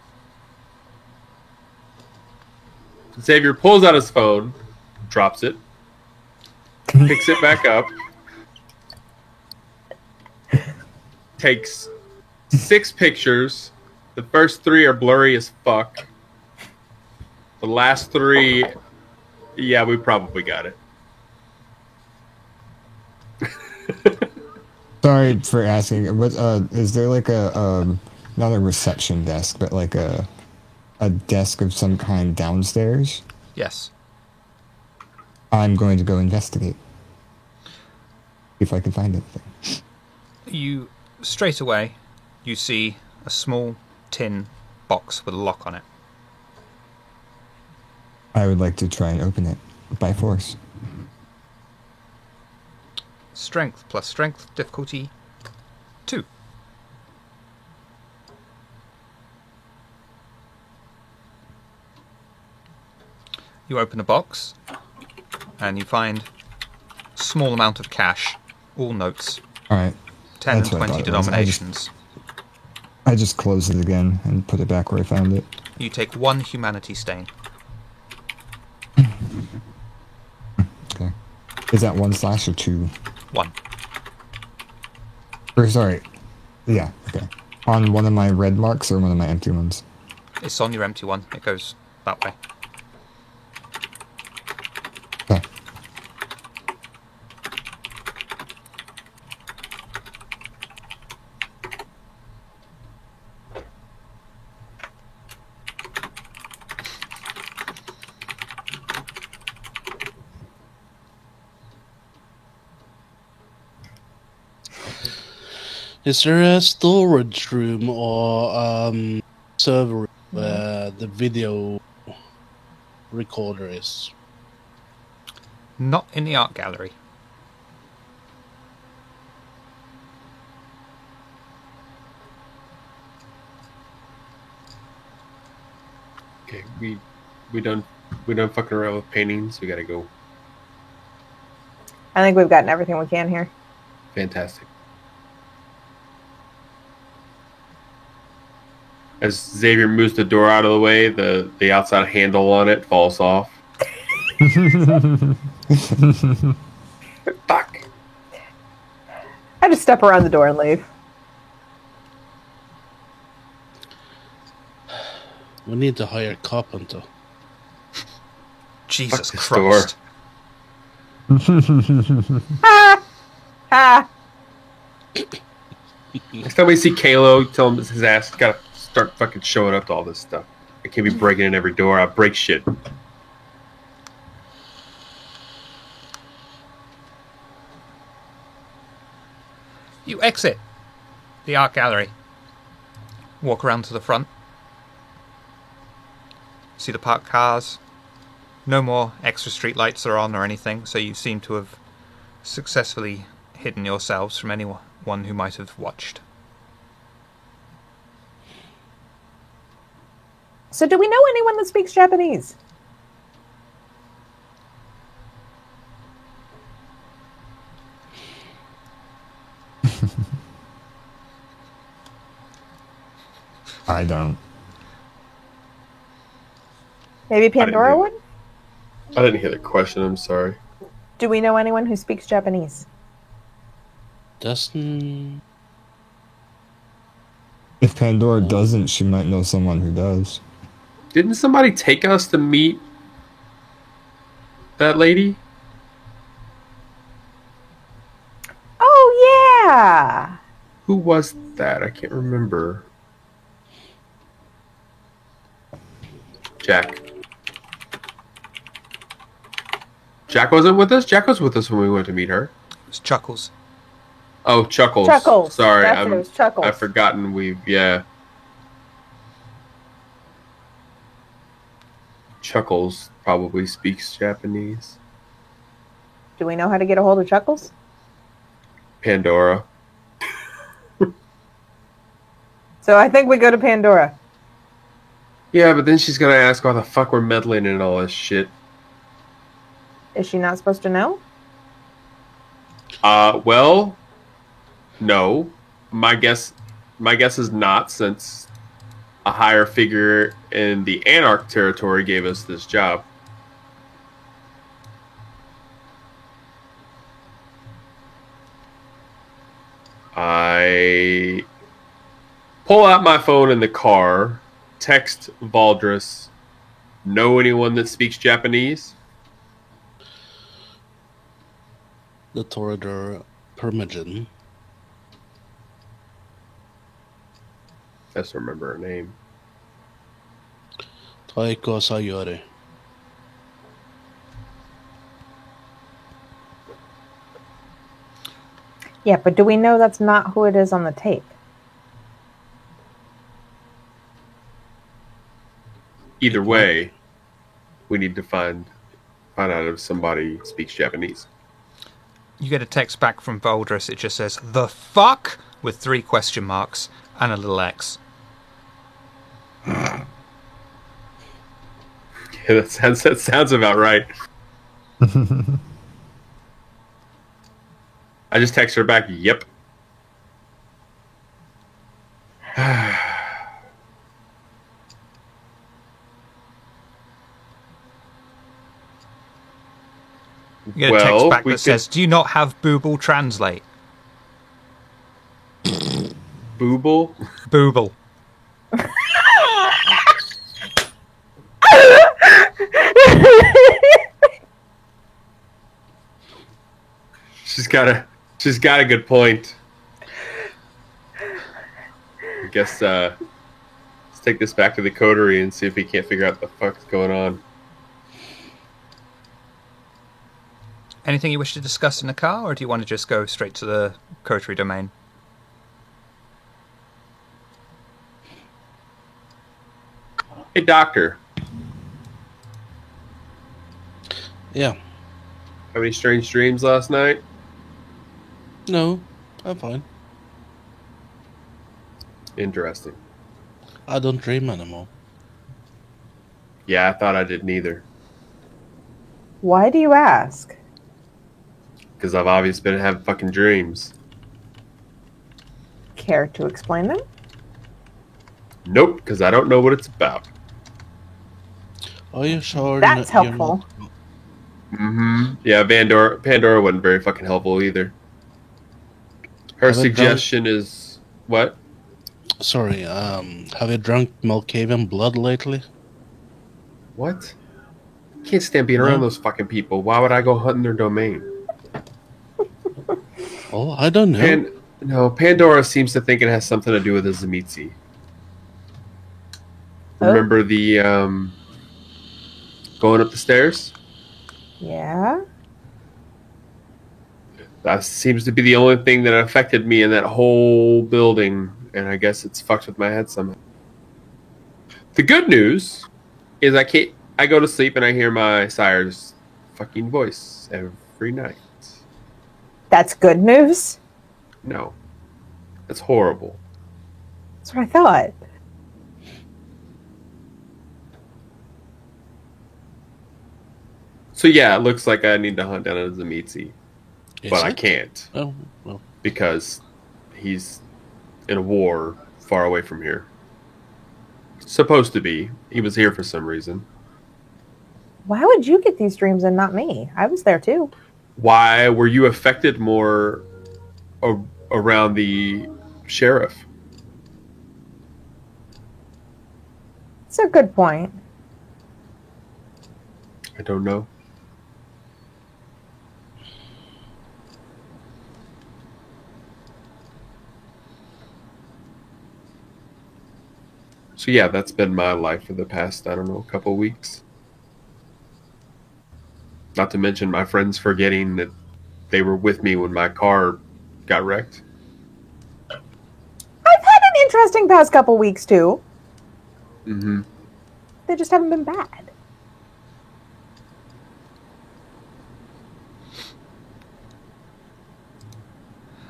Xavier pulls out his phone, drops it, picks it back up, takes 6 pictures. The first 3 are blurry as fuck. The last 3, yeah, we probably got it. Sorry for asking. What is there like a not a reception desk, but like a desk of some kind downstairs? Yes. I'm going to go investigate. If I can find anything. You straight away you see a small tin box with a lock on it. I would like to try and open it by force. Strength plus strength, difficulty 2. You open the box and you find a small amount of cash, all notes, All right. 10 and That's what I 20 thought it was. denominations. I just closed it again and put it back where I found it. You take 1 humanity stain. Okay. Is that 1 slash or 2? 1. Or sorry. Yeah. Okay. On one of my red marks or one of my empty ones? It's on your empty one. It goes that way. Okay. Is there a storage room or server room where the video recorder is? Not in the art gallery. Okay, we done fucking around with paintings. We gotta go. I think we've gotten everything we can here. Fantastic. As Xavier moves the door out of the way, the outside handle on it falls off. Fuck. I just step around the door and leave. We need to hire a carpenter. Jesus Fuck this door. Christ. Ah! Next time we see Kalo, tell him his ass gotta start fucking showing up to all this stuff. I can't be breaking in every door. I break shit. You exit the art gallery. Walk around to the front. See the parked cars. No more extra street lights are on or anything, so you seem to have successfully hidden yourselves from anyone who might have watched. So do we know anyone that speaks Japanese? I don't. Maybe Pandora would? I didn't hear the question. I'm sorry. Do we know anyone who speaks Japanese? Doesn't... If Pandora doesn't, she might know someone who does. Didn't somebody take us to meet that lady? Oh, yeah! Who was that? I can't remember. Jack. Jack wasn't with us? Jack was with us when we went to meet her. It was Chuckles. Oh, Chuckles. Chuckles. Sorry, That's it, it was Chuckles. I've forgotten yeah. Chuckles probably speaks Japanese. Do we know how to get a hold of Chuckles? Pandora. So I think we go to Pandora. Yeah, but then she's gonna ask why the fuck we're meddling in all this shit. Is she not supposed to know? Well, no. My guess is not, since a higher figure in the Anarch territory gave us this job. I pull out my phone in the car, text Valdris, know anyone that speaks Japanese? The Torador Permagen. I just remember her name. Taiko Sayori. Yeah, but do we know that's not who it is on the tape? Either way, we need to find out if somebody speaks Japanese. You get a text back from Valdris. It just says, "The fuck?" with 3 question marks and a little X. Yeah, that sounds about right. I just text her back, "Yep." You get a text back that says, "Do you not have Booble translate?" Booble? Booble. She's got a good point. I guess let's take this back to the coterie and see if we can't figure out what the fuck's going on. Anything you wish to discuss in the car, or do you want to just go straight to the coterie domain? Hey, doctor. Yeah. Have any strange dreams last night? No, I'm fine. Interesting. I don't dream anymore. Yeah, I thought I didn't either. Why do you ask? Because I've obviously been having fucking dreams. Care to explain them? Nope, because I don't know what it's about. Are you sure? That's you're helpful. not- Mm-hmm. Yeah, Pandora wasn't very fucking helpful either. Her Have it suggestion is what? Sorry, have you drunk Malkavian blood lately? What? Can't stand being around those fucking people. Why would I go hunting their domain? Oh, I don't know. No, Pandora seems to think it has something to do with the Zemitzi. Oh. Remember the going up the stairs? Yeah. That seems to be the only thing that affected me in that whole building, and I guess it's fucked with my head somehow. The good news is I go to sleep and I hear my sire's fucking voice every night. That's good news. No. That's horrible. That's what I thought. So yeah, it looks like I need to hunt down a Zemitzi, Is but I it? can't Oh, well. because he's in a war far away from here. Supposed to be. He was here for some reason. Why would you get these dreams and not me? I was there too. Why were you affected more around the sheriff? It's a good point. I don't know. So yeah, that's been my life for the past, I don't know, couple weeks. Not to mention my friends forgetting that they were with me when my car got wrecked. I've had an interesting past couple weeks too. Mm-hmm. They just haven't been bad.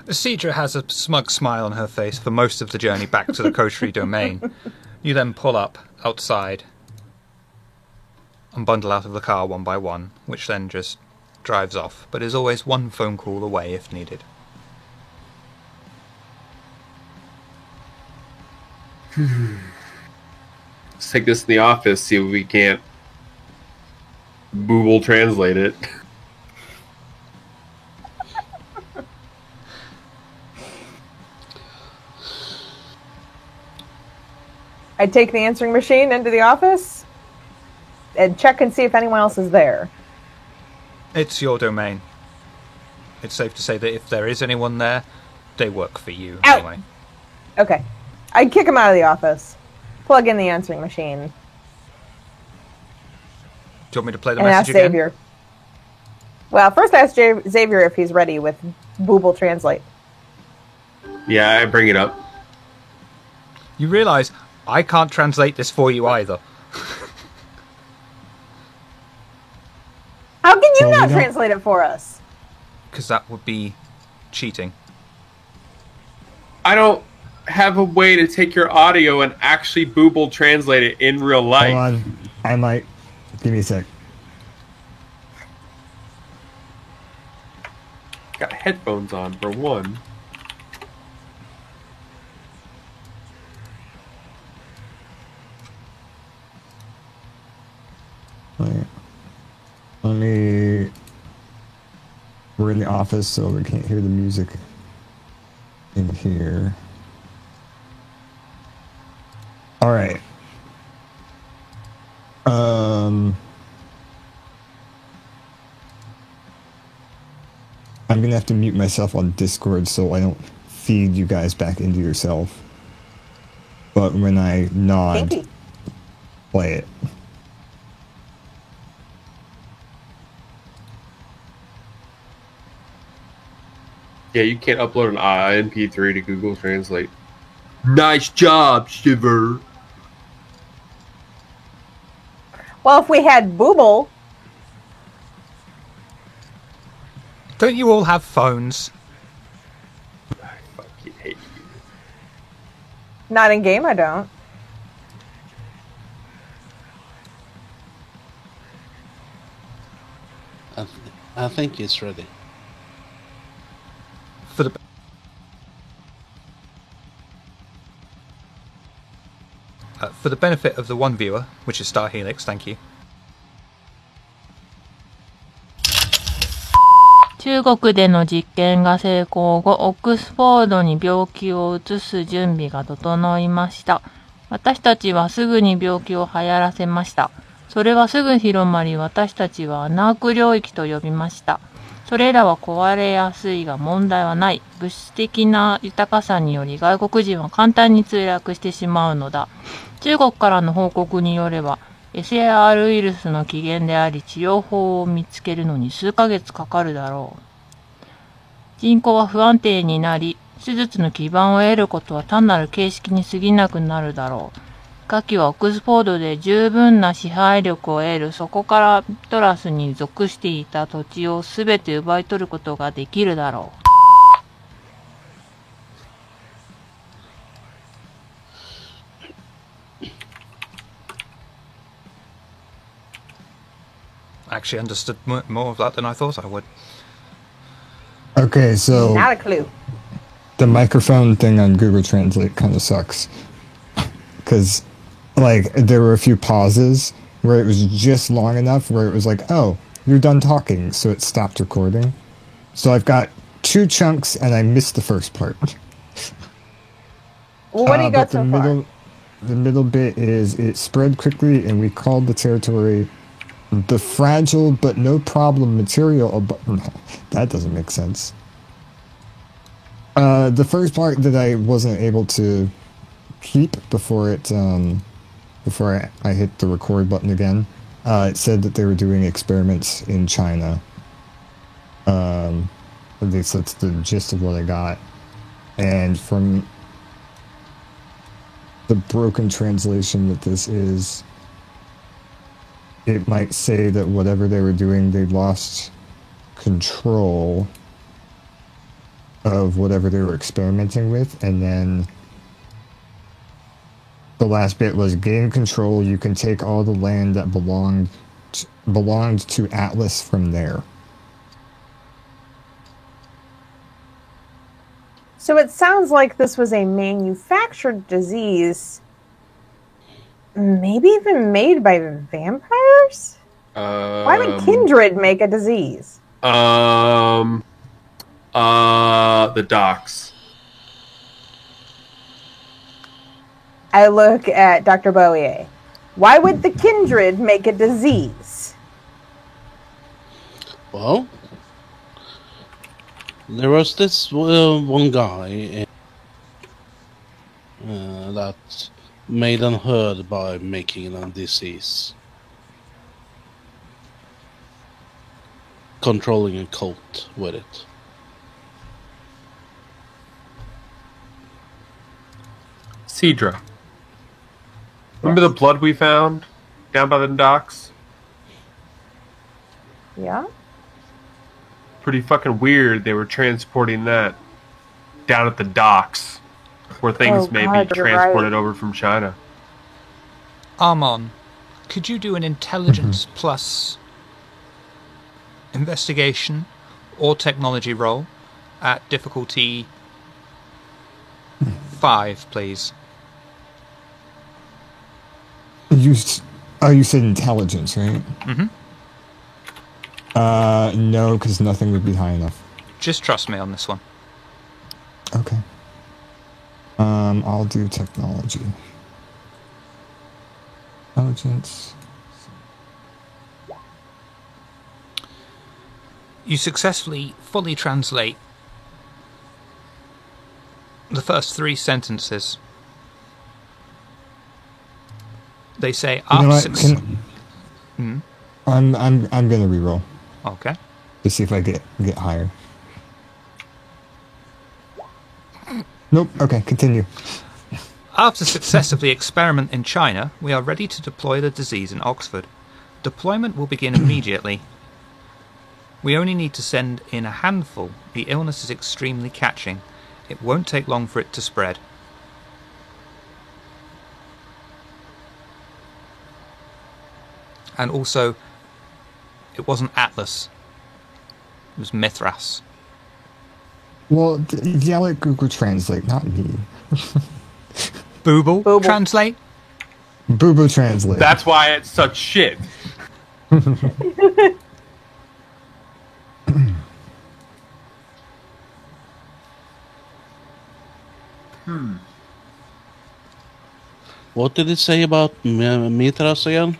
Cedra has a smug smile on her face for most of the journey back to the Kotri domain. You then pull up outside and bundle out of the car one by one, which then just drives off, but is always one phone call away if needed. Let's take this in the office, see if we can't Google translate it. I take the answering machine into the office and check and see if anyone else is there. It's your domain. It's safe to say that if there is anyone there, they work for you Out. anyway. Okay. I kick him out of the office. Plug in the answering machine. Do you want me to play the And ask message again? Xavier. Well, first ask Xavier if he's ready with Booble Translate. Yeah, I bring it up. You realise I can't translate this for you either. How can you Well, not we don't- translate it for us? Because that would be cheating. I don't have a way to take your audio and actually Booble translate it in real life. Hold on. I might. Give me a sec. Got headphones on for one. Wait. Let me. We're in the office, so we can't hear the music in here. All right. I'm gonna have to mute myself on Discord so I don't feed you guys back into yourself. But when I nod, Kinky. play it. Yeah, you can't upload an MP3 to Google Translate. Nice job, Shiver. Well, if we had Booble, Don't you all have phones? I fucking hate you. not in game, I don't. I think it's ready. For the for the benefit of the one viewer, which is Star Helix, thank you. 中国での実験が成功後、オックスフォードに病気を移す準備が整いました。私たちはすぐに病気を流行らせました。それはすぐ広まり、私たちはアナーク領域と呼びました。それらは壊れやすいが問題はない。物質的な豊かさにより外国人は簡単に墜落してしまうのだ。中国からの報告によれば、SAR ウイルスの起源であり治療法を見つけるのに数ヶ月かかるだろう。人口は不安定になり、手術の基盤を得ることは単なる形式に過ぎなくなるだろう。下記はオックスフォードで十分な支配力を得る、そこからトラスに属していた土地をすべて奪い取ることができるだろう。I actually understood more of that than I thought I would. Okay, so Not a clue. the microphone thing on Google Translate kind of sucks. Because, like, there were a few pauses where it was just long enough where it was like, oh, you're done talking, so it stopped recording. So I've got 2 chunks and I missed the first part. Well, what do you got but so far? The middle bit is it spread quickly and we called the territory the fragile but no problem material. That doesn't make sense. The first part that I wasn't able to keep before it, before I hit the record button again, it said that they were doing experiments in China. At least that's the gist of what I got. And from the broken translation that this is, it might say that whatever they were doing, they lost control of whatever they were experimenting with, and then the last bit was gain control. You can take all the land that belonged to Atlas from there. So it sounds like this was a manufactured disease, maybe even made by vampires? Why would Kindred make a disease? The docks. I look at Dr. Bowie. Why would the Kindred make a disease? Well, there was this one guy that made unheard by making a disease. Controlling a cult with it. Cedra. Remember the blood we found down by the docks? Yeah? Pretty fucking weird they were transporting that down at the docks where things may be transported over from China. Armon, could you do an intelligence plus investigation or technology roll at difficulty 5, please? You said intelligence, right? Mm-hmm. No, because nothing would be high enough. Just trust me on this one. Okay. I'll do technology. Intelligence. You successfully fully translate the first 3 sentences. They say I'm gonna reroll. Okay. To see if I get higher. Nope. Okay, continue. After success of the experiment in China, we are ready to deploy the disease in Oxford. Deployment will begin immediately. We only need to send in a handful. The illness is extremely catching. It won't take long for it to spread. And also, it wasn't Atlas. It was Mithras. Well, yell at Google Translate, not me. Booble? Booble. Translate? Boo Boo Translate. That's why it's such shit. What did it say about Mithras again?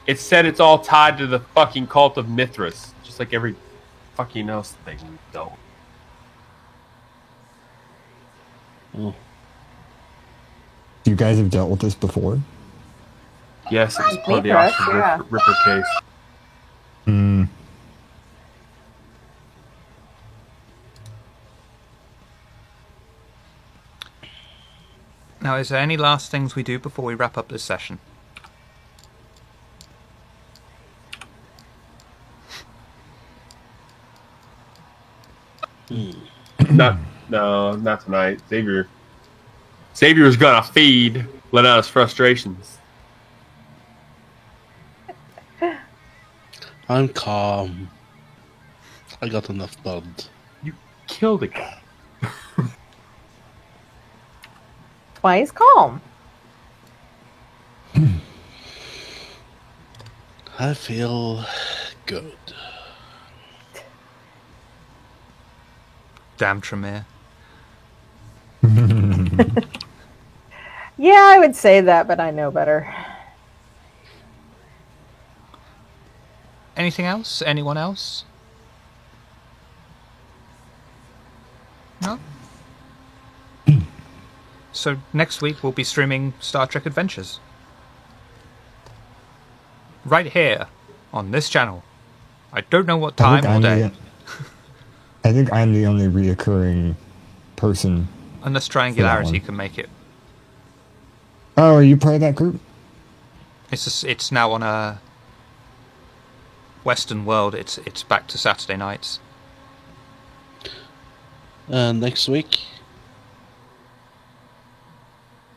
It said it's all tied to the fucking cult of Mithras, just like every fucking else thing we've done. Oh. You guys have dealt with this before? Yes, it was part of the Mithras, Oxford yeah. Ripper case. Hmm. Now, is there any last things we do before we wrap up this session? Not tonight. Xavier's gonna feed, let out his frustrations. I'm calm. I got enough blood. You killed a guy. That's why he's calm. I feel good. Damn Tremere. Yeah, I would say that, but I know better. Anything else? Anyone else? No? So next week we'll be streaming Star Trek Adventures. Right here, on this channel. I don't know what time or day. I think I'm the only reoccurring person. Unless For that Triangularity one. can make it. Oh, are you part of that group? It's now on a Western world. It's back to Saturday nights. Next week,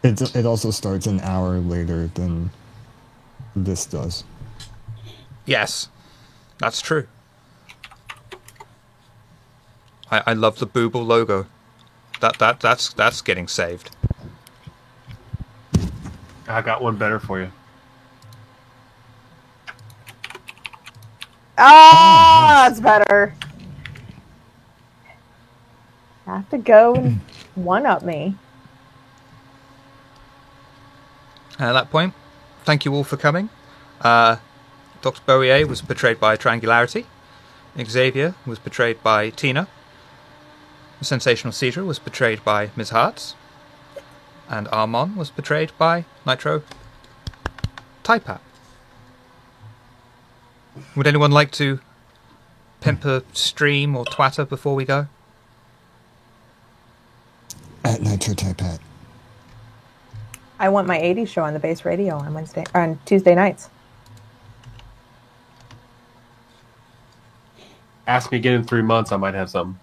It also starts an hour later than this does. Yes, that's true. I love the Booble logo. That's getting saved. I got one better for you. That's better. Have to go and one up me. And at that point, thank you all for coming. Dr. Bowier was portrayed by Triangularity. Xavier was portrayed by Tina. Sensational Cedra was portrayed by Ms. Hartz. And Armon was portrayed by Nitro Taipat. Would anyone like to pimp a stream or twatter before we go? At Nitro Taipat. I want my 80s show on the base radio on Tuesday nights. Ask me again in 3 months, I might have something.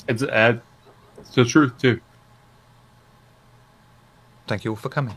It's the truth, too. Thank you all for coming.